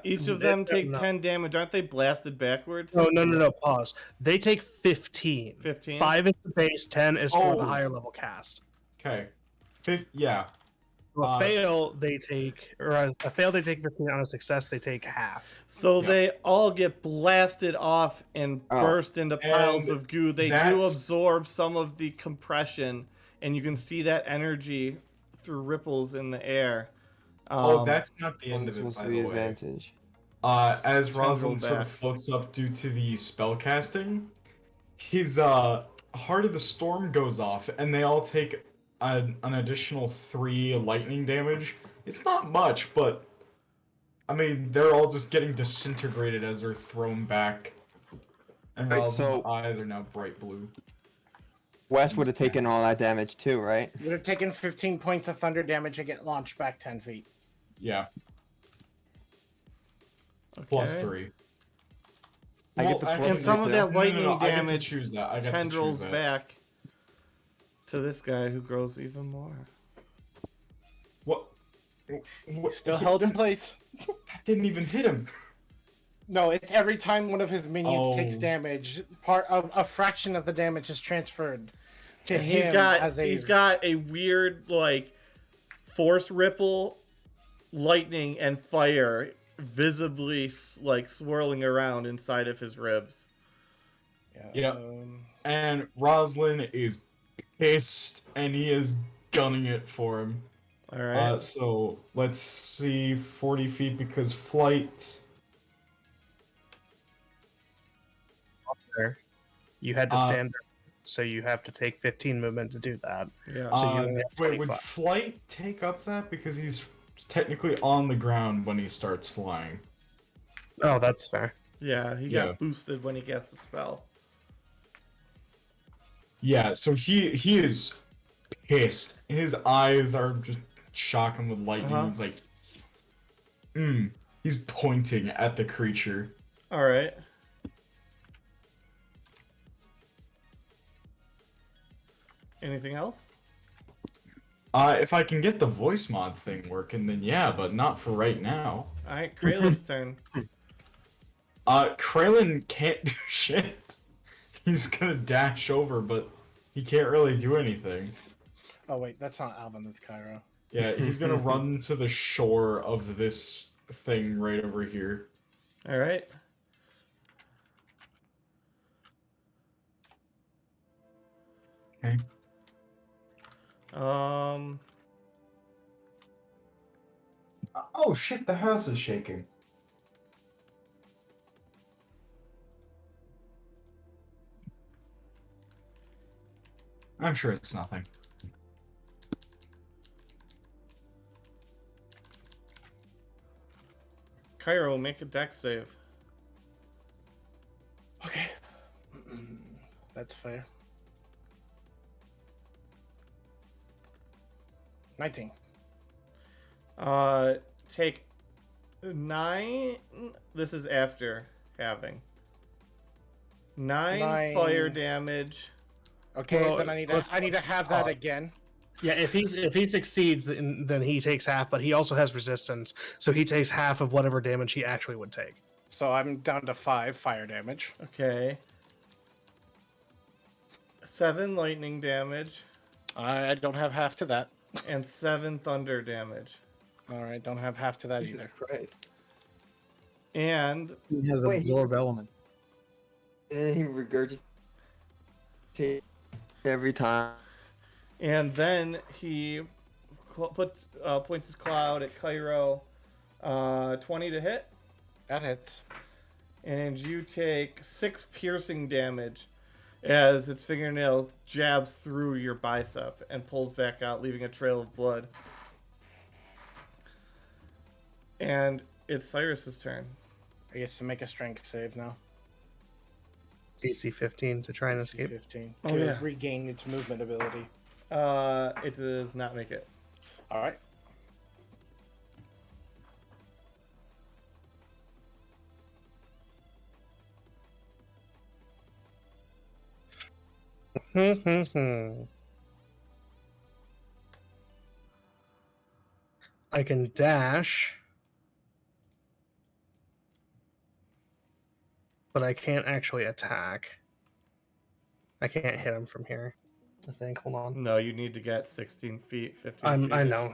Each of them take No. 10 damage. Aren't they blasted backwards? No. Pause. They take 15. 15? 5 is the base, 10 is for the Oh. higher level cast. Okay. Yeah. A fail, they take, or a fail, they take 15. On a success, they take half. So Yeah. they all get blasted off and burst into piles And of goo. They do that's- absorb some of the compression, and you can see that energy through ripples in the air. That's not the end of it, supposed by to be the way. advantage. As Tendril Rosalind sort of back. floats up due to the spell casting, his Heart of the Storm goes off, and they all take an additional 3 lightning damage. It's not much, but I mean, they're all just getting disintegrated as they're thrown back. And Right, Rosalind's so- eyes are now bright blue. Wes would have taken all that damage too, right? You would have taken 15 points of thunder damage and get launched back 10 feet. Yeah, Okay. plus 3. I get the plus And some of three, that too. lightning I get to damage choose that. I get to tendrils choose that. back to this guy who grows even more. What? Still held in place. That didn't even hit him. No, it's every time one of his minions takes Oh. damage, part of a fraction of the damage is transferred to And him. he's got a weird like force ripple, lightning and fire visibly like swirling around inside of his ribs. Yeah. And Roslyn is pissed, and he is gunning it for him. All right. So let's see, 40 feet because flight. You had to stand there, so you have to take 15 movement to do that. Yeah. So you only have Wait, would 25. flight take up that because he's technically on the ground when he starts flying? Oh, that's fair. Yeah, he Yeah. got boosted when he gets the spell. Yeah, so he is pissed. His eyes are just shocking with lightning. He's like, he's pointing at the creature. All right. Anything else? If I can get the voice mod thing working, then yeah, but not for right now. All right, Kralen's turn. Kralin can't do shit. He's gonna dash over, but he can't really do anything. Oh wait, that's not Alvin, that's Cairo. Yeah, he's gonna run to the shore of this thing right over here. All right. Okay. Oh shit, the house is shaking. I'm sure it's nothing. Cairo, make a dex save. Okay. That's fair. 19. Take 9. This is after having 9 9. fire damage. Okay, Well, then I need to have that again. Yeah, if he succeeds, then he takes half, but he also has resistance, so he takes half of whatever damage he actually would take. So I'm down to 5 fire damage. Okay. 7 lightning damage I don't have half to that. and 7 thunder damage. All right, don't have half to that Jesus either. Christ. He And has Wait, absorb he's- element. And then he regurgitates every time. then he points his cloud at Cairo. 20 to hit. That hits. And you take 6 piercing damage as its fingernail jabs through your bicep and pulls back out, leaving a trail of blood. And it's Cyrus's turn. I guess to make a strength save now. DC 15 to try and escape. 15. Oh, To yeah. regain its movement ability. It does not make it. All right. I can dash but I can't actually attack. I can't hit him from here. I think. Hold on. No, you need to get 16 feet, 15 feet. I know.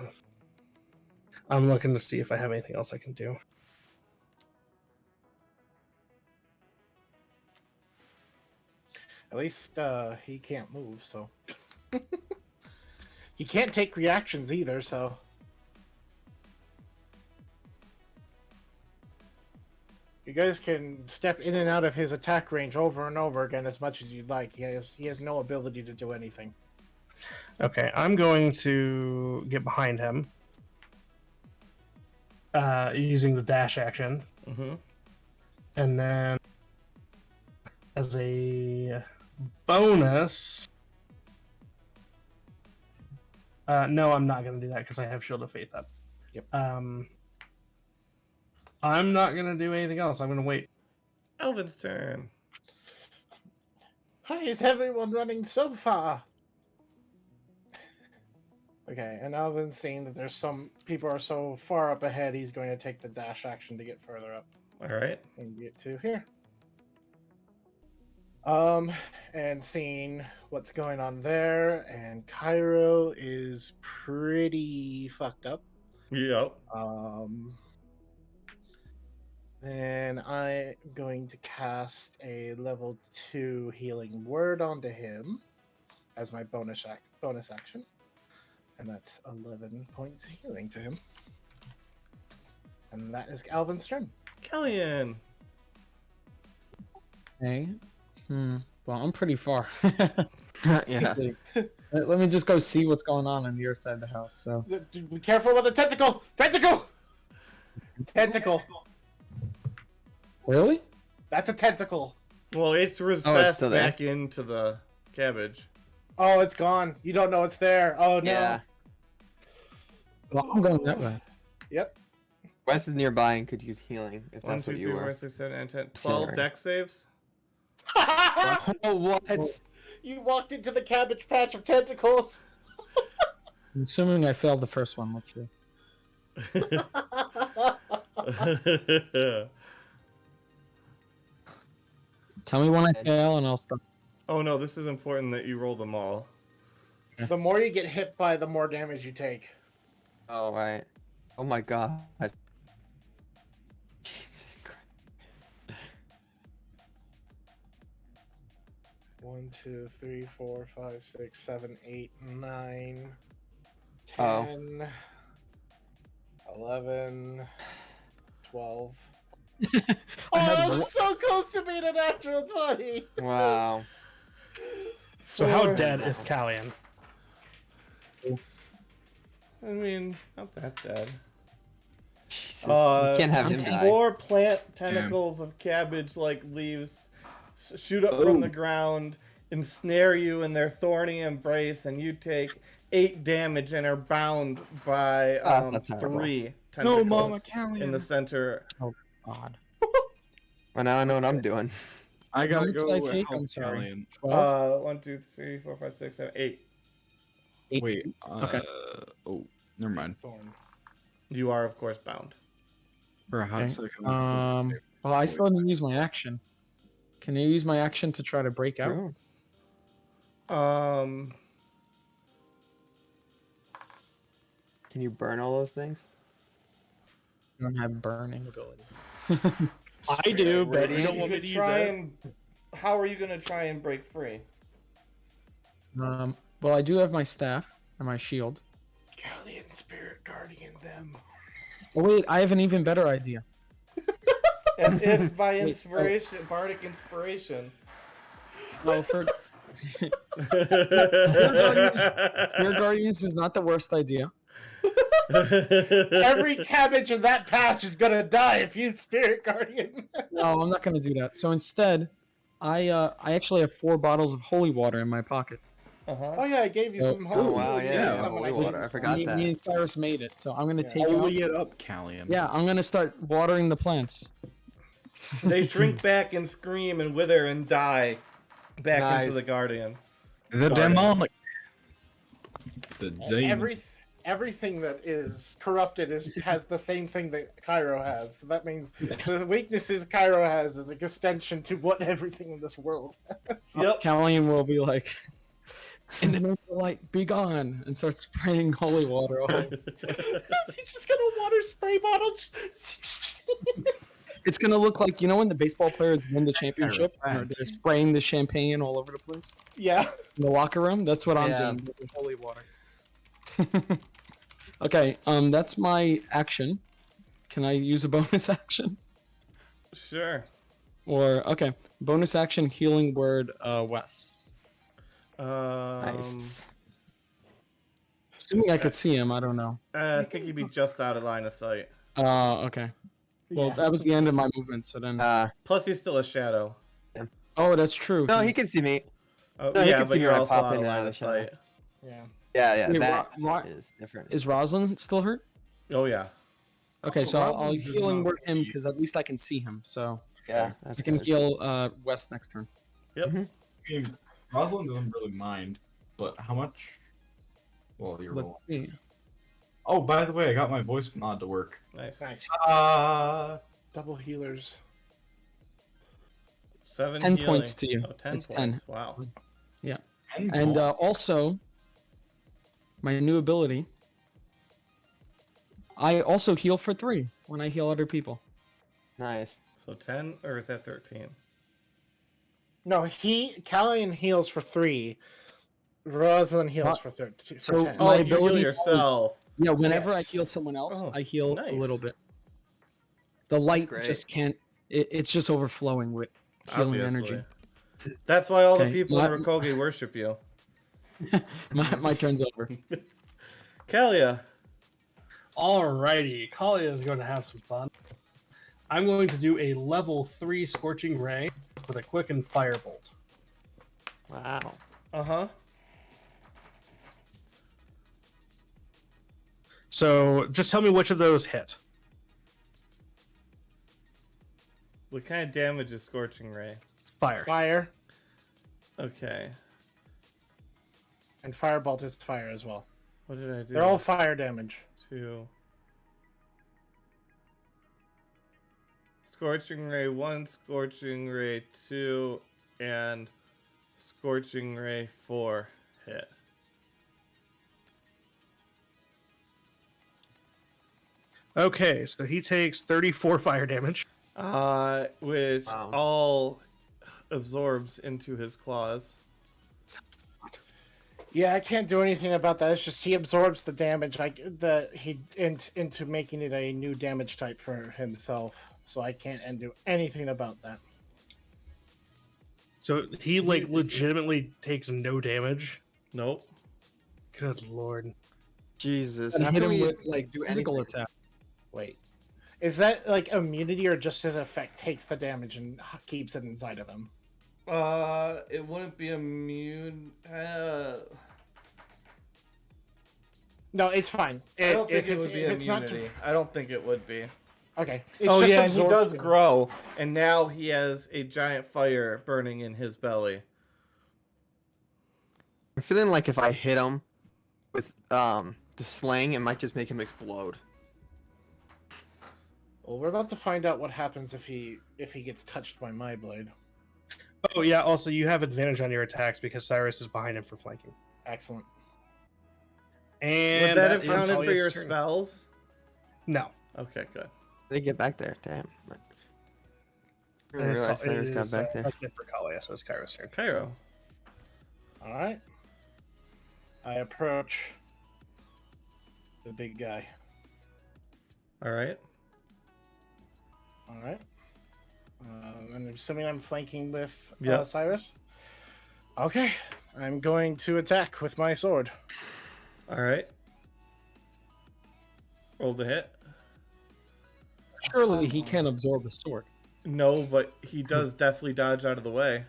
I'm looking to see if I have anything else I can do. At least he can't move, so he can't take reactions either. So you guys can step in and out of his attack range over and over again as much as you'd like. He has no ability to do anything. Okay, I'm going to get behind him using the dash action. Mm-hmm. And then as a bonus... no, I'm not going to do that because I have Shield of Faith up. Yep. I'm not going to do anything else. I'm going to wait. Alvin's turn. Why is everyone running so far? Okay, and Alvin's seeing that there's some people are so far up ahead, he's going to take the dash action to get further up. All right. And get to here. And seeing what's going on there, and Cairo is pretty fucked up. Yep. Then I'm going to cast a level 2 healing word onto him as my bonus action. And that's 11 points of healing to him. And that is Alvin's turn. Kellyanne. Okay. Well, I'm pretty far. Yeah. Let me just go see what's going on the other side of the house. So Be careful with the tentacle! Tentacle! Tentacle! really? That's a tentacle. Well, it's recessed still there. back into the cabbage. Oh, it's gone. You don't know it's there. Oh, no. Yeah. Well, I'm going that way. Yep. Wes is nearby and could use healing if 1, that's 2, what 3, you 4, were. 6, 7, 8, 10, 12 Sorry. deck saves. Oh, what? You walked into the cabbage patch of tentacles. I'm assuming I failed the first one. Let's see. Tell me when I fail, and I'll stop. Oh no, this is important that you roll them all. The more you get hit by, the more damage you take. Oh, right. Oh my god. Jesus Christ. 1, 2, 3, 4, 5, 6, 7, 8, 9, Oh. 10, 11, 12. I had I'm one- so close to being a natural 20. Wow. So how Four. dead is Callian? I mean, not that dead. Jesus. You can't have him die. More plant tentacles of cabbage like leaves shoot up from the ground, ensnare you in their thorny embrace, and you take 8 damage and are bound by Oh, that's terrible. 3 No, tentacles Mama in the center. God. Well, now I know what I'm doing. I gotta much go. did I take? help I'm sorry. Callian. 12? 1, 2, 3, 4, 5, 6, 7, 8. Wait. Okay. Oh, never mind. Thorn. You are of course bound. For a hot Okay. second. Well, I still didn't use my action. Can you use my action to try to break out? Sure. Can you burn all those things? I don't have burning abilities. I do, but you Radiant? don't want me You to could use try it. and. How are you gonna try and break free? Well, I do have my staff and my shield. Galleon Spirit Guardian them. Oh wait, I have an even better idea. As if by Wait, inspiration, bardic inspiration. Well, for Your Guardians is not the worst idea. Every cabbage in that patch is gonna die if you Spirit Guardian. No, I'm not going to do that. So instead, I actually have 4 bottles of holy water in my pocket. Oh yeah, I gave you some Oh holy wow, yeah, some holy when water. I gave you forgot Me that. and Cyrus made it, so I'm going to Yeah. take out. Holy it up, Callian. Yeah, I'm going to start watering the plants. They shrink back and scream and wither and die back into Nice. the guardian. The Guardian. demonic. The some. demon. everything that is corrupted has the same thing that Cairo has. So that means the weaknesses Cairo has is an extension to what everything in this world has. Yep. Callian will be like, "In the name of the light, be gone," and start spraying holy water all over. He's just got a water spray bottle. It's gonna look like, you know, when the baseball players win the championship, Right. they're spraying the champagne all over the place Yeah. in the locker room. That's what I'm Yeah. doing with the holy water. Okay, that's my action. Can I use a bonus action? Sure. Or okay, bonus action healing word, Wes. Nice. Assuming I could see him, I don't know. I think he'd be just out of line of sight. Okay. Well, Yeah. that was the end of my movement. So then. Plus, he's still a shadow. Oh, that's true. No, he he's- can see me. Oh, No, he yeah, can but see me you're when I also pop out in of and out line of of the shadow. sight. Yeah. Yeah, Wait, that Ro- is different. Is Rosalind still hurt? Oh yeah. Okay, so I'll Rosalind does healing not word him see. because at least I can see him. So Yeah, that's I can good. heal Wes next turn. Yep. Mhm. I mean, Rosalind doesn't really mind, but how much? Well, you're Let's rolling. see. Oh, by the way, I got my voice mod to work. Nice. Nice. Double healers. 7 10 healing. points to you. Oh, 10 It's points. 10. Wow. And also, my new ability. I also heal for 3 when I heal other people. Nice. So 10, or is that 13? No, Callian heals for 3. Rosalind heals What? for 13. For So 10. Oh, My you heal ability yourself. Yeah, whenever I Yes. heal someone else, Oh, I heal nice. a little bit. The light great. just can't. It's just overflowing with healing Obviously. energy. That's why all the Okay, people in Rakogi worship you. My turn's over. Kalia. Alrighty, Kalia is going to have some fun. I'm going to do a level 3 Scorching Ray with a Quicken Firebolt. Wow. Uh-huh. So just tell me which of those hit. What kind of damage is Scorching Ray? Fire. Fire. Okay. And Firebolt is fire as well. What did I do? They're all fire damage. 2. Scorching Ray 1, Scorching Ray 2, and Scorching Ray 4 hit. Okay, so he takes 34 fire damage. Which Wow. all absorbs into his claws. Yeah, I can't do anything about that. It's just he absorbs the damage into making it a new damage type for himself. So I can't do anything about that. So he legitimately takes no damage. Nope. Good lord. Jesus. And How hit can him we with like do physical anything? attack. Wait. Is that like immunity or just his effect takes the damage and keeps it inside of them? It wouldn't be immune. No, it's fine. I don't think If it it's- would be if it's not immunity. I don't think it would be. Okay. It's Oh just yeah, and he does absorption. grow, and now he has a giant fire burning in his belly. I'm feeling like if I hit him with the sling, it might just make him explode. Well, we're about to find out what happens if he gets touched by my blade. Oh yeah, also you have advantage on your attacks because Cyrus is behind him for flanking. Excellent. And Would that have is counted for Kalia's your turn. spells? No. Okay, good. Did he get back there? Damn. I And didn't it's realize It Cyrus got is, back there. okay for Kalia, so it's Kairos' turn. Cairo. All right. I approach the big guy. All right. All right. And I'm assuming I'm flanking with Yep. Cyrus. Okay. I'm going to attack with my sword. All right. Roll the hit. Surely he can't absorb a sword. No, but he does definitely dodge out of the way.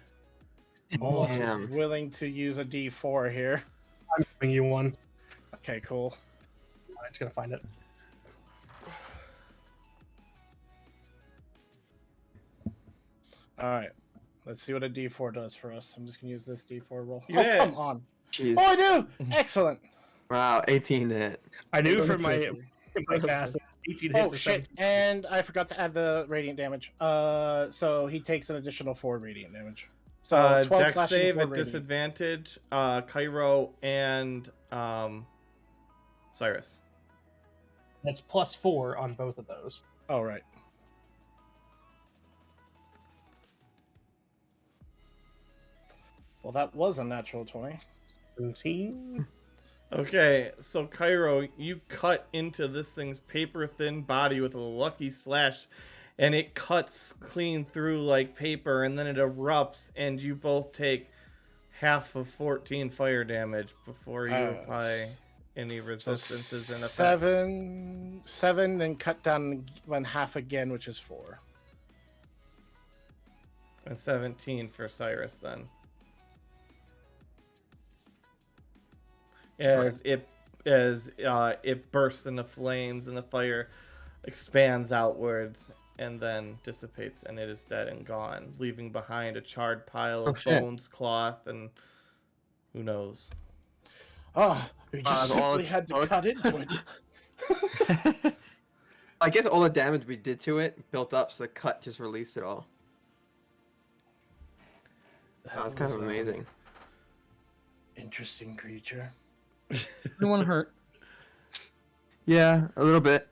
Almost Damn. willing to use a D4 here. I'm giving you one. Okay, cool. I'm just gonna find it. All right. Let's see what a D4 does for us. I'm just gonna use this D4 roll. Yeah. Oh, come on. Jeez. Oh, I do. Excellent. Wow, 18 to hit. I knew Don't from my say cast that 18 Oh hits. shit! And I forgot to add the radiant damage. So he takes an additional 4 radiant damage. So 12 Dex slashing, save 4 at radiant. disadvantage. Cairo and Cyrus. That's +4 on both of those. Oh right. Well, that was a natural 20. 17. Okay, so Cairo, you cut into this thing's paper thin body with a lucky slash, and it cuts clean through like paper, and then it erupts, and you both take half of 14 fire damage before you apply any resistances and effects. 7, and cut down one half again, which is 4. And 17 for Cyrus then. As it bursts into flames and the fire expands outwards and then dissipates, and it is dead and gone, leaving behind a charred pile of bones, cloth, and who knows. Oh, we just all simply had to cut into it. I guess all the damage we did to it built up, so the cut just released it all. That was kind of amazing. Interesting creature. Anyone hurt? Yeah, a little bit.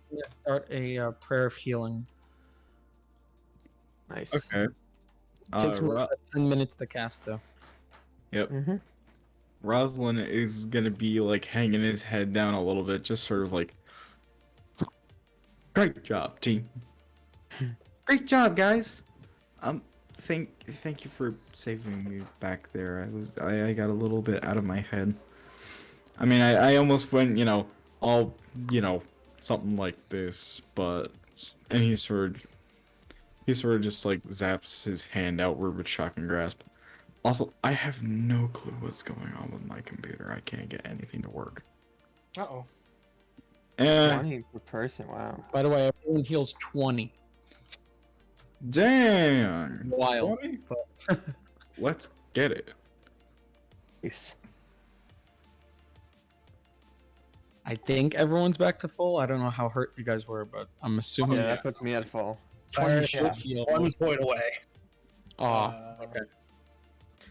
Yeah, start a prayer of healing. Nice. Okay. Takes me about 10 minutes to cast though. Yep. Mm-hmm. Rosalind is gonna be like hanging his head down a little bit, just sort of like, great job, team. Great job, guys. Thank you for saving me back there. I got a little bit out of my head. I mean, I almost went, all, something like this, but and he sort of just like zaps his hand outward with shocking grasp. Also, I have no clue what's going on with my computer. I can't get anything to work. Uh-oh. 20 per person, wow. By the way, everyone heals 20. Damn. Wild. 20? Let's get it. Nice. I think everyone's back to full. I don't know how hurt you guys were, but I'm assuming Yeah, that puts me at full. 20 Cyrus, should heal. 1 point away. Okay.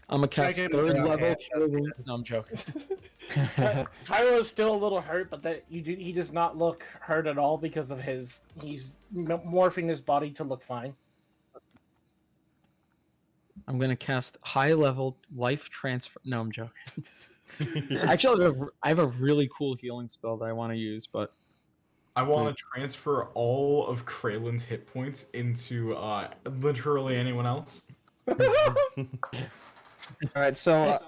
I'm gonna cast gave him third a level hand. clothing. No, I'm joking. Tyro is still a little hurt, but he does not look hurt at all because of he's morphing his body to look fine. I'm gonna cast high level life transfer. No, I'm joking. Actually, I have a really cool healing spell that I want to use, but I want to transfer all of Kralen's hit points into literally anyone else. Alright, so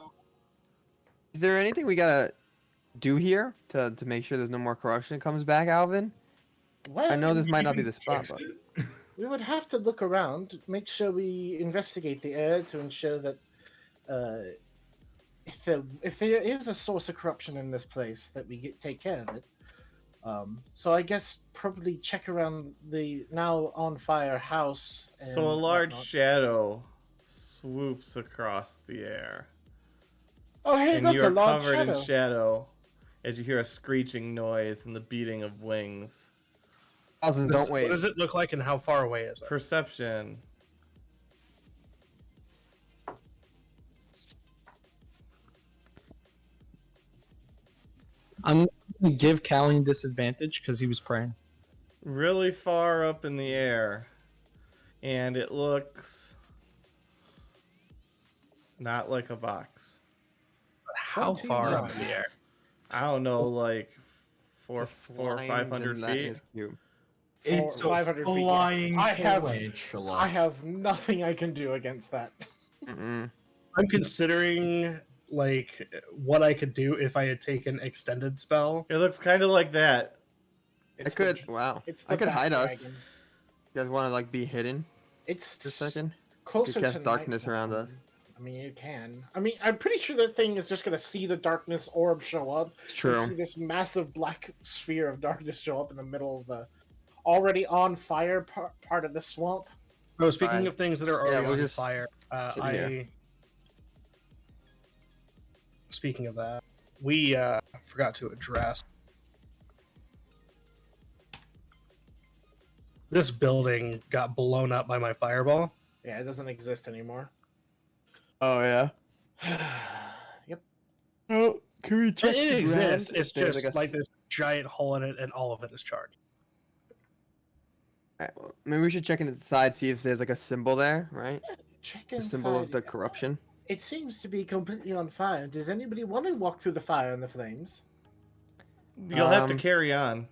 is there anything we gotta do here to make sure there's no more corruption that comes back, Alvin? Well, I know this might not be the spot, but we would have to look around, make sure we investigate the area to ensure that if there is a source of corruption in this place, that we take care of it. So I guess probably check around the now on fire house. And So a large whatnot. shadow swoops across the air. Oh hey, And look, you a are large covered shadow. in shadow as you hear a screeching noise and the beating of wings. Alvin, don't wait. What does it look like and how far away is it? Perception. I'm gonna give Callian disadvantage because he was praying. Really far up in the air. And it looks not like a box. How far up in the air? I don't know, like four or Flying 500 than that feet. is cube. It's 500 a feet. flying I have- tarantula. I have nothing I can do against that. Mm-mm. I'm considering like what I could do if I had taken extended spell. It looks kind of like that. I could. Wow. It's I the could hide us. Bat-Dragon. You guys want to like be hidden It's for a second? closer cast to darkness nighttime. around us. I mean, you can. I mean, I'm pretty sure that thing is just gonna see the darkness orb show up. It's and true. See this massive black sphere of darkness show up in the middle of the already on fire part of the swamp. Oh, speaking Fine. of things that are Yeah, already we'll on just fire, sit here. speaking of that, we forgot to address this building got blown up by my fireball. Yeah, it doesn't exist anymore. Oh yeah. Yep. Oh, can we check It the exists. ground? It's There's just like there's a giant hole in it, and all of it is charred. Alright, well, maybe we should check inside, see if there's like a symbol there, right? Check A symbol of inside. the corruption. It seems to be completely on fire. Does anybody want to walk through the fire and the flames? You'll have to Um, carry on.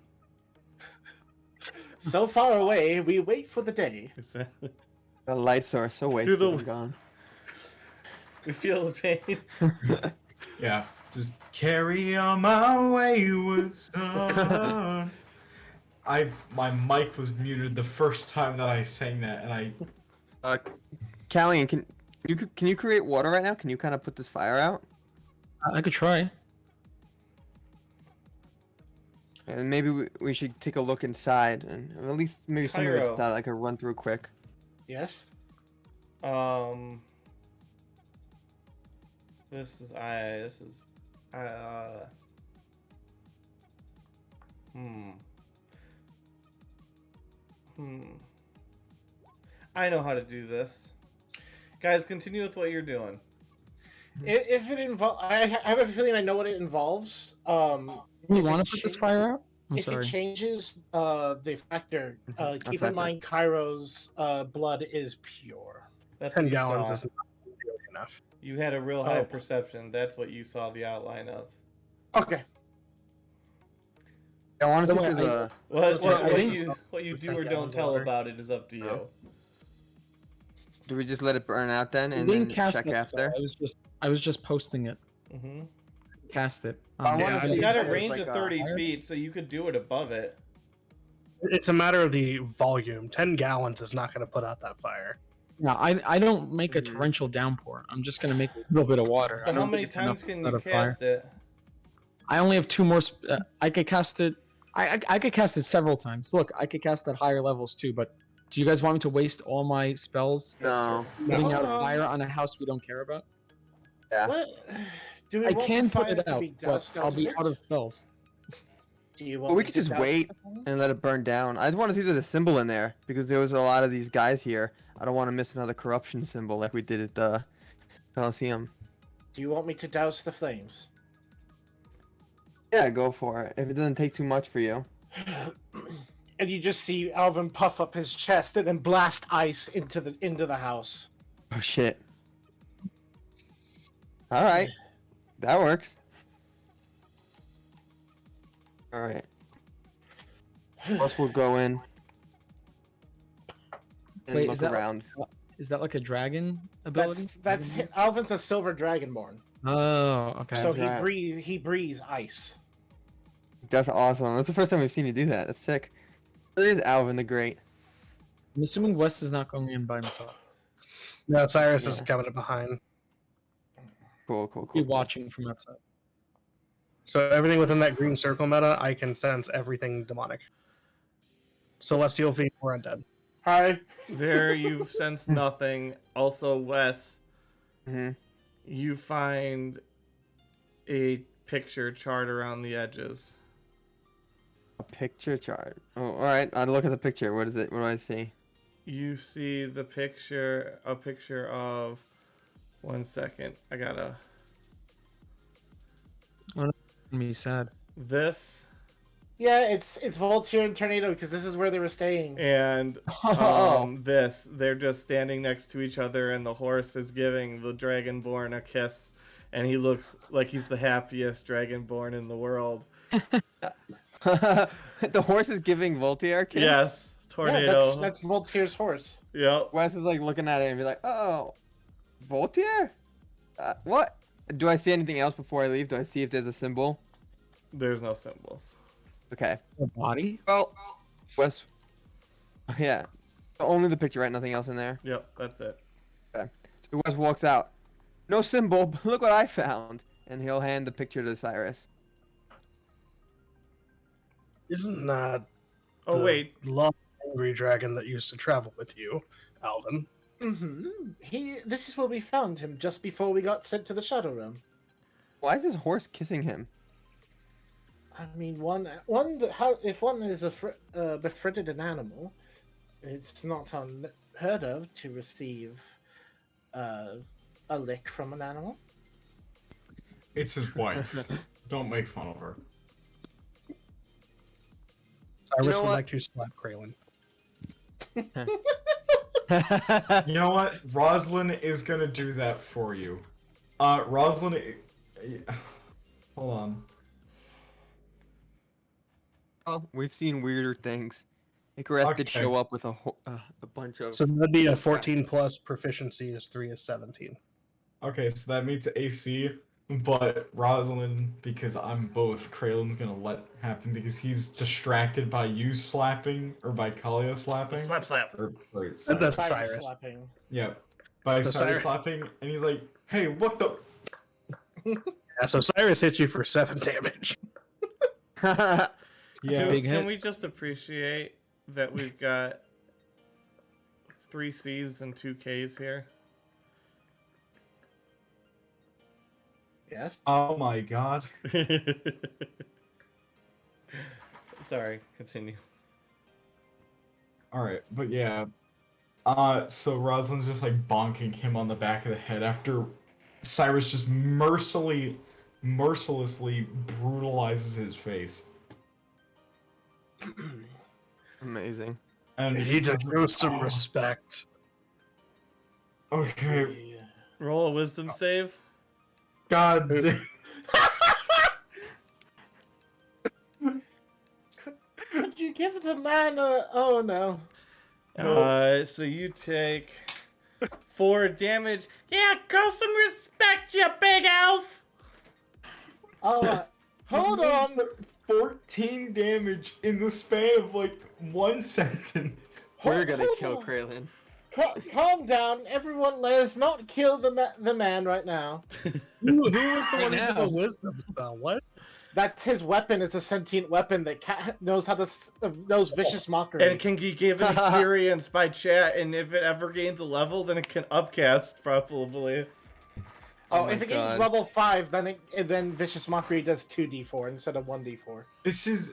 So far away, we wait for the day. Exactly. The light source so Through wasted the- and gone. We feel the pain. Yeah, just carry on my wayward son. My mic was muted the first time that I sang that, and I Callian, can you create water right now? Can you kind of put this fire out? I could try. And maybe we should take a look inside, and or at least maybe some of Cairo. it's that I could run through quick. Yes? This is I know how to do this. Guys, continue with what you're doing. If it involves, I have a feeling I know what it involves. You If want it to put this cha- fire out? I'm if sorry. it changes the factor, I'll keep type in it. mind Cairo's blood is pure. That's 10 what you gallons saw. is not really enough. You had a real high Oh. perception. That's what you saw the outline of. Okay. I want to see No, if wait, there's a. What you do or 10 don't gallons of tell water. about it is up to you. No. Do we just let it burn out then, I and didn't then cast check that after? spell. I was just posting it. Mm-hmm. Cast it. I wanna Yeah, see It's if got a there's, range like, of a 30 fire? feet, so you could do it above it. It's a matter of the volume. 10 gallons is not going to put out that fire. No, I don't make a Mhm. torrential downpour. I'm just gonna make a little bit of water. I But how don't think many it's times enough can to you start a fire. cast it? I only have 2 more. I could cast it. I could cast it several times. Look, I could cast at higher levels too. But do you guys want me to waste all my spells No. putting out a No. fire on a house we don't care about? Yeah. What? Do we I want can the put fire it to out, be but doused I'll be it? out of spells. Do you want Well, we me could to just douse wait the fire? and let it burn down. I just want to see if there's a symbol in there because there was a lot of these guys here. I don't want to miss another corruption symbol like we did at the Coliseum. Do you want me to douse the flames? Yeah, go for it. If it doesn't take too much for you. And you just see Alvin puff up his chest and then blast ice into the house. Oh shit. All right, that works. All right. Plus, we'll go in and Wait, look is that around. Is that like a dragon ability? That's Alvin's a silver dragonborn, Oh, okay. so That's right. he breathes ice. That's awesome. That's the first time we've seen you do that. That's sick. It is Alvin the Great. I'm assuming Wes is not going in by himself. No, Cyrus is Yeah. coming up behind. Cool, cool, Be cool. watching from outside. So everything within that green circle meta, I can sense everything demonic. Celestial fiend or undead. Hi. There, you've sensed nothing. Also, Wes, hmm you find a picture chart around the edges. A picture chart. Oh, all right. I'll look at the picture. What is it? What do I see? You see a picture of. One second, I gotta. Me sad. This Yeah, it's Voltaire and Tornado because this is where they were staying. and Oh, this. They're just standing next to each other, and the horse is giving the dragonborn a kiss, and he looks like he's the happiest dragonborn in the world. the horse is giving Voltaire a kiss. Yes, Yeah, tornado. that's Voltaire's horse. Yep. Wes is like looking at it and be like, "Oh, Voltaire? What? Do I see anything else before I leave? Do I see if there's a symbol?" There's no symbols. Okay. A body? Well, Wes. Yeah. Only the picture, right? Nothing else in there. Yep, that's it. So Wes walks out. No symbol, but look what I found. And he'll hand the picture to Cyrus. Isn't that Oh the wait, long angry dragon that used to travel with you, Alvin? Mm-hmm. This is where we found him just before we got sent to the shadow room. Why is this horse kissing him? I mean, if one is befriended an animal, it's not unheard of to receive a lick from an animal. It's his wife. Don't make fun of her. Cyrus know would what? like to slap Kraylin. You know what? Roslyn is gonna do that for you. Roslyn, hold on. Oh, we've seen weirder things. Icarus did Okay. show up with a bunch of. So that'd be a 14 plus proficiency is 3 is 17. Okay, so that meets AC, but Rosalind, because I'm both, Kralen's gonna let happen because he's distracted by you slapping, or by Kalia slapping. Slap. Or, sorry, That's Cyrus. Cyrus. Slapping. Yeah, by So Cyrus Cyrus- slapping, and he's like, hey, what the? Yeah, so Cyrus hits you for 7 damage. Yeah, big hit. Can we just appreciate that we've got 3 C's and 2 K's here? Yes. oh my god. Sorry, continue. Alright, but yeah. So Rosalind's just like bonking him on the back of the head after Cyrus just mercilessly brutalizes his face. Amazing. And He just shows some Oh, respect. Okay. Roll a wisdom save. God damn. Could you give the man a? Oh no. So you take 4 damage. Yeah, grow some respect, you big elf. Oh, hold on. 14 damage in the span of like 1 sentence. We're gonna Hold kill on. Kraylin. Calm down, everyone. Let us not kill the man right now. Who was the Right one who did now. the wisdom spell? What? That's his weapon. Is a sentient weapon that knows how to knows vicious mockery. And it can be given experience by chat, and if it ever gains a level, then it can upcast probably. Oh, my if it gains God. level 5, then vicious mockery does 2d4 instead of 1d4. This is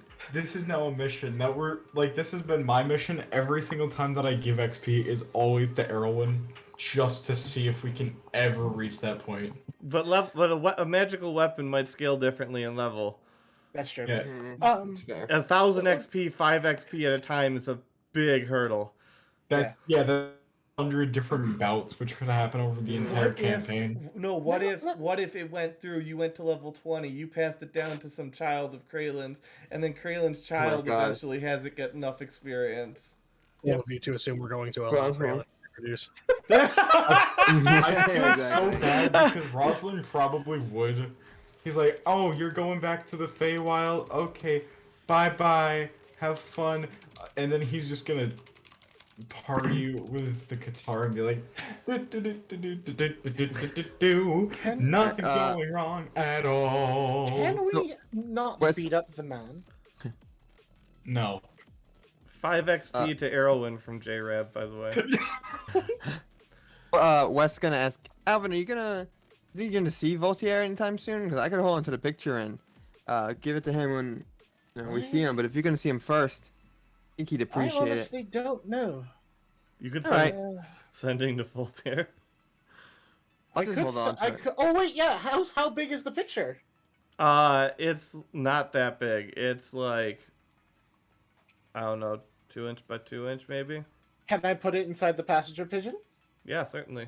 now a mission that we're like. This has been my mission every single time that I give XP is always to Erwin, just to see if we can ever reach that point. But a magical weapon might scale differently in level. That's true. Yeah. Um, It's fair. 1,000 XP, 5 XP at a time is a big hurdle. That's the 100 different bouts which could happen over the entire campaign. What if it went through, you went to level 20, you passed it down to some child of Kralen's, and then Kralen's child God. eventually has it get enough experience. All of you to assume we're going to allow Roswell. Kraylin to reproduce. I feel so Exactly. bad because Rosalind probably would. He's like, oh, you're going back to the Feywild? Okay, bye-bye, have fun. And then he's just gonna party with the guitar and be like, nothing's going wrong at all. can we not Wes- beat up the man? No. 5 XP to Erwin from J-Rab, by the way. Wes gonna ask Alvin, think you're gonna see Voltaire anytime soon? Because I could hold on to the picture and give it to him when we see him. But if you're gonna see him first, I think he'd I appreciate it. honestly don't know. You could Alright. sending to Voltaire. I'll I just could. hold on to I it. could. Oh wait, yeah. How big is the picture? It's not that big. It's like, I don't know, 2 inch by 2 inch maybe. Can I put it inside the passenger pigeon? Yeah, certainly.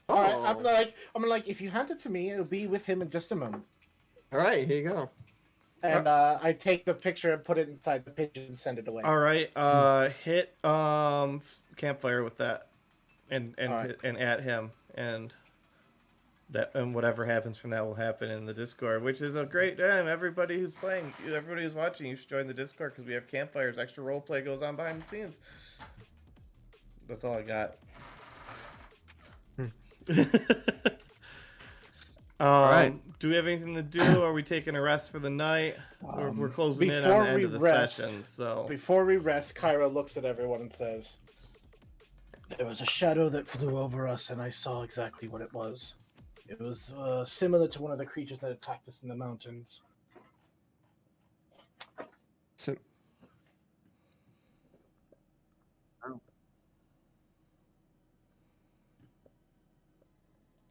Oh. All right. I'm like, if you hand it to me, it'll be with him in just a moment. All right, here you go. And I take the picture and put it inside the pigeon and send it away. All right, hit campfire with that, and Alright. and at him, and whatever happens from that will happen in the Discord, which is a great time. Everybody who's playing, everybody who's watching, you should join the Discord because we have campfires. Extra role play goes on behind the scenes. That's all I got. right. Do we have anything to do? Are we taking a rest for the night? We're closing in on before the end we of the rest- session, so Before we rest, Kyra looks at everyone and says, "There was a shadow that flew over us, and I saw exactly what it was. It was similar to one of the creatures that attacked us in the mountains. So.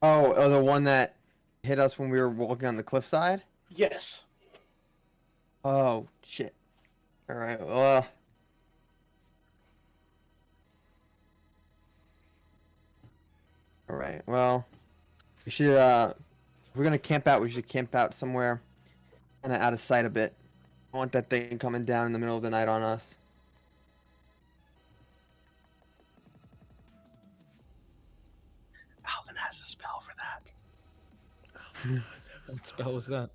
Oh, the one that hit us when we were walking on the cliffside? Yes. Oh, shit. Alright, well. Alright, well. We should, if we're gonna camp out, we should camp out somewhere kind of out of sight a bit. I want that thing coming down in the middle of the night on us. Alvin has a spell for that. What spell was that?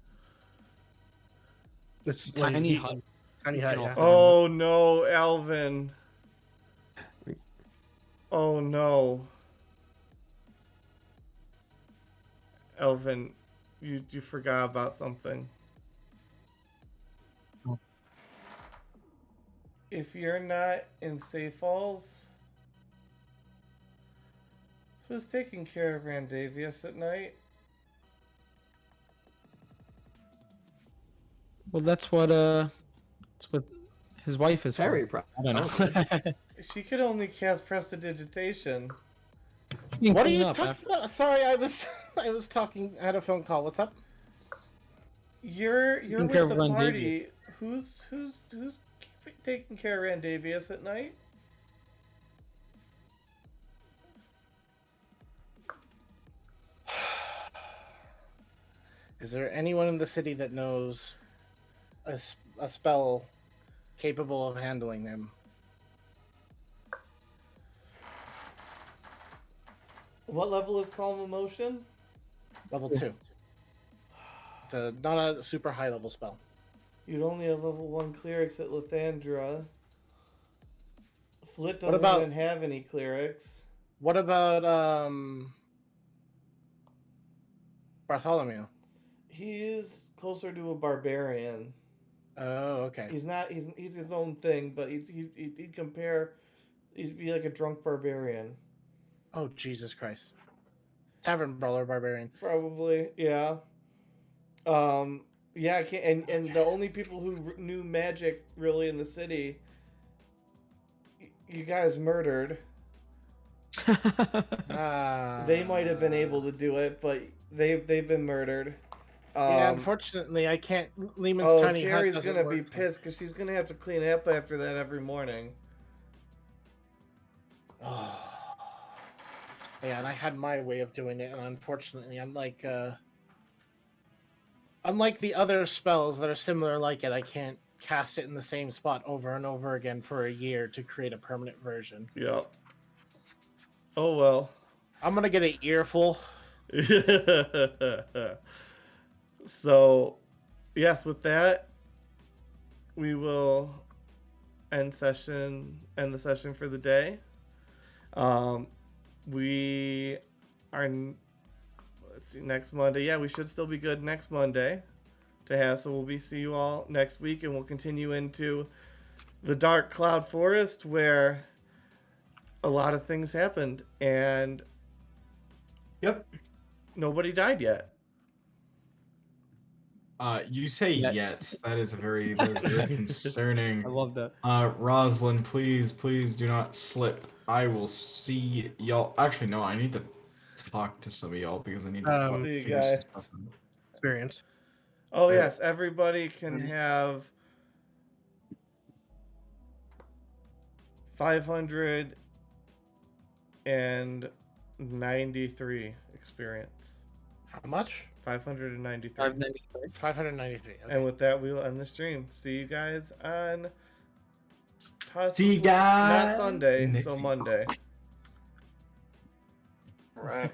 It's Tiny hut. Tiny hut, yeah. Oh no, Alvin. Oh no. Alvin, you forgot about something. Oh. If you're not in Safe Falls, who's taking care of Randavius at night? Well, that's what his wife is Very for. proud. I don't know. She could only cast Prestidigitation. What are you talking about? Sorry, I was talking. I had a phone call. What's up? You're Taking with care of the Randavius. party. Who's taking care of Randavius at night? Is there anyone in the city that knows a spell capable of handling them? What level is Calm Emotion? Level 2. It's not a super high level spell. You'd only have level 1 clerics at Lathandra. Flit doesn't What about- even have any clerics. What about Bartholomew? He's closer to a barbarian. Oh, okay. He's not. He's his own thing, but he'd compare. He'd be like a drunk barbarian. Oh, Jesus Christ. Tavern brawler barbarian. Probably, yeah. Yeah, I can't. And the only people who knew magic really in the city, you guys murdered. They might have been able to do it, but they've been murdered. Yeah, unfortunately, I can't. Lehman's tiny hut Jerry's doesn't gonna be work. pissed because she's gonna have to clean up after that every morning. Oh. Yeah, and I had my way of doing it, and unfortunately, unlike the other spells that are similar like it, I can't cast it in the same spot over and over again for a year to create a permanent version. Yep. Oh well. I'm gonna get an earful. So, yes, with that, we will end the session for the day. We are, let's see, next Monday. Yeah, we should still be good next Monday to have. So we'll see you all next week, and we'll continue into the Dark Cloud Forest, where a lot of things happened, and Yep. nobody died yet. You say yet. That is very concerning. I love that. Rosalind, please do not slip. I will see y'all. Actually, no, I need to talk to some of y'all because I need to See you figure guys. some stuff out. Experience. Oh yes, everybody can have 593 experience. How much? 593. 593. Okay. And with that, we will end the stream. See you guys on. See you guys Not Sunday, next so week. Monday. Right.